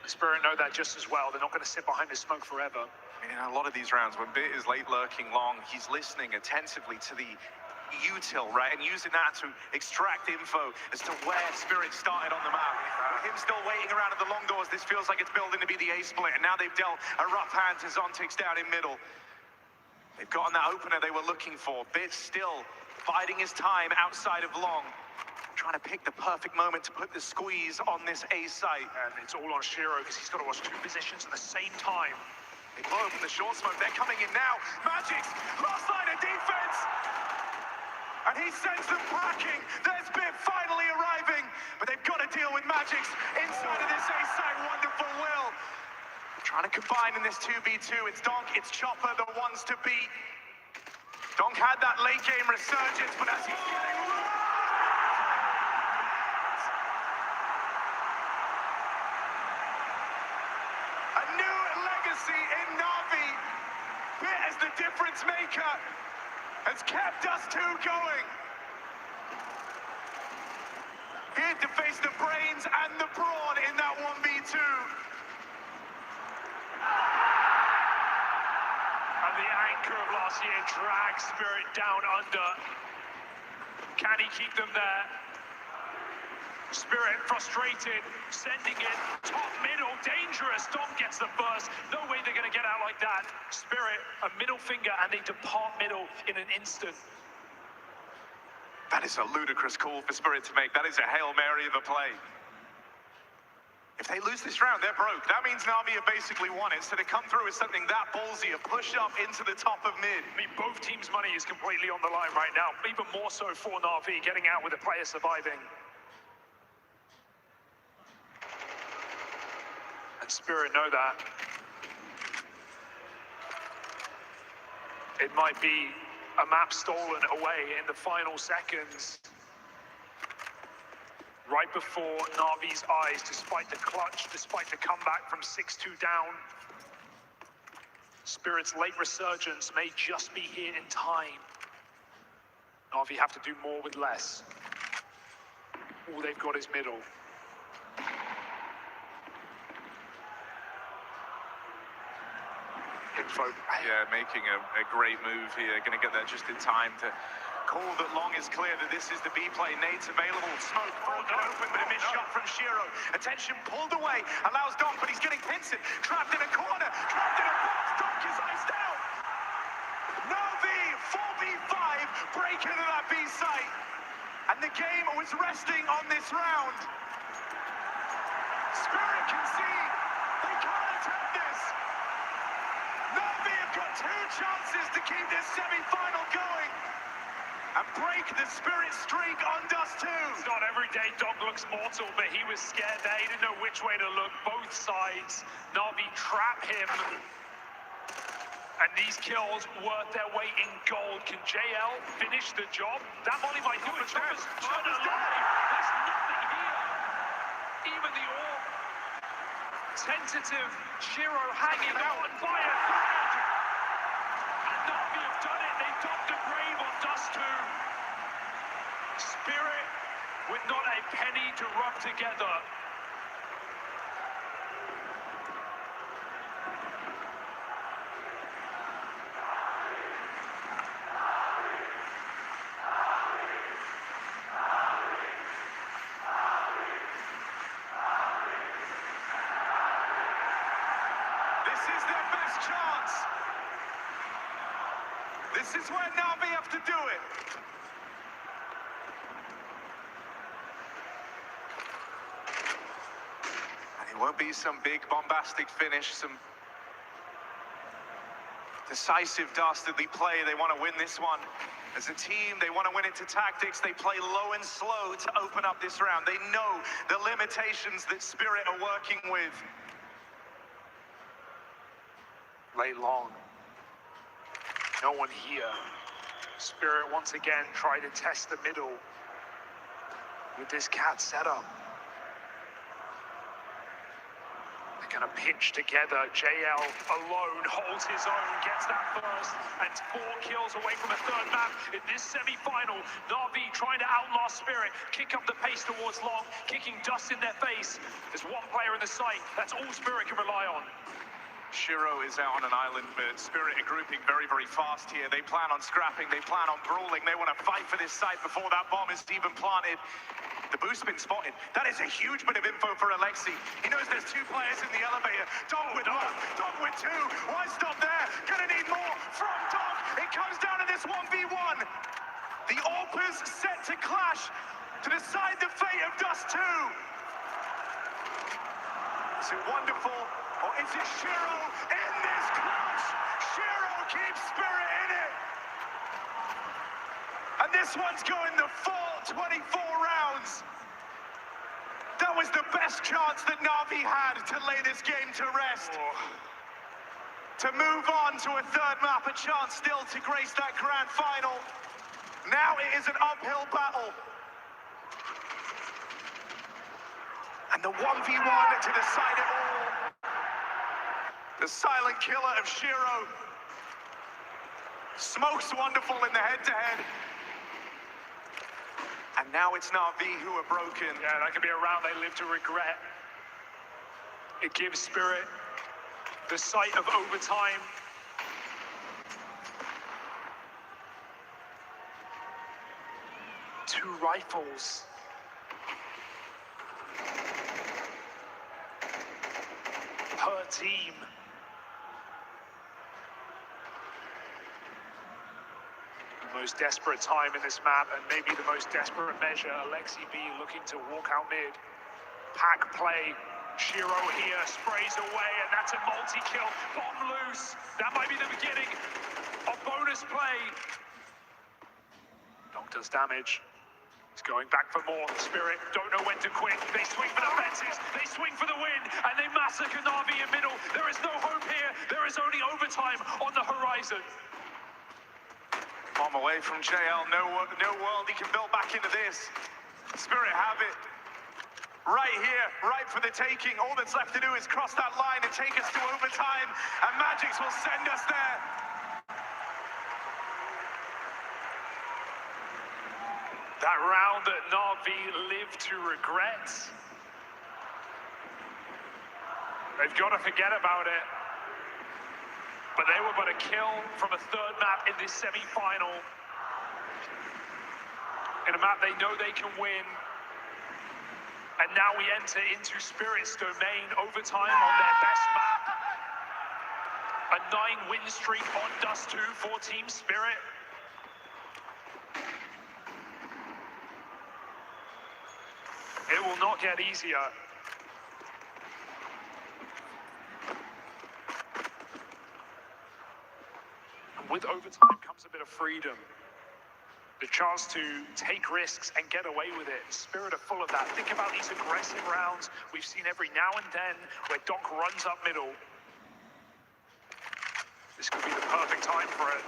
Spirit know that just as well. They're not going to sit behind the smoke forever. In a lot of these rounds, when Bit is late lurking long, he's listening attentively to the util, right? And using that to extract info as to where Spirit started on the map. With him still waiting around at the long doors, this feels like it's building to be the A split. And now they've dealt a rough hand to Zontix down in middle. They've gotten that opener they were looking for. Bit still biding his time outside of long, trying to pick the perfect moment to put the squeeze on this A site. And it's all on Shiro because he's got to watch two positions at the same time. They blow open the short smoke. They're coming in now. Magic's last line of defense. And he sends them packing. There's Bit finally arriving. But they've got to deal with Magic's inside of this A site. Wonderful will. Trying to combine in this 2v2. It's Donk, it's Chopper, the ones to beat. Donk had that late game resurgence, but as he's getting a new legacy in NAVI. Bit as the difference maker has kept us two going. He had to face the brains and the brawn in that 1v2. And the anchor of last year drags Spirit down under. Can he keep them there? Spirit frustrated, sending it top middle, dangerous. Dom gets the first. No way they're going to get out like that. Spirit, a middle finger, and they depart middle in an instant. That is a ludicrous call for Spirit to make. That is a Hail Mary of a play. If they lose this round, they're broke. That means Navi have basically won it. So to come through with something that ballsy, a push up into the top of mid. I mean, both teams' money is completely on the line right now. Even more so for Navi, getting out with a player surviving. And Spirit know that. It might be a map stolen away in the final seconds. Right before Navi's eyes, despite the clutch, despite the comeback from 6-2 down. Spirit's late resurgence may just be here in time. Navi have to do more with less. All they've got is middle. Info. Yeah, making a great move here. Going to get there just in time to call that long is clear that this is the B play. Nade's available. Smoke broken open, but a missed shot from Shiro. Attention pulled away. Allows Donk, but he's getting Pinsent. Trapped in a corner. Trapped in a box. Donk is iced out. NAVI 4v5 break into that B site. And the game was resting on this round. Spirit can see they can't attempt this. NAVI have got two chances to keep this semi-final going and break the Spirit streak on Dust 2. It's not every day Dog looks mortal, but he was scared there. He didn't know which way to look. Both sides. Navi trap him. And these kills worth their weight in gold. Can JL finish the job? That molly might do it. Chopper's alive. There's nothing here. Even the orb. Tentative. Shiro hanging on by a thread. And Navi have done it. They've dug the grave on Dust 2. Spirit with not a penny to rub together. This is their best chance. This is where Navi have to do it. And it won't be some big bombastic finish, some decisive dastardly play. They want to win this one. As a team, they want to win it to tactics. They play low and slow to open up this round. They know the limitations that Spirit are working with. Lay long. No one here. Spirit once again try to test the middle with this cat setup. They're gonna pinch together. JL alone holds his own, gets that first, and 4 kills away from a third map in this semi-final. NAVI trying to outlast Spirit, kick up the pace towards long, kicking dust in their face. There's one player in the site. That's all Spirit can rely on. Shiro is out on an island, but Spirit are grouping very, very fast here. They plan on scrapping, they plan on brawling, they want to fight for this site before that bomb is even planted. The boost been spotted. That is a huge bit of info for Alexi. He knows there's two players in the elevator. Dog with one, Dog with two. Why stop there? Gonna need more from Dog. It comes down to this 1v1. The AWPers set to clash to decide the fate of Dust 2. Is it wonderful, or is it Shiro in this clutch? Shiro keeps Spirit in it. And this one's going the full 24 rounds. That was the best chance that Navi had to lay this game to rest. To move on to a third map, a chance still to grace that grand final. Now it is an uphill battle. And the 1v1 to decide it all. The silent killer of Shiro. Smoke's wonderful in the head-to-head. And now it's NAVI who are broken. Yeah, that could be a round they live to regret. It gives Spirit the sight of overtime. Two rifles. Per team. The most desperate time in this map, and maybe the most desperate measure. Alexi B looking to walk out mid. Pack play. Shiro here sprays away, and that's a multi-kill. Bomb loose. That might be the beginning of bonus play. Dog does damage. He's going back for more. Spirit don't know when to quit. They swing for the fences. They swing for the win, and they massacre Navi in middle. There is no hope here. There is only overtime on the horizon. Bomb away from JL. No world he can build back into this. Spirit have it. Right here, right for the taking. All that's left to do is cross that line and take us to overtime, and Magics will send us there. That round that Navi lived to regret. They've got to forget about it. But they were but a kill from a third map in this semi-final. In a map they know they can win. And now we enter into Spirit's domain, overtime on their best map. A 9-win streak on Dust 2 for Team Spirit. It will not get easier. And with overtime comes a bit of freedom. The chance to take risks and get away with it. Spirit are full of that. Think about these aggressive rounds we've seen every now and then where Doc runs up middle. This could be the perfect time for it.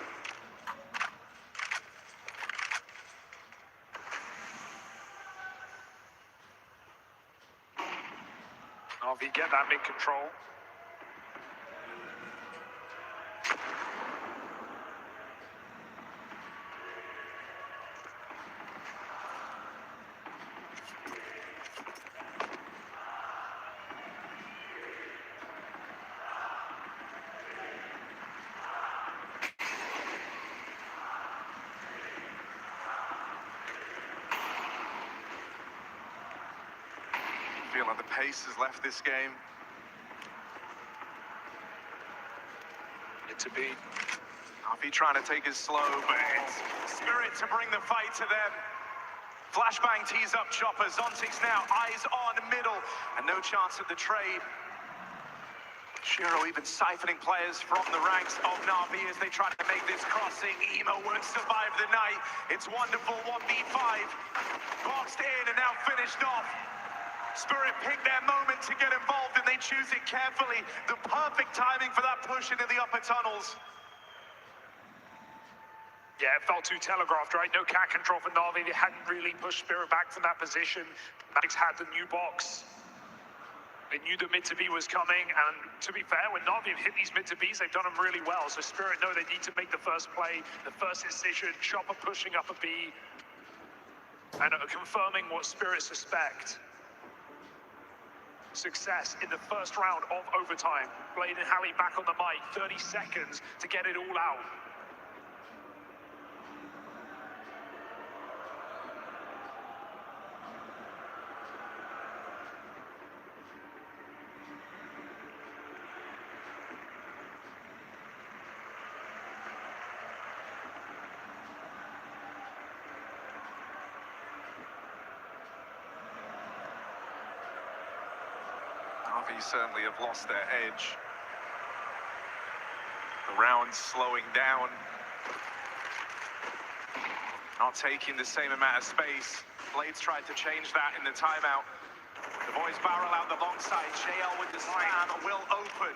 Navi get that mid-control. Feel like the pace has left this game. It to be. Navi trying to take it slow, but it's Spirit to bring the fight to them. Flashbang tees up Chopper. Zontics now eyes on middle, and no chance at the trade. Shiro even siphoning players from the ranks of Navi as they try to make this crossing. Emo won't survive the night. It's wonderful 1v5. Boxed in and now finished off. Spirit picked their moment to get involved, and they choose it carefully. The perfect timing for that push into the upper tunnels. Yeah, it felt too telegraphed, right? No cat control for Navi. They hadn't really pushed Spirit back from that position. Magics had the new box. They knew the mid-to-B was coming, and to be fair, when Navi have hit these mid-to-Bs, they've done them really well. So Spirit know they need to make the first play, the first incision, Chopper pushing up a B, and confirming what Spirit suspect. success in the first round of overtime. Blade and Hallie back on the mic, 30 seconds to get it all out. NAVI certainly have lost their edge. The round's slowing down. Not taking the same amount of space. Blades tried to change that in the timeout. The boys barrel out the long side. JL with the spam will open.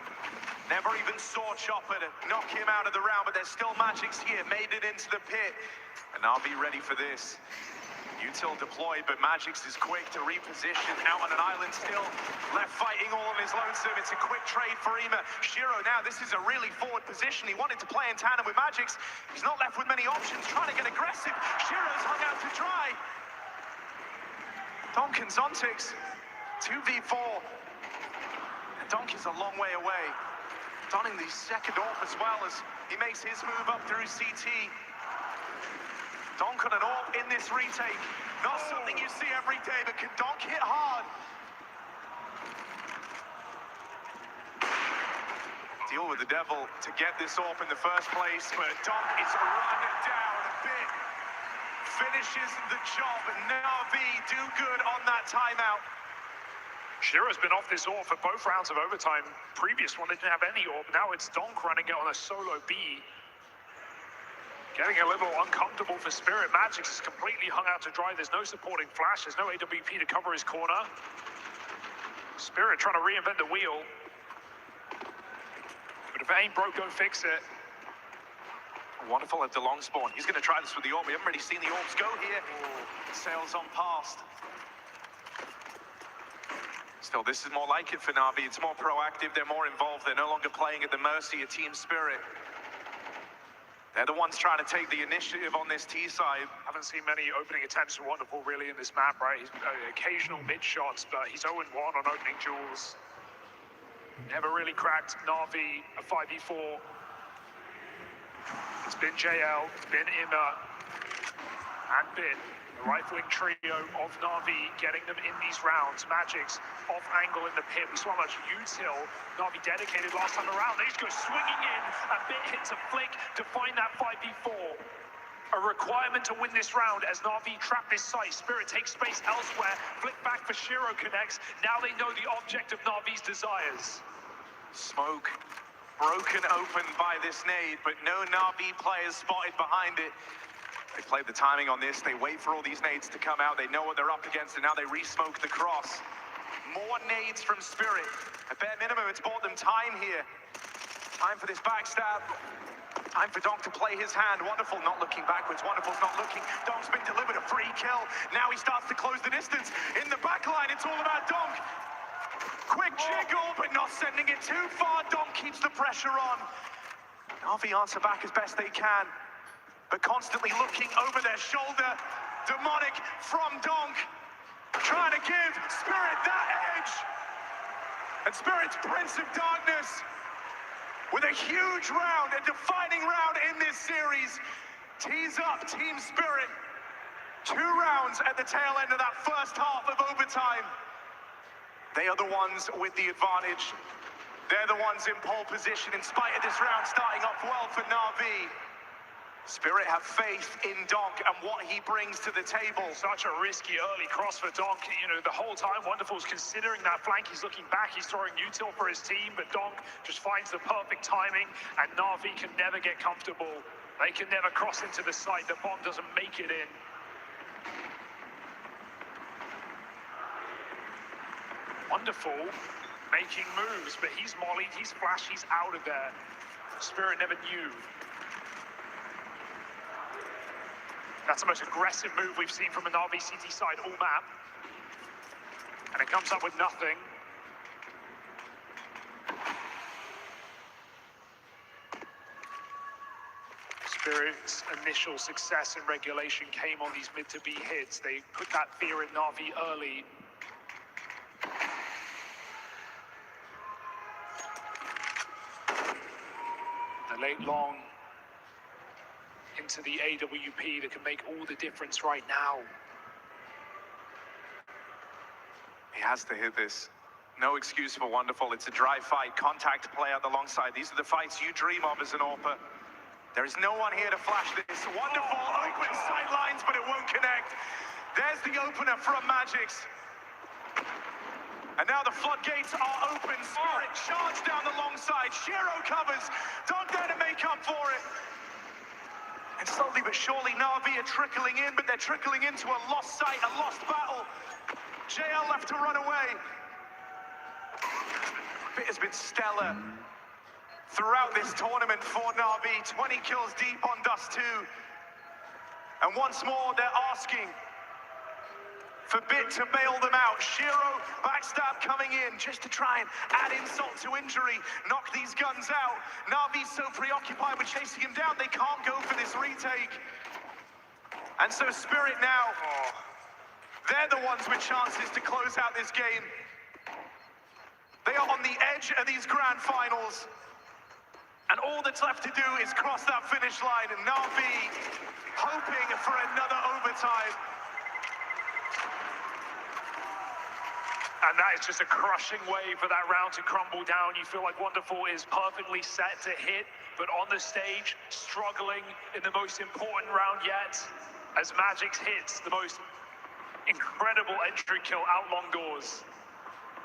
Never even saw Chopper to knock him out of the round, but there's still Magics here. Made it into the pit. And NAVI ready for this. Util deployed, but Magix is quick to reposition out on an island still. Left fighting all on his lonesome. It's a quick trade for Ema. Shiro now, this is a really forward position. He wanted to play in tandem with Magix. He's not left with many options, trying to get aggressive. Shiro's hung out to dry. Donk and Zontix, 2v4. And Donk is a long way away. Donning the second off as well as he makes his move up through CT. Donk on an AWP in this retake. Not something you see every day, but can Donk hit hard? Deal with the devil to get this AWP in the first place, but Donk is run down a bit. Finishes the job, and NAVI do good on that timeout. Shiro's been off this AWP for both rounds of overtime. Previous one didn't have any AWP. Now it's Donk running it on a solo B. Getting a little uncomfortable for Spirit. Magix is completely hung out to dry. There's no supporting flash. There's no AWP to cover his corner. Spirit trying to reinvent the wheel. But if it ain't broke, don't fix it. Wonderful at the long spawn. He's going to try this with the AWP. We haven't really seen the AWPs go here. Sails on past. Still, this is more like it for NAVI. It's more proactive. They're more involved. They're no longer playing at the mercy of Team Spirit. They're the ones trying to take the initiative on this T side. Haven't seen many opening attempts for Wonderful really in this map, right? He's occasional mid shots, but he's 0-1 on opening duels. Never really cracked NAVI a 5v4. It's been JL, it's been Ima, and Bin. The right-wing trio of NAVI getting them in these rounds. Magix off angle in the pit. We saw how much Util NAVI dedicated last time around. They just go swinging in. A bit hits a flick to find that 5v4. A requirement to win this round as NAVI trap this site. Spirit takes space elsewhere. Flick back for Shiro connects. Now they know the object of NAVI's desires. Smoke broken open by this nade, but no NAVI players spotted behind it. They played the timing on this. They wait for all these nades to come out. They know what they're up against, and now they re-smoke the cross. More nades from Spirit. At bare minimum, it's bought them time here. Time for this backstab. Time for Donk to play his hand. Wonderful, not looking backwards. Wonderful's not looking. Donk's been delivered a free kill. Now he starts to close the distance. In the back line, it's all about Donk. Quick jiggle, but not sending it too far. Donk keeps the pressure on. NAVI answer back as best they can, but constantly looking over their shoulder. Demonic from Donk, trying to give Spirit that edge. And Spirit's Prince of Darkness, with a huge round, a defining round in this series, tees up Team Spirit. 2 rounds at the tail end of that first half of overtime. They are the ones with the advantage. They're the ones in pole position in spite of this round starting off well for NAVI. Spirit have faith in Donk and what he brings to the table. Such a risky early cross for Donk. You know, the whole time Wonderful's considering that flank. He's looking back, he's throwing Util for his team, but Donk just finds the perfect timing, and NAVI can never get comfortable. They can never cross into the site. The bomb doesn't make it in. Wonderful making moves, but he's mollied, he's flashed, he's out of there. Spirit never knew. That's the most aggressive move we've seen from a NAVI CT side all map. And it comes up with nothing. Spirit's initial success in regulation came on these mid to B hits. They put that fear in NAVI early. late long into the AWP that can make all the difference right now. He has to hit this. No excuse for Wonderful. It's a dry fight, contact play out alongside. These are the fights you dream of as an AWPer. There is no one here to flash this. Wonderful open sidelines, but it won't connect. There's the opener from Magix. And now the floodgates are open. Spirit charged down the long side. Shiro covers. Donk there to make up for it. And slowly but surely, Na'Vi are trickling in, but they're trickling into a lost sight, a lost battle. JL left to run away. It has been stellar throughout this tournament for Na'Vi. 20 kills deep on Dust 2. And once more, they're asking for Bit to bail them out. Shiro, backstab coming in just to try and add insult to injury, knock these guns out. Na'Vi's so preoccupied with chasing him down, they can't go for this retake. And so Spirit now, they're the ones with chances to close out this game. They are on the edge of these grand finals. And all that's left to do is cross that finish line. And Na'Vi hoping for another overtime. And that is just a crushing way for that round to crumble down. You feel like Wonderful is perfectly set to hit, but on the stage, struggling in the most important round yet, as Magix hits the most incredible entry kill out long doors.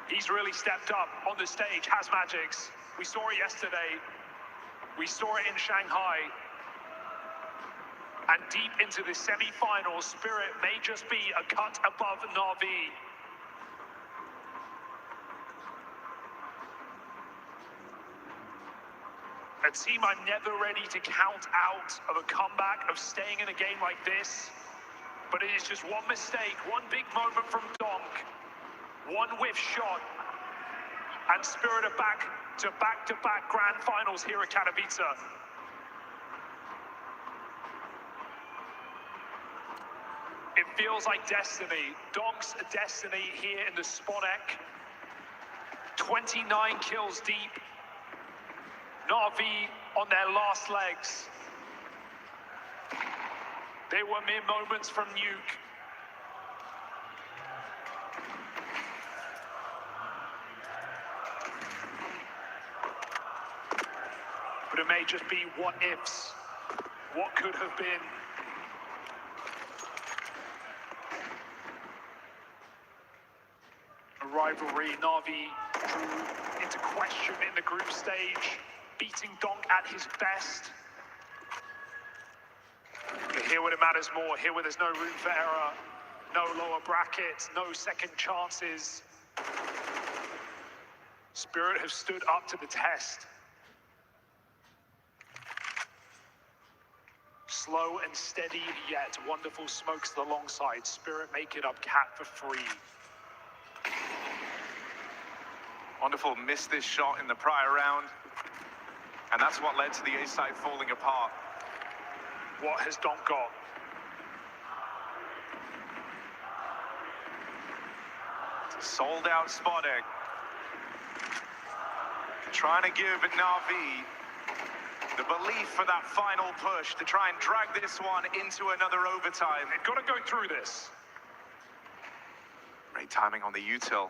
He's really stepped up on the stage, has Magix. We saw it yesterday. We saw it in Shanghai. And deep into the semi-finals, Spirit may just be a cut above Na'Vi. A team I'm never ready to count out of a comeback, of staying in a game like this. But it is just one mistake, one big moment from Donk, one whiff shot, and Spirit are back to back-to-back grand finals here at Katowice. It feels like destiny. Donk's destiny here in the Spodek. 29 kills deep. Na'Vi on their last legs. They were mere moments from nuke. But it may just be what ifs. What could have been. A rivalry Na'Vi drew into question in the group stage, beating Donk at his best. But here where it matters more, here where there's no room for error, no lower brackets, no second chances. Spirit have stood up to the test. Slow and steady, yet Wonderful smokes the long side. Spirit make it up cat for free. Wonderful missed this shot in the prior round. And that's what led to the A side falling apart. What has Donk got? It's a sold out Spodek. Trying to give Na'Vi the belief for that final push to try and drag this one into another overtime. They've got to go through this. Great timing on the util.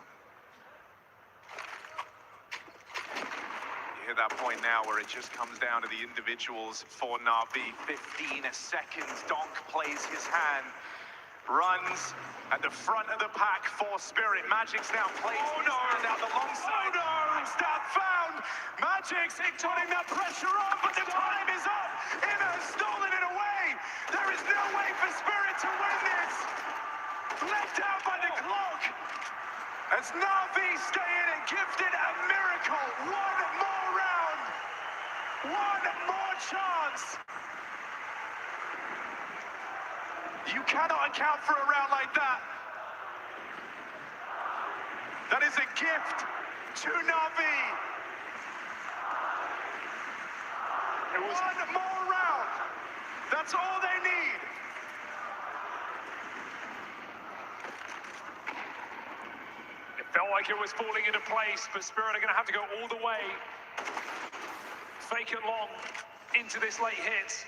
You hit that point now where it just comes down to the individuals for Na'Vi. 15 seconds, Donk plays his hand. Runs at the front of the pack for Spirit. Magix now plays his hand out the long side. Oh no! Stab found! Magix putting that pressure on, but the time is up! Emma has stolen it away! There is no way for Spirit to win this! Left out by the clock! As Na'Vi stay in and gifted a miracle! One more round! One more chance! You cannot account for a round like that. That is a gift to Na'Vi. One more round. That's all they need. It felt like it was falling into place, but Spirit are going to have to go all the way. Fake it long. into this late hit.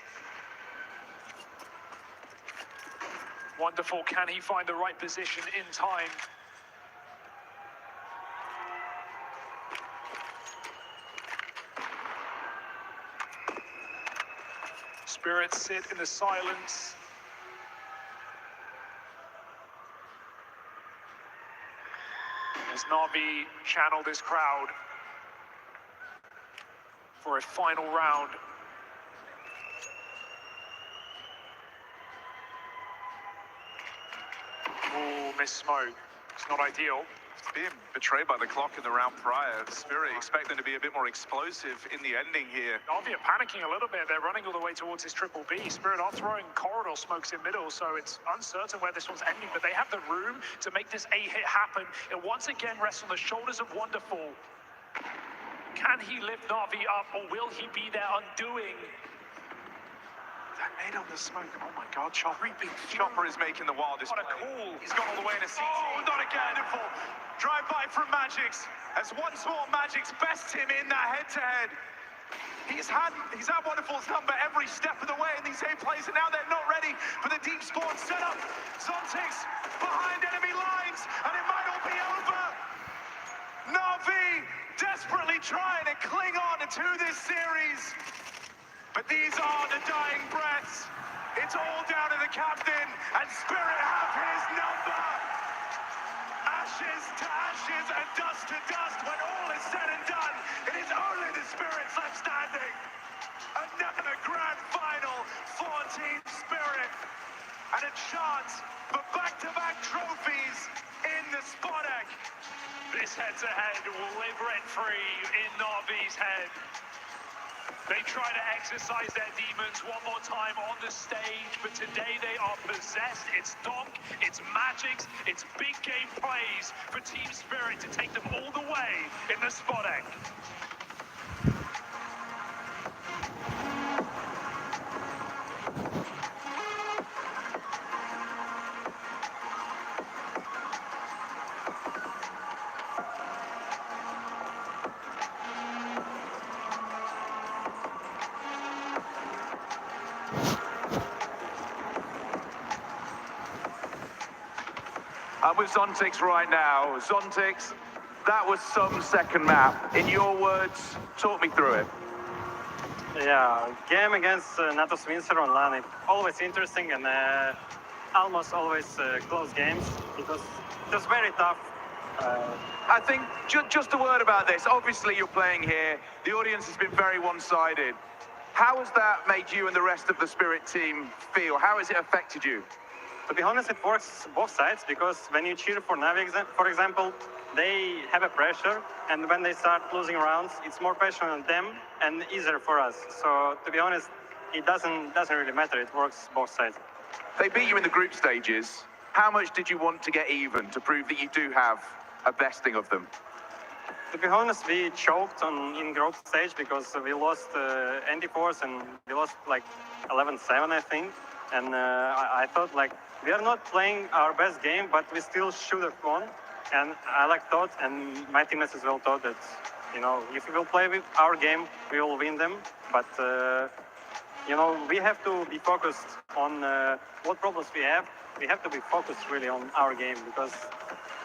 Wonderful. Can he find the right position in time? Spirits sit in the silence. As NAVI channel this crowd for a final round. Ooh, miss smoke. It's not ideal. Being betrayed by the clock in the round prior. Spirit expect them to be a bit more explosive in the ending here. NAVI are panicking a little bit. They're running all the way towards this triple B. Spirit are throwing corridor smokes in middle, so it's uncertain where this one's ending, but they have the room to make this A-hit happen. It once again rests on the shoulders of Wonderful. Can he lift NAVI up, or will he be their undoing? That made on the smoke. Oh my God, Chopper. Chopper is making the wildest What a play. call. He's gone all the way in a CT. Oh, not again. Wonderful. Drive-by from Magix. As once more Magix bests him in that head-to-head. He's had Wonderful's number every step of the way in these 8 plays, and now they're not ready for the deep spawn setup. Zontics behind enemy lines, and it might all be over. NAVI desperately trying to cling on to this series. But these are the dying breaths. It's all down to the captain, and Spirit have his number. Ashes to ashes and dust to dust. When all is said and done, it is only the Spirits left standing. Another grand final for Team Spirit, and a chance for back-to-back trophies in the Spodek. This head-to-head will live rent-free in NAVI's head. They try to exercise their demons one more time on the stage, but today they are possessed. It's Donk, it's Magix, it's big game plays for Team Spirit to take them all the way in the Spodek. I'm with Zontics right now. Zontics, that was some second map. In your words, talk me through it. Yeah, game against Natos Windsor on LAN, always interesting and almost always close games. It was just very tough. I think just a word about this. Obviously, you're playing here. The audience has been very one-sided. How has that made you and the rest of the Spirit team feel? How has it affected you? To be honest, it works both sides, because when you cheer for NAVI, for example, they have a pressure, and when they start losing rounds, it's more pressure on them and easier for us. So to be honest, it doesn't really matter. It works both sides. They beat you in the group stages. How much did you want to get even to prove that you do have a besting of them? To be honest, we choked in group stage because we lost ND4s and we lost like 11-7, I think. And I thought like, we are not playing our best game, but we still should have won. And I thought, and my teammates as well thought that, you know, if we will play with our game, we will win them. But, you know, we have to be focused on what problems we have. We have to be focused really on our game, because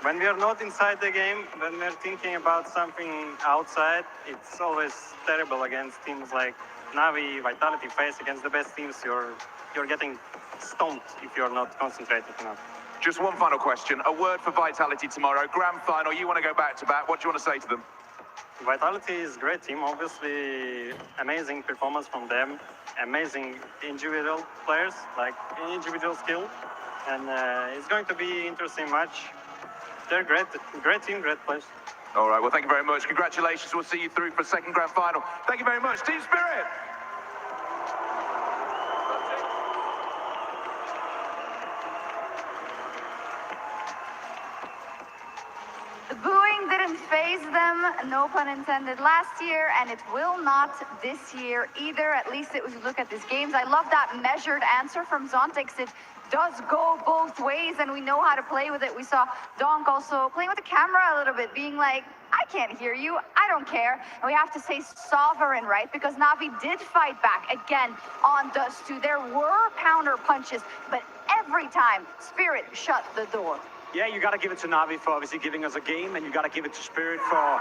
when we are not inside the game, when we're thinking about something outside, it's always terrible against teams like NAVI, Vitality, FaZe, against the best teams. You're getting stomped if you're not concentrated enough. Just one final question. A word for Vitality tomorrow. Grand final, you want to go back-to-back. What do you want to say to them? Vitality is a great team. Obviously, amazing performance from them. Amazing individual players, like individual skill. And it's going to be an interesting match. They're great team, great players. All right, well, thank you very much. Congratulations. We'll see you through for a second grand final. Thank you very much. Team Spirit! The booing didn't faze them, no pun intended, last year, and it will not this year either. At least if you look at these games. I love that measured answer from Zontics. It does go both ways, and we know how to play with it. We saw Donk also playing with the camera a little bit, being like, I can't hear you. I don't care. And we have to say sovereign, right? Because Navi did fight back again on Dust 2. There were counter punches, but every time Spirit shut the door. Yeah, you got to give it to Navi for obviously giving us a game, and you got to give it to Spirit for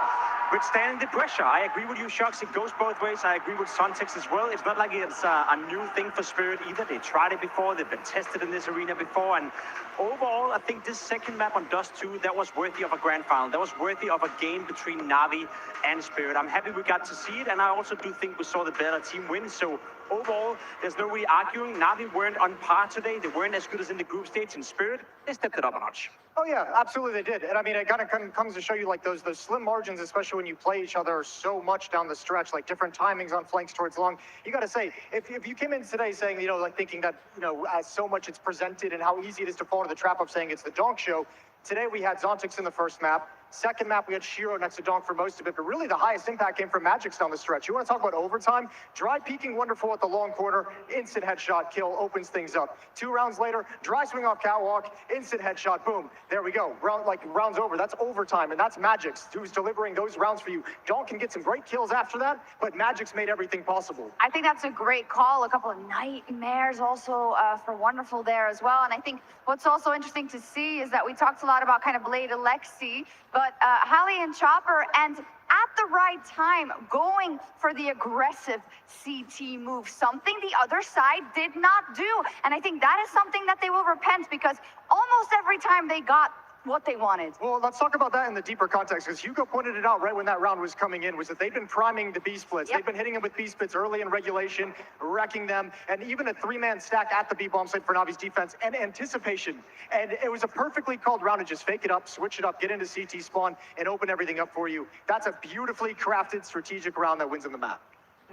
withstanding the pressure. I agree with you, Shux. It goes both ways. I agree with Sontex as well. It's not like it's a new thing for Spirit either. They tried it before. They've been tested in this arena before. And overall, I think this second map on Dust 2, that was worthy of a grand final. That was worthy of a game between Navi and Spirit. I'm happy we got to see it, and I also do think we saw the better team win. So overall, there's no really arguing. Navi weren't on par today. They weren't as good as in the group stage. In Spirit, they stepped it up a notch. Oh yeah, absolutely they did. And I mean, it kind of comes to show you like those slim margins, especially when you play each other so much down the stretch, like different timings on flanks towards long. You got to say, if you came in today saying, you know, like thinking that, you know, as so much it's presented and how easy it is to fall into the trap of saying it's the donk show. Today we had Zontix in the first map. Second map, we had Shiro next to Donk for most of it, but really the highest impact came from Magix down the stretch. You want to talk about overtime? Dry peeking wonderful at the long corner, instant headshot kill, opens things up. 2 rounds later, dry swing off catwalk, instant headshot, boom. There we go. Rounds over. That's overtime, and that's Magix who's delivering those rounds for you. Donk can get some great kills after that, but Magix made everything possible. I think that's a great call. A couple of nightmares also for Wonderful there as well. And I think what's also interesting to see is that we talked a lot about kind of Blade Alexi, but Hallie and Chopper, and at the right time, going for the aggressive CT move, something the other side did not do. And I think that is something that they will repent, because almost every time they got what they wanted. Well, let's talk about that in the deeper context, because Hugo pointed it out right when that round was coming in, was that they've been priming the B splits. Yep. They've been hitting them with B splits early in regulation, wrecking them, and even a 3-man stack at the B bomb site for Navi's defense and anticipation. And it was a perfectly called round to just fake it up, switch it up, get into CT spawn, and open everything up for you. That's a beautifully crafted strategic round that wins in the map.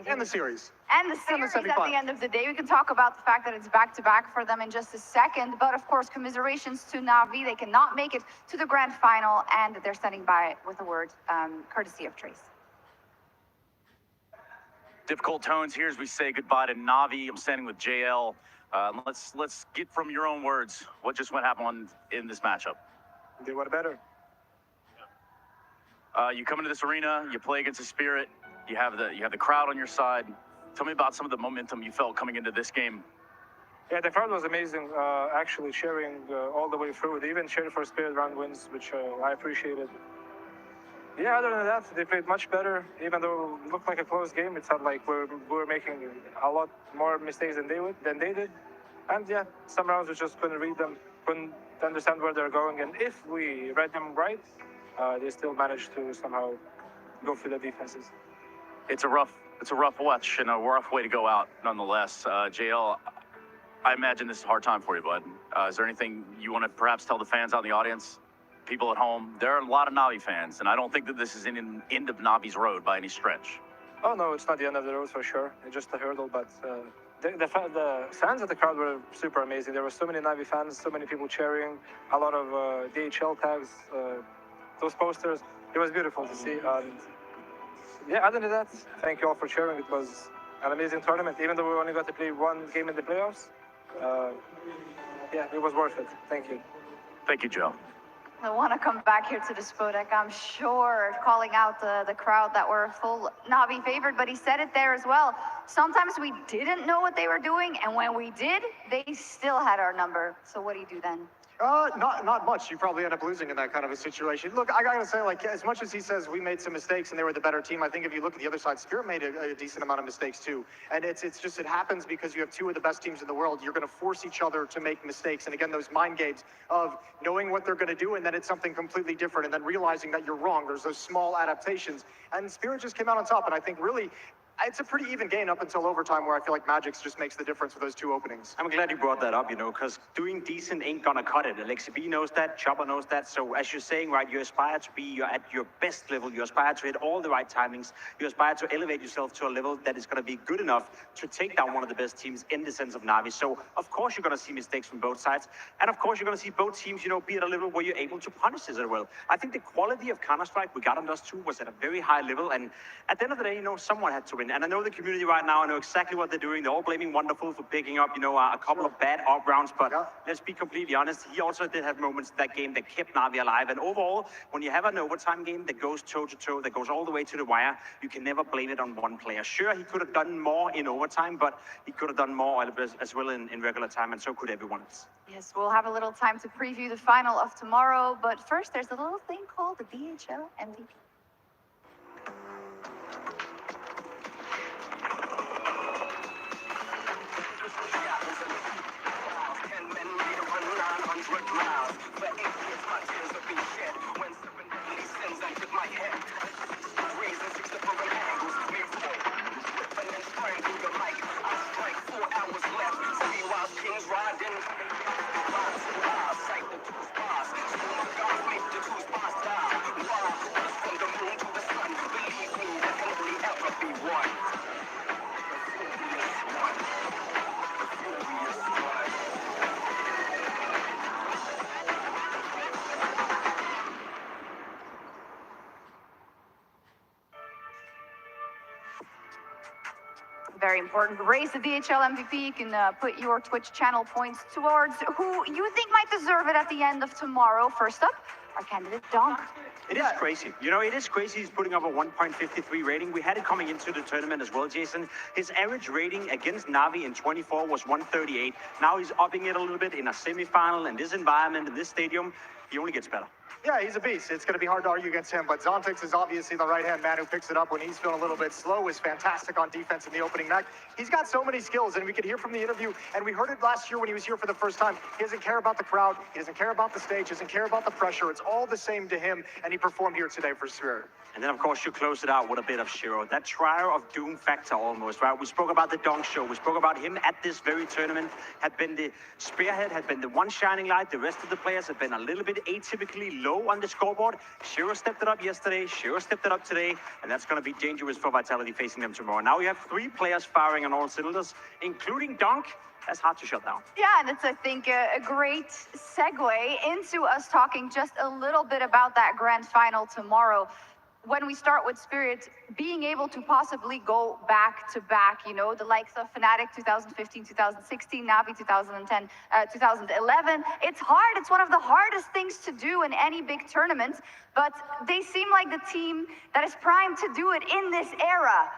And the series. And the series at the end of the day. We can talk about the fact that it's back-to-back for them in just a second. But of course, commiserations to Navi. They cannot make it to the grand final, and they're standing by with a word courtesy of Trace. Difficult tones here as we say goodbye to Navi. I'm standing with JL. Let's get from your own words what just went happen in this matchup. They were better. You come into this arena, you play against the Spirit. You have the crowd on your side. Tell me about some of the momentum you felt coming into this game. Yeah, the crowd was amazing, actually cheering all the way through. They even cheered for Spirit round wins, which I appreciated. Yeah, other than that, they played much better. Even though it looked like a close game, it felt like we were making a lot more mistakes than they did. And yeah, some rounds we just couldn't read them, couldn't understand where they're going. And if we read them right, they still managed to somehow go through the defenses. It's a rough watch and a rough way to go out, nonetheless. JL, I imagine this is a hard time for you, bud. Is there anything you want to perhaps tell the fans out in the audience, people at home? There are a lot of Navi fans, and I don't think that this is an end of Navi's road by any stretch. Oh no, it's not the end of the road for sure. It's just a hurdle, but the fans of the crowd were super amazing. There were so many Navi fans, so many people cheering, a lot of DHL tags, those posters. It was beautiful to see. And yeah, other than that, thank you all for cheering. It was an amazing tournament. Even though we only got to play one game in the playoffs, yeah, it was worth it. Thank you. Thank you, Joe. I want to come back here to the Spodek, I'm sure, calling out the crowd that were full Navi favored, but he said it there as well. Sometimes we didn't know what they were doing, and when we did, they still had our number. So what do you do then? Not much. You probably end up losing in that kind of a situation. Look, I gotta say, like, as much as he says we made some mistakes and they were the better team, I think if you look at the other side, Spirit made a decent amount of mistakes too. And it's just, it happens because you have two of the best teams in the world. You're gonna force each other to make mistakes. And again, those mind games of knowing what they're gonna do and then it's something completely different and then realizing that you're wrong. There's those small adaptations. And Spirit just came out on top. And I think really, it's a pretty even game up until overtime where I feel like Magix just makes the difference with those two openings. I'm glad you brought that up, you know, because doing decent ain't gonna cut it. Alexi B knows that, Chopper knows that. So as you're saying, right, you aspire to be at your best level. You aspire to hit all the right timings. You aspire to elevate yourself to a level that is gonna be good enough to take down one of the best teams in the sense of Navi. So of course you're gonna see mistakes from both sides. And of course you're gonna see both teams, you know, be at a level where you're able to punish this as well. I think the quality of Counter-Strike we got on Dust 2 was at a very high level. And at the end of the day, you know, someone had to win. And I know the community right now, I know exactly what they're doing. They're all blaming Wonderful for picking up, a couple of bad up rounds, but let's be completely honest, he also did have moments in that game that kept Navi alive. And overall, when you have an overtime game that goes toe-to-toe, that goes all the way to the wire, you can never blame it on one player. Sure, he could have done more in overtime, but he could have done more as well in regular time, and so could everyone else. Yes, we'll have a little time to preview the final of tomorrow, but first there's a little thing called the DHL MVP. Very important. Raise the DHL MVP. You can put your Twitch channel points towards who you think might deserve it at the end of tomorrow. First up, our candidate, Donk. It is crazy. It is crazy. He's putting up a 1.53 rating. We had it coming into the tournament as well, Jason. His average rating against Navi in 24 was 138. Now he's upping it a little bit in a semifinal, in this environment, in this stadium. He only gets better. Yeah, he's a beast. It's going to be hard to argue against him, but Zontix is obviously the right-hand man who picks it up when he's feeling a little bit slow, is fantastic on defense in the opening mech. He's got so many skills, and we could hear from the interview, and we heard it last year when he was here for the first time. He doesn't care about the crowd. He doesn't care about the stage. He doesn't care about the pressure. It's all the same to him, and he performed here today for Spirit. And then, of course, you close it out with a bit of Shiro. That trial of doom factor almost, right? We spoke about the Donk show. We spoke about him at this very tournament. Had been the spearhead, had been the one shining light. The rest of the players had been a little bit atypically low on the scoreboard. Shiro stepped it up yesterday. Shiro stepped it up today. And that's going to be dangerous for Vitality facing them tomorrow. Now we have 3 players firing on all cylinders, including Donk. That's hard to shut down. Yeah, and it's, I think, a great segue into us talking just a little bit about that grand final tomorrow. When we start with Spirit, being able to possibly go back to back, the likes of Fnatic 2015, 2016, Navi 2010, 2011, it's hard. It's one of the hardest things to do in any big tournament, but they seem like the team that is primed to do it in this era.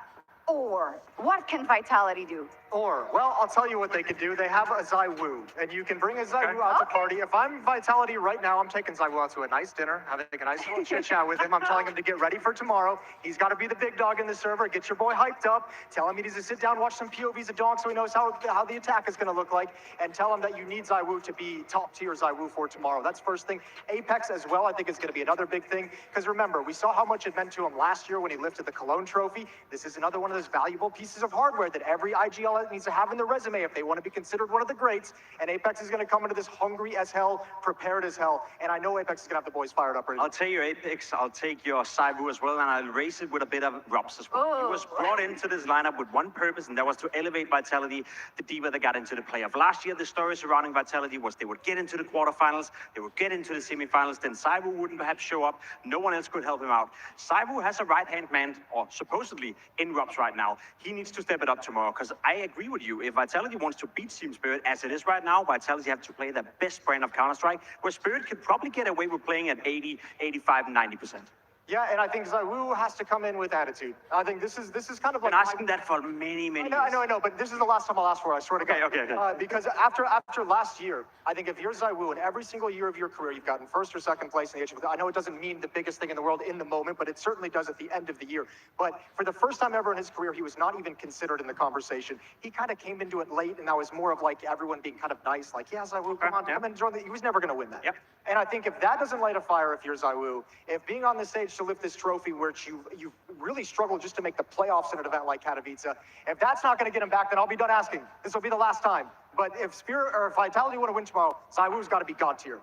Or what can Vitality do? Well, I'll tell you what they could do. They have a ZywOo, and you can bring a ZywOo out to party. If I'm Vitality right now, I'm taking ZywOo out to a nice dinner, having a nice little chit-chat with him. I'm telling him to get ready for tomorrow. He's got to be the big dog in the server. Get your boy hyped up. Tell him he needs to sit down, watch some POVs of Donk so he knows how the attack is going to look like, and tell him that you need ZywOo to be top-tier ZywOo for tomorrow. That's first thing. Apex as well, I think, is going to be another big thing, because remember, we saw how much it meant to him last year when he lifted the Cologne trophy. This is another one of those valuable pieces of hardware that every IGL needs to have in their resume if they want to be considered one of the greats. And Apex is going to come into this hungry as hell, prepared as hell. And I know Apex is going to have the boys fired up. I'll take your Apex, I'll take your ZywOo as well, and I'll race it with a bit of Robs as well. He was brought into this lineup with one purpose, and that was to elevate Vitality the deeper they got into the playoff. Last year, the story surrounding Vitality was they would get into the quarterfinals, they would get into the semifinals, then ZywOo wouldn't perhaps show up. No one else could help him out. ZywOo has a right-hand man, or supposedly, in Robs right now. He needs to step it up tomorrow, because I agree with you. If Vitality wants to beat Team Spirit as it is right now, Vitality have to play the best brand of Counter-Strike, where Spirit could probably get away with playing at 80, 85, 90%. Yeah, and I think ZywOo has to come in with attitude. I think this is kind of like... I've been asking that for many years. I know, but this is the last time I'll ask for it, I swear to God. Okay. Because after last year, I think if you're ZywOo, and every single year of your career, you've gotten first or second place in the HF. I know it doesn't mean the biggest thing in the world in the moment, but it certainly does at the end of the year. But for the first time ever in his career, he was not even considered in the conversation. He kind of came into it late, and that was more of like everyone being kind of nice, like, yeah, ZywOo, come on, come and join. He was never going to win that. Yep. And I think if that doesn't light a fire, if you're ZywOo, if being on the stage to lift this trophy, where you really struggle just to make the playoffs in an event like Katowice, if that's not going to get him back, then I'll be done asking. This will be the last time. But if Spirit or if Vitality want to win tomorrow, ZywOo's got to be God tier.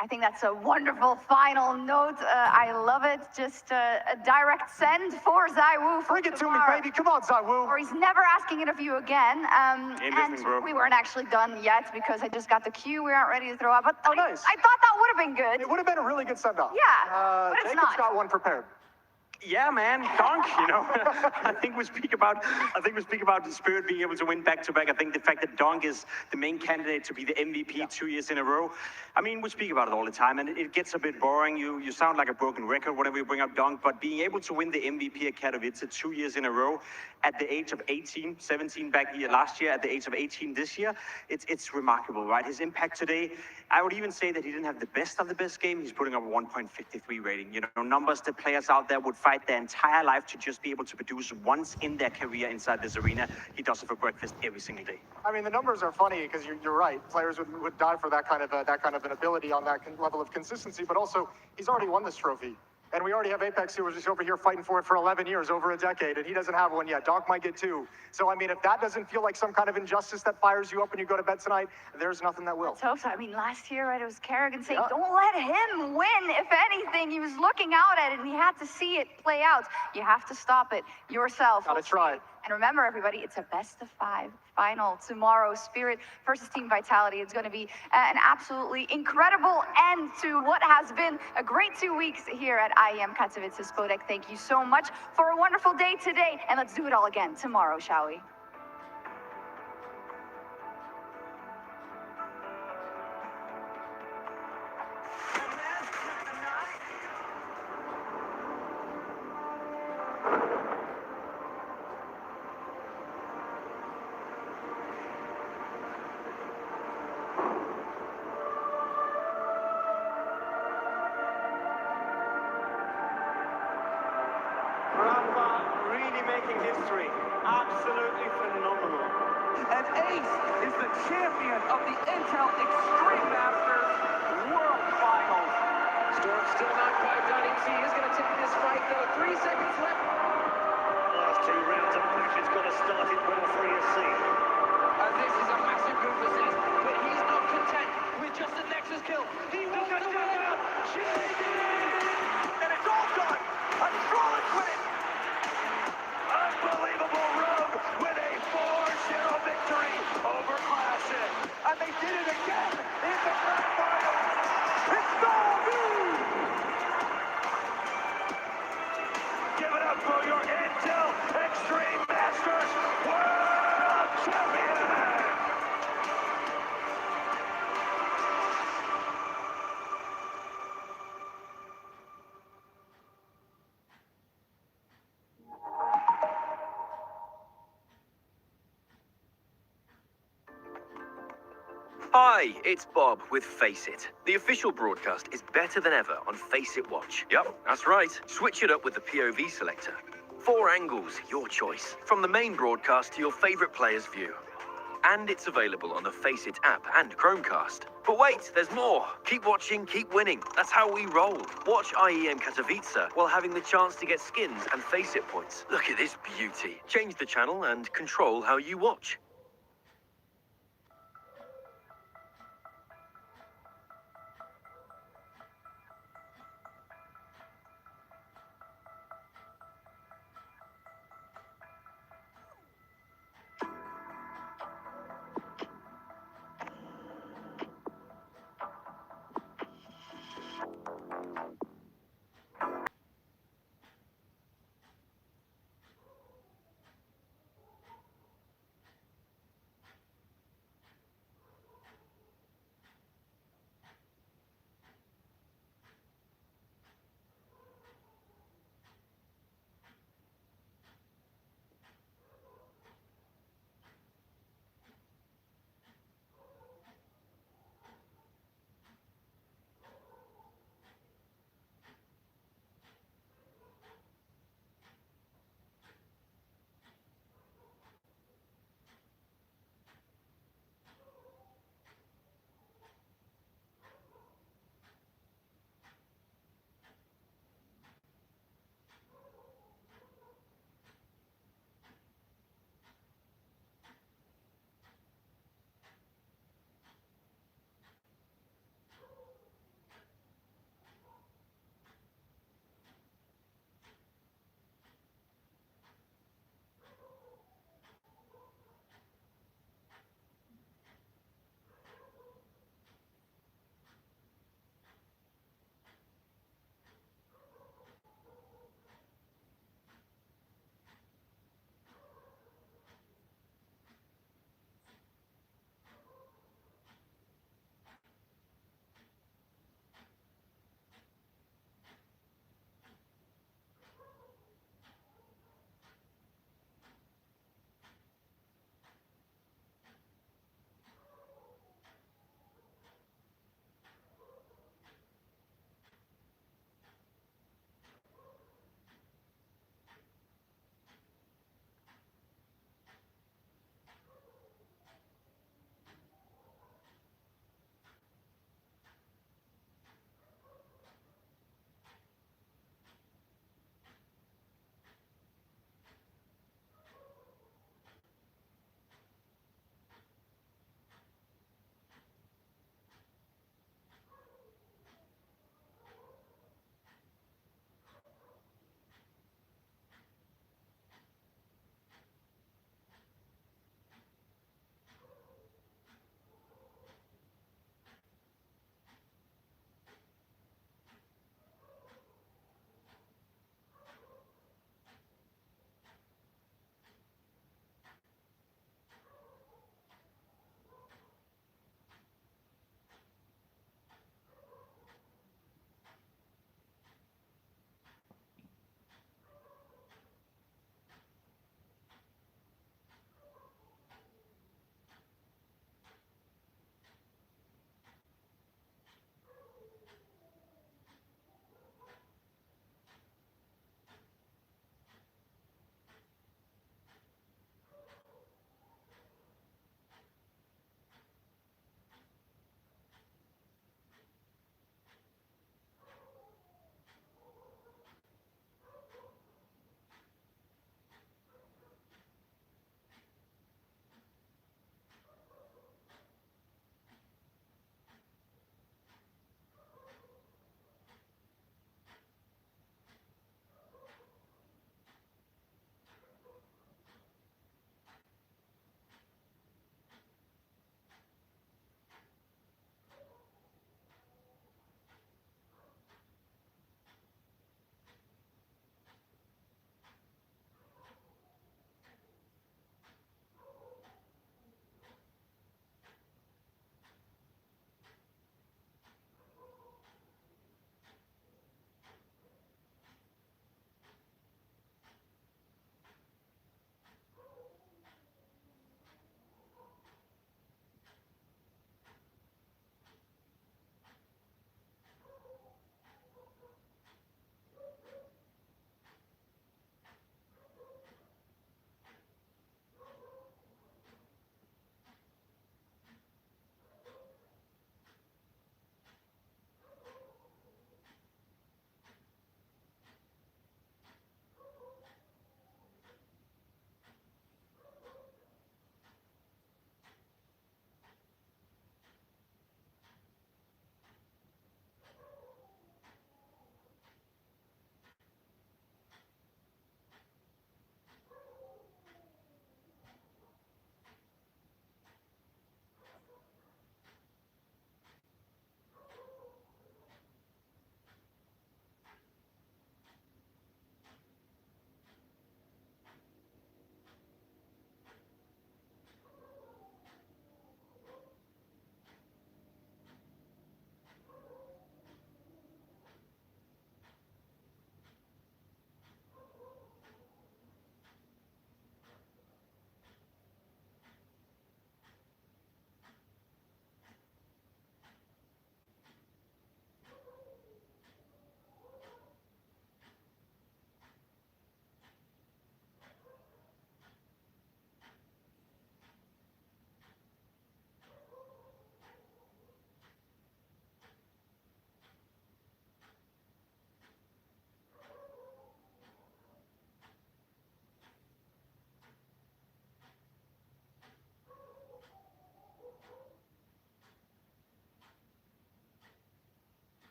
I think that's a wonderful final note. I love it. Just a direct send for ZywOo. Bring it to me, baby. Come on, ZywOo. Or he's never asking it of you again. And we weren't actually done yet because I just got the cue. We aren't ready to throw out. But nice. I thought that would have been good. It would have been a really good send-off. Yeah, but it's Jacob's not. got one prepared. Yeah, man, dunk. I think we speak about the Spirit being able to win back to back. I think the fact that Dunk is the main candidate to be the MVP 2 years in a row. I mean, we speak about it all the time, and it gets a bit boring. You sound like a broken record whenever you bring up Dunk, but being able to win the MVP at Katowice 2 years in a row at the age of 18, 17 back here last year, at the age of 18 this year, it's remarkable, right? His impact today, I would even say that he didn't have the best of the best game. He's putting up a 1.53 rating. Numbers that players out there would fight their entire life to just be able to produce once in their career inside this arena. He does it for breakfast every single day. I mean, the numbers are funny because you're right. Players would die for that kind of an ability on that level of consistency. But also, he's already won this trophy. And we already have Apex who was just over here fighting for it for 11 years, over a decade, and he doesn't have one yet. Donk might get 2. So, I mean, if that doesn't feel like some kind of injustice that fires you up when you go to bed tonight, there's nothing that will. Let's hope so. I mean, last year, right, it was Kerrigan saying, don't let him win. If anything, he was looking out at it, and he had to see it play out. You have to stop it yourself. Gotta try. And remember, everybody, it's a best-of-5 final tomorrow. Spirit versus Team Vitality. It's going to be an absolutely incredible end to what has been a great 2 weeks here at IEM Katowice. Spodek, thank you so much for a wonderful day today. And let's do it all again tomorrow, shall we? Really making history. Absolutely phenomenal. And Ace is the champion of the Intel Extreme Masters World Finals. Storm still not quite done. MC is going to take this fight, though. 3 seconds left. Last 2 rounds of passion's got to start it well for ESC. This is a massive move for Zez, but he's not content with just the Nexus kill. He wants to win out. And it's all done. A flawless win. Unbelievable run with a 4-0 victory over Classic. And they did it again in the grand final. It's NAVI! Give it up for your Intel Extreme Masters World Champion! Hi, it's Bob with Face It. The official broadcast is better than ever on Face It Watch. Yep, that's right. Switch it up with the POV selector. 4 angles, your choice. From the main broadcast to your favorite player's view. And it's available on the Face It app and Chromecast. But wait, there's more. Keep watching, keep winning. That's how we roll. Watch IEM Katowice while having the chance to get skins and Face It points. Look at this beauty. Change the channel and control how you watch.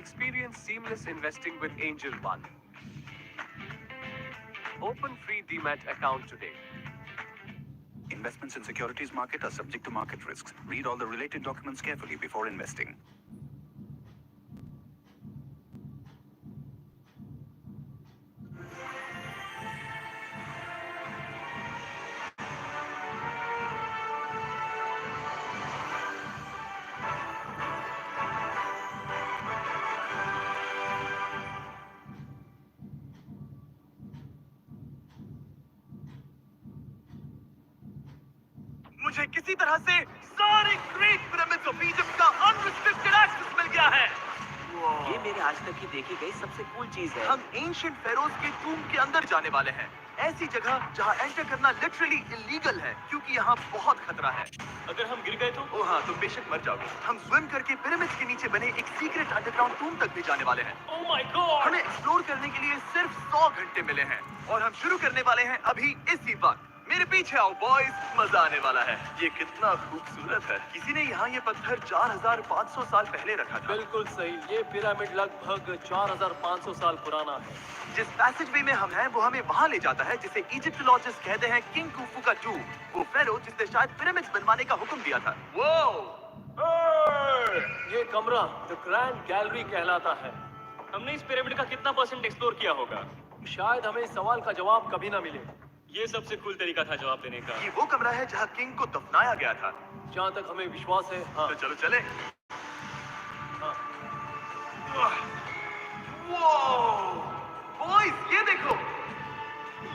Experience seamless investing with Angel One. Open free Demat account today. Investments in securities market are subject to market risks. Read all the related documents carefully before investing. मुझे किसी तरह से सारे great pyramids of Egypt का unrestricted access मिल गया है। ये मेरे आज तक की देखी गई सबसे कूल चीज है। हम एंशिएंट फेरोज के टूम के अंदर जाने वाले हैं, ऐसी जगह जहां एंटर करना लिटरली इलीगल है क्योंकि यहाँ बहुत खतरा है। अगर हम गिर गए तो? ओ हाँ, तुम बेशक मर जाओगे। हम स्विम करके पिरामिड्स के नीचे बने एक सीक्रेट अंडरग्राउंड टूम तक भी जाने वाले हैं। Oh my God! हमें एक्सप्लोर करने के लिए सिर्फ 100 घंटे मिले हैं और हम शुरू करने वाले हैं अभी इसी वक्त। मेरे पीछे आओ बॉयज, मजा आने वाला है। ये कितना खूबसूरत है। किसी ने यहाँ ये पत्थर 4500 साल पहले रखा था। बिल्कुल सही। ये पिरामिड लगभग 4500 साल पुराना है। जिस पैसेजवे में हम हैं वो हमें वहाँ ले जाता है जिसे इजिप्टोलॉजिस्ट कहते हैं किंग कुफू का टूम, वो फेरो जिसने शायद पिरामिड्स बनवाने का हुक्म दिया था। ये कमरा द ग्रैंड गैलरी कहलाता है। हमने इस पिरामिड का कितना % एक्सप्लोर किया होगा? शायद हमें इस सवाल का जवाब कभी ना मिले। ये सबसे कूल तरीका था जवाब देने का। ये वो कमरा है जहाँ किंग को दफनाया गया था। जहाँ तक हमें विश्वास है। हाँ। तो चलो चले। हाँ। बॉयज ये देखो,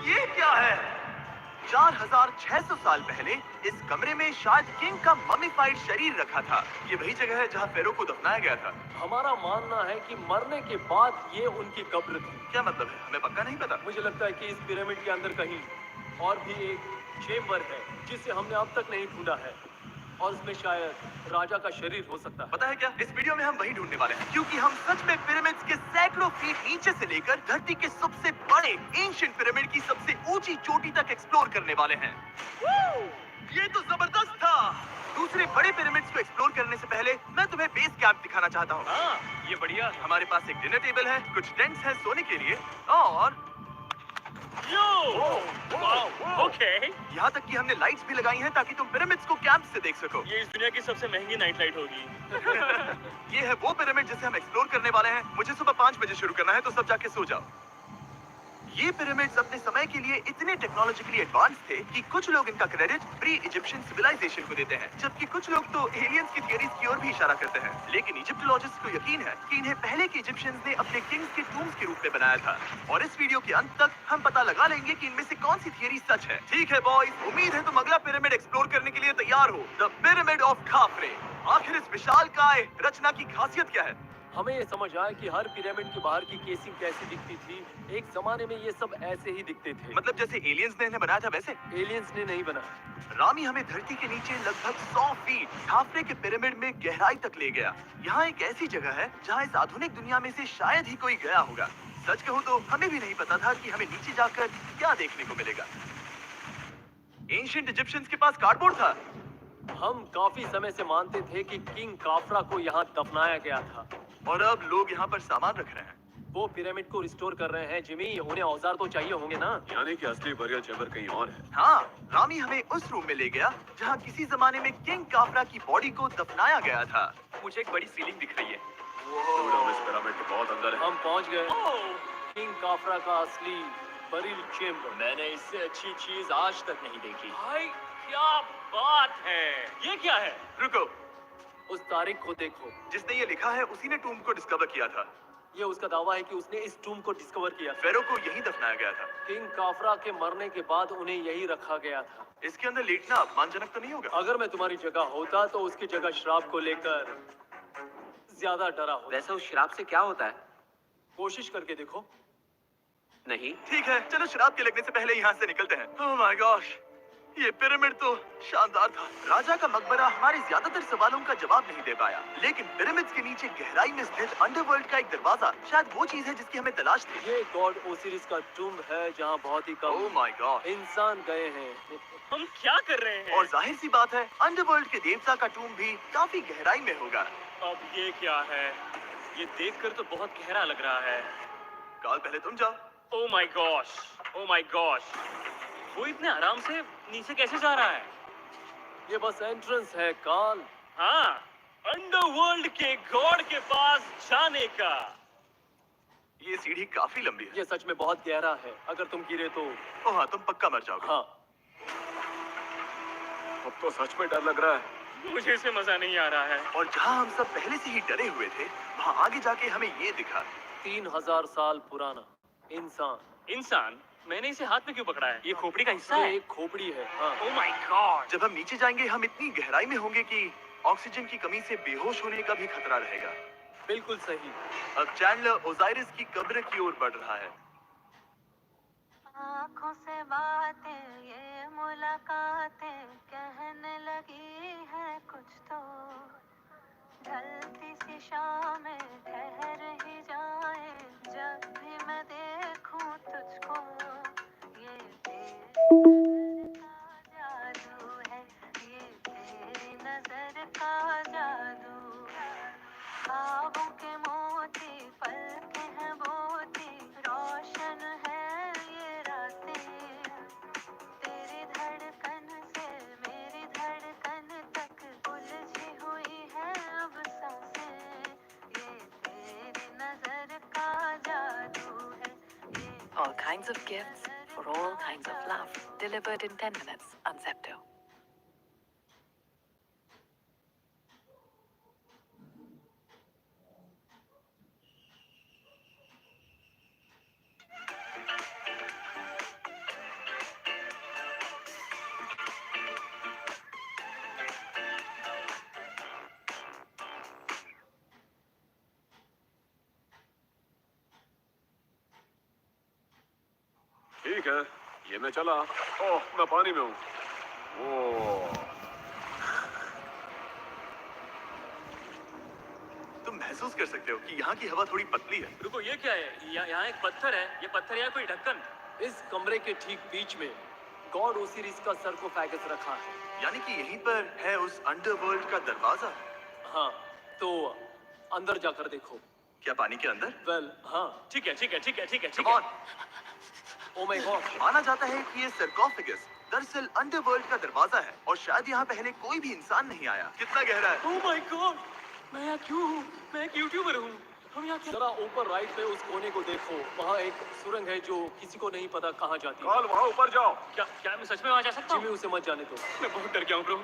ये क्या है? 4600 साल पहले इस कमरे में शायद किंग का ममीफाइड शरीर रखा था। ये वही जगह है जहाँ फेरो को दफनाया गया था। हमारा मानना है कि मरने के बाद ये उनकी कब्र थी। क्या मतलब है? हमें पक्का नहीं पता। मुझे लगता है कि इस पिरामिड के अंदर कहीं और भी एक चेम्बर है जिसे हमने अब तक नहीं ढूंढा है और उसमें शायद राजा का शरीर हो सकता है। पता है क्या, इस वीडियो में हम वही ढूंढने वाले हैं क्योंकि हम सच में पिरामिड्स के सैकड़ों फीट नीचे से लेकर धरती के सबसे बड़े एंशिएंट पिरामिड की सबसे ऊंची चोटी तक एक्सप्लोर करने वाले हैं। ये तो जबरदस्त था। दूसरे बड़े पिरामिड्स को एक्सप्लोर करने से पहले मैं तुम्हें बेस कैंप दिखाना चाहता हूँ। हाँ, ये बढ़िया। हमारे पास एक डिनर टेबल है, कुछ टेंट्स हैं सोने के लिए और ओके। यहाँ तक कि हमने लाइट्स भी लगाई हैं ताकि तुम पिरामिड्स को कैंप से देख सको। ये इस दुनिया की सबसे महंगी नाइट लाइट होगी। ये है वो पिरामिड जिसे हम एक्सप्लोर करने वाले हैं। मुझे सुबह 5 बजे शुरू करना है तो सब जाके सो जाओ। ये पिरामिड्स अपने समय के लिए इतने टेक्नोलॉजिकली एडवांस थे कि कुछ लोग इनका क्रेडिट प्री इजिप्शियन सिविलाइजेशन को देते हैं, जबकि कुछ लोग तो एलियंस की थियरीज की ओर भी इशारा करते हैं। लेकिन इजिप्टोलॉजिस्ट को यकीन है कि इन्हें पहले के इजिप्शियंस ने अपने किंग्स के टूम्स के रूप में बनाया था और इस वीडियो के अंत तक हम पता लगा लेंगे कि इनमें से कौन सी थियरी सच है। ठीक है बॉयज, उम्मीद है तुम अगला पिरामिड एक्सप्लोर करने के लिए तैयार हो, द पिरामिड ऑफ खाफरे। आखिर इस विशालकाय रचना की खासियत क्या है? हमें ये समझ आया कि हर पिरामिड के बाहर की केसिंग कैसी दिखती थी। एक जमाने में ये सब ऐसे ही दिखते थे। मतलब जैसे एलियंस ने इन्हें बनाया था वैसे? एलियंस ने नहीं बनाया। रामी हमें धरती के नीचे लगभग 100 फीट खाफरे के पिरामिड में गहराई तक ले गया। यहाँ एक ऐसी जगह है जहाँ इस आधुनिक दुनिया में से शायद ही कोई गया होगा। सच कहूँ तो हमें भी नहीं पता था कि हमें नीचे जाकर क्या देखने को मिलेगा। एंशिएंट इजिप्शियंस के पास कार्डबोर्ड था। हम काफी समय से मानते थे कि किंग काफरा को यहाँ दफनाया गया था और अब लोग यहाँ पर सामान रख रहे हैं। वो पिरामिड को रिस्टोर कर रहे हैं। जिमी, उन्हें औजार तो चाहिए होंगे ना? यानी कि असली बरियल चैम्बर कहीं और है। हाँ, रामी हमें उस रूम में ले गया जहाँ किसी जमाने में किंग काफरा की बॉडी को दफनाया गया था। मुझे एक बड़ी सीलिंग दिख रही है। हम इस पिरामिड के बहुत अंदर है। हम पहुँच गए। किंग काफरा का असली बरियल चैम्बर। मैंने इससे अच्छी चीज आज तक नहीं देखी। भाई क्या बात है! ये क्या है? रुको, उस तारीख को देखो। जिसने ये लिखा है उसी ने टूम को डिस्कवर किया था। ये उसका दावा है कि उसने इस टूम को डिस्कवर किया। फेरो को यही दफनाया गया था। किंग काफरा के मरने के बाद उन्हें यही रखा गया था। इसके अंदर लेटना अपमानजनक तो नहीं होगा? अगर मैं तुम्हारी जगह होता तो उसकी जगह श्राप को लेकर ज्यादा डरा होता। वैसे उस श्राप से क्या होता है? कोशिश करके देखो। नहीं। ठीक है, चलो शराब के लगने से पहले यहाँ से निकलते हैं। ओह माय गॉश, ये पिरामिड तो शानदार था। राजा का मकबरा हमारे ज्यादातर सवालों का जवाब नहीं दे पाया, लेकिन पिरामिड्स के नीचे गहराई में स्थित अंडरवर्ल्ड का एक दरवाजा शायद वो चीज है जिसकी हमें तलाश थी। ये गॉड ओसिरिस का टूम है जहाँ बहुत ही कम ओह माय गॉड इंसान गए हैं। हम क्या कर रहे हैं? और जाहिर सी बात है अंडरवर्ल्ड के देवता का टूम भी काफी गहराई में होगा। अब ये क्या है? ये देखकर तो बहुत गहरा लग रहा है। काल पहले तुम जाओ। Oh my gosh, oh my gosh, वो इतने आराम से नीचे कैसे जा रहा है? ये बस एंट्रेंस है काल। हाँ, अंडरवर्ल्ड के गॉड के पास जाने का। ये सीढ़ी काफी लंबी है। ये सच में बहुत गहरा है, अगर तुम गिरे तो। ओ हाँ, तुम पक्का मर जाओगे। हाँ। अब तो सच में डर लग रहा है। मुझे इसे मजा नहीं आ रहा है। और जहाँ हम सब पहले से ही डरे हुए थे, वहाँ आगे जाके हमें ये दिखा। 3000 साल पुराना इंसान। इंसान? मैंने इसे हाथ में क्यों पकड़ा है? ये खोपड़ी का हिस्सा ये है? एक खोपड़ी है। हाँ। Oh my God. जब हम नीचे जाएंगे, हम इतनी गहराई में होंगे कि ऑक्सीजन की कमी से बेहोश होने का भी खतरा रहेगा। बिल्कुल सही। अब चैंडलर ओजाइरिस की कब्र की ओर बढ़ रहा है। आँखों से बातें, ये मुलाकातें कहने लगी है कुछ तो। ढलती सी शामें ठहर ही जाए, जब भी मैं देखूं तुझको। ये तेरी नजर का जादू है, ये तेरी नजर का जादू। ख्वाबों के मोती पलके हैं बोती, रोशन है ये रातें। तेरी धड़कन से मेरी धड़कन तक उलझी हुई है अब सांसें। ये तेरी नजर का जादू है। All kinds of gifts for all kinds of love, delivered in 10 minutes on Zepto. ठीक है, ये मैं चला। ओह, मैं पानी में हूँ। ओह। तुम महसूस कर सकते हो कि यहाँ की हवा थोड़ी पतली है। रुको, ये क्या है? यहाँ एक पत्थर है। ये पत्थर या कोई ढक्कन? इस कमरे के ठीक बीच में गॉड ओसिरिस का सरकोफेगस रखा है। यानी कि यहीं पर है उस अंडरवर्ल्ड का दरवाजा। हाँ, तो अंदर जाकर देखो। क्या पानी के अंदर? वेल, हाँ। ठीक है, ठीक है, ठीक है, ठीक है, ठीक Come है। on। Oh my God. माना जाता है कि ये सरकोफेगस दरअसल अंडरवर्ल्ड का दरवाजा है और शायद यहाँ पहले कोई भी इंसान नहीं आया। कितना गहरा है? ओ माय गॉड, मैं यहाँ क्यों हूँ? मैं एक यूट्यूबर हूँ। हम यहाँ क्या? जरा ऊपर राइट में उस कोने को देखो, वहाँ एक सुरंग है जो किसी को नहीं पता कहाँ जाती है। काल, वहाँ ऊपर जाओ। क्या मैं सच में वहाँ जा सकता हूँ? जिमी, उसे मत जाने दो। मैं बहुत डर गया हूँ ब्रो।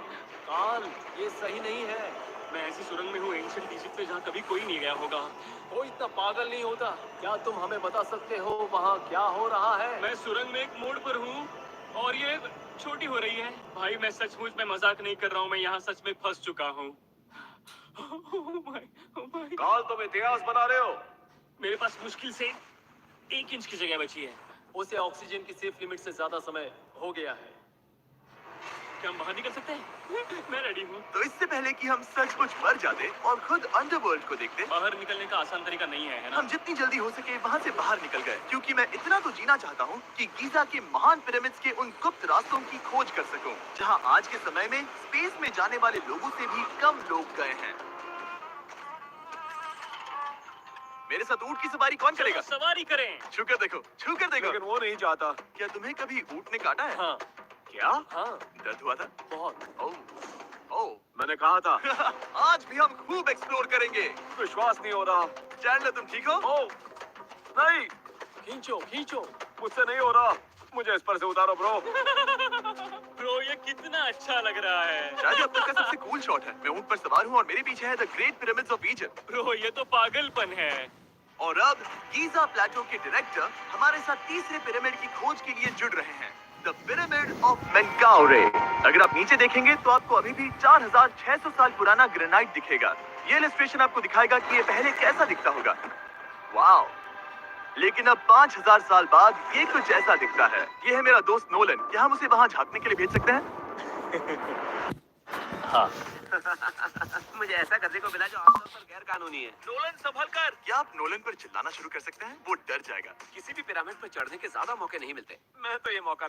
काल, ये सही नहीं है। मैं ऐसी सुरंग में हूँ एंशिएंट इजिप्ट में जहाँ कभी कोई नहीं गया होगा। वो इतना पागल नहीं होता। क्या तुम हमें बता सकते हो वहाँ क्या हो रहा है? मैं सुरंग में एक मोड़ पर हूँ और ये छोटी हो रही है। भाई मैं सचमुच में मजाक नहीं कर रहा हूँ, मैं यहाँ सच में फंस चुका हूँ। काल, तुम इतिहास बना रहे हो। मेरे पास मुश्किल से 1 इंच की जगह बची है। उसे ऑक्सीजन की सेफ लिमिट से ज्यादा समय हो गया है। क्या हम बाहर निकल सकते हैं? मैं रेडी हूँ। तो इससे पहले कि हम सचमुच मर जाते और खुद अंडरवर्ल्ड को देखते, बाहर निकलने का आसान तरीका नहीं है ना? हम जितनी जल्दी हो सके वहाँ से बाहर निकल गए, क्योंकि मैं इतना तो जीना चाहता हूँ कि गीजा के महान पिरामिड्स के उन गुप्त रास्तों की खोज कर सकूं, जहाँ आज के समय में स्पेस में जाने वाले लोगों से भी कम लोग गए हैं। मेरे साथ ऊंट की सवारी कौन करेगा? सवारी करें। छूकर देखो, छूकर देखो। लेकिन वो नहीं चाहता। क्या तुम्हें कभी ऊंट ने काटा है? हाँ। क्या? हाँ। दर्द हुआ था? बहुत। ओह, मैंने कहा था। आज भी हम खूब एक्सप्लोर करेंगे। विश्वास नहीं हो रहा। चैंडलर, तुम ठीक हो? ओह, नहीं। खींचो, खींचो। मुझसे नहीं हो रहा। मुझे इस पर से उतारो ब्रो। ब्रो, ये कितना अच्छा लग रहा है। शायद अब तक का सबसे कूल शॉट है। मैं ऊंट पर सवार हूँ और मेरे पीछे है the great pyramids of Egypt. Bro, ये तो पागलपन है। और अब गीजा प्लेटो के डायरेक्टर हमारे साथ तीसरे पिरामिड की खोज के लिए जुड़ रहे हैं, द पिरामिड ऑफ मेनकाउरे। अगर आप नीचे देखेंगे तो आपको अभी भी 4600 साल पुराना ग्रेनाइट दिखेगा। ये इलस्ट्रेशन आपको दिखाएगा कि ये पहले कैसा दिखता होगा। वाओ! लेकिन अब 5000 साल बाद ये कुछ ऐसा दिखता है। ये है मेरा दोस्त नोलन। क्या हम उसे वहाँ झांकने के लिए भेज सकते हैं? हाँ। मुझे ऐसा करने को मिला जो आमतौर पर गैर कानूनी है। नोलन, संभल कर। क्या आप नोलन पर चिल्लाना शुरू कर सकते हैं? वो डर जाएगा। किसी भी पिरामिड पर चढ़ने के ज्यादा मौके नहीं मिलते। मैं तो ये मौका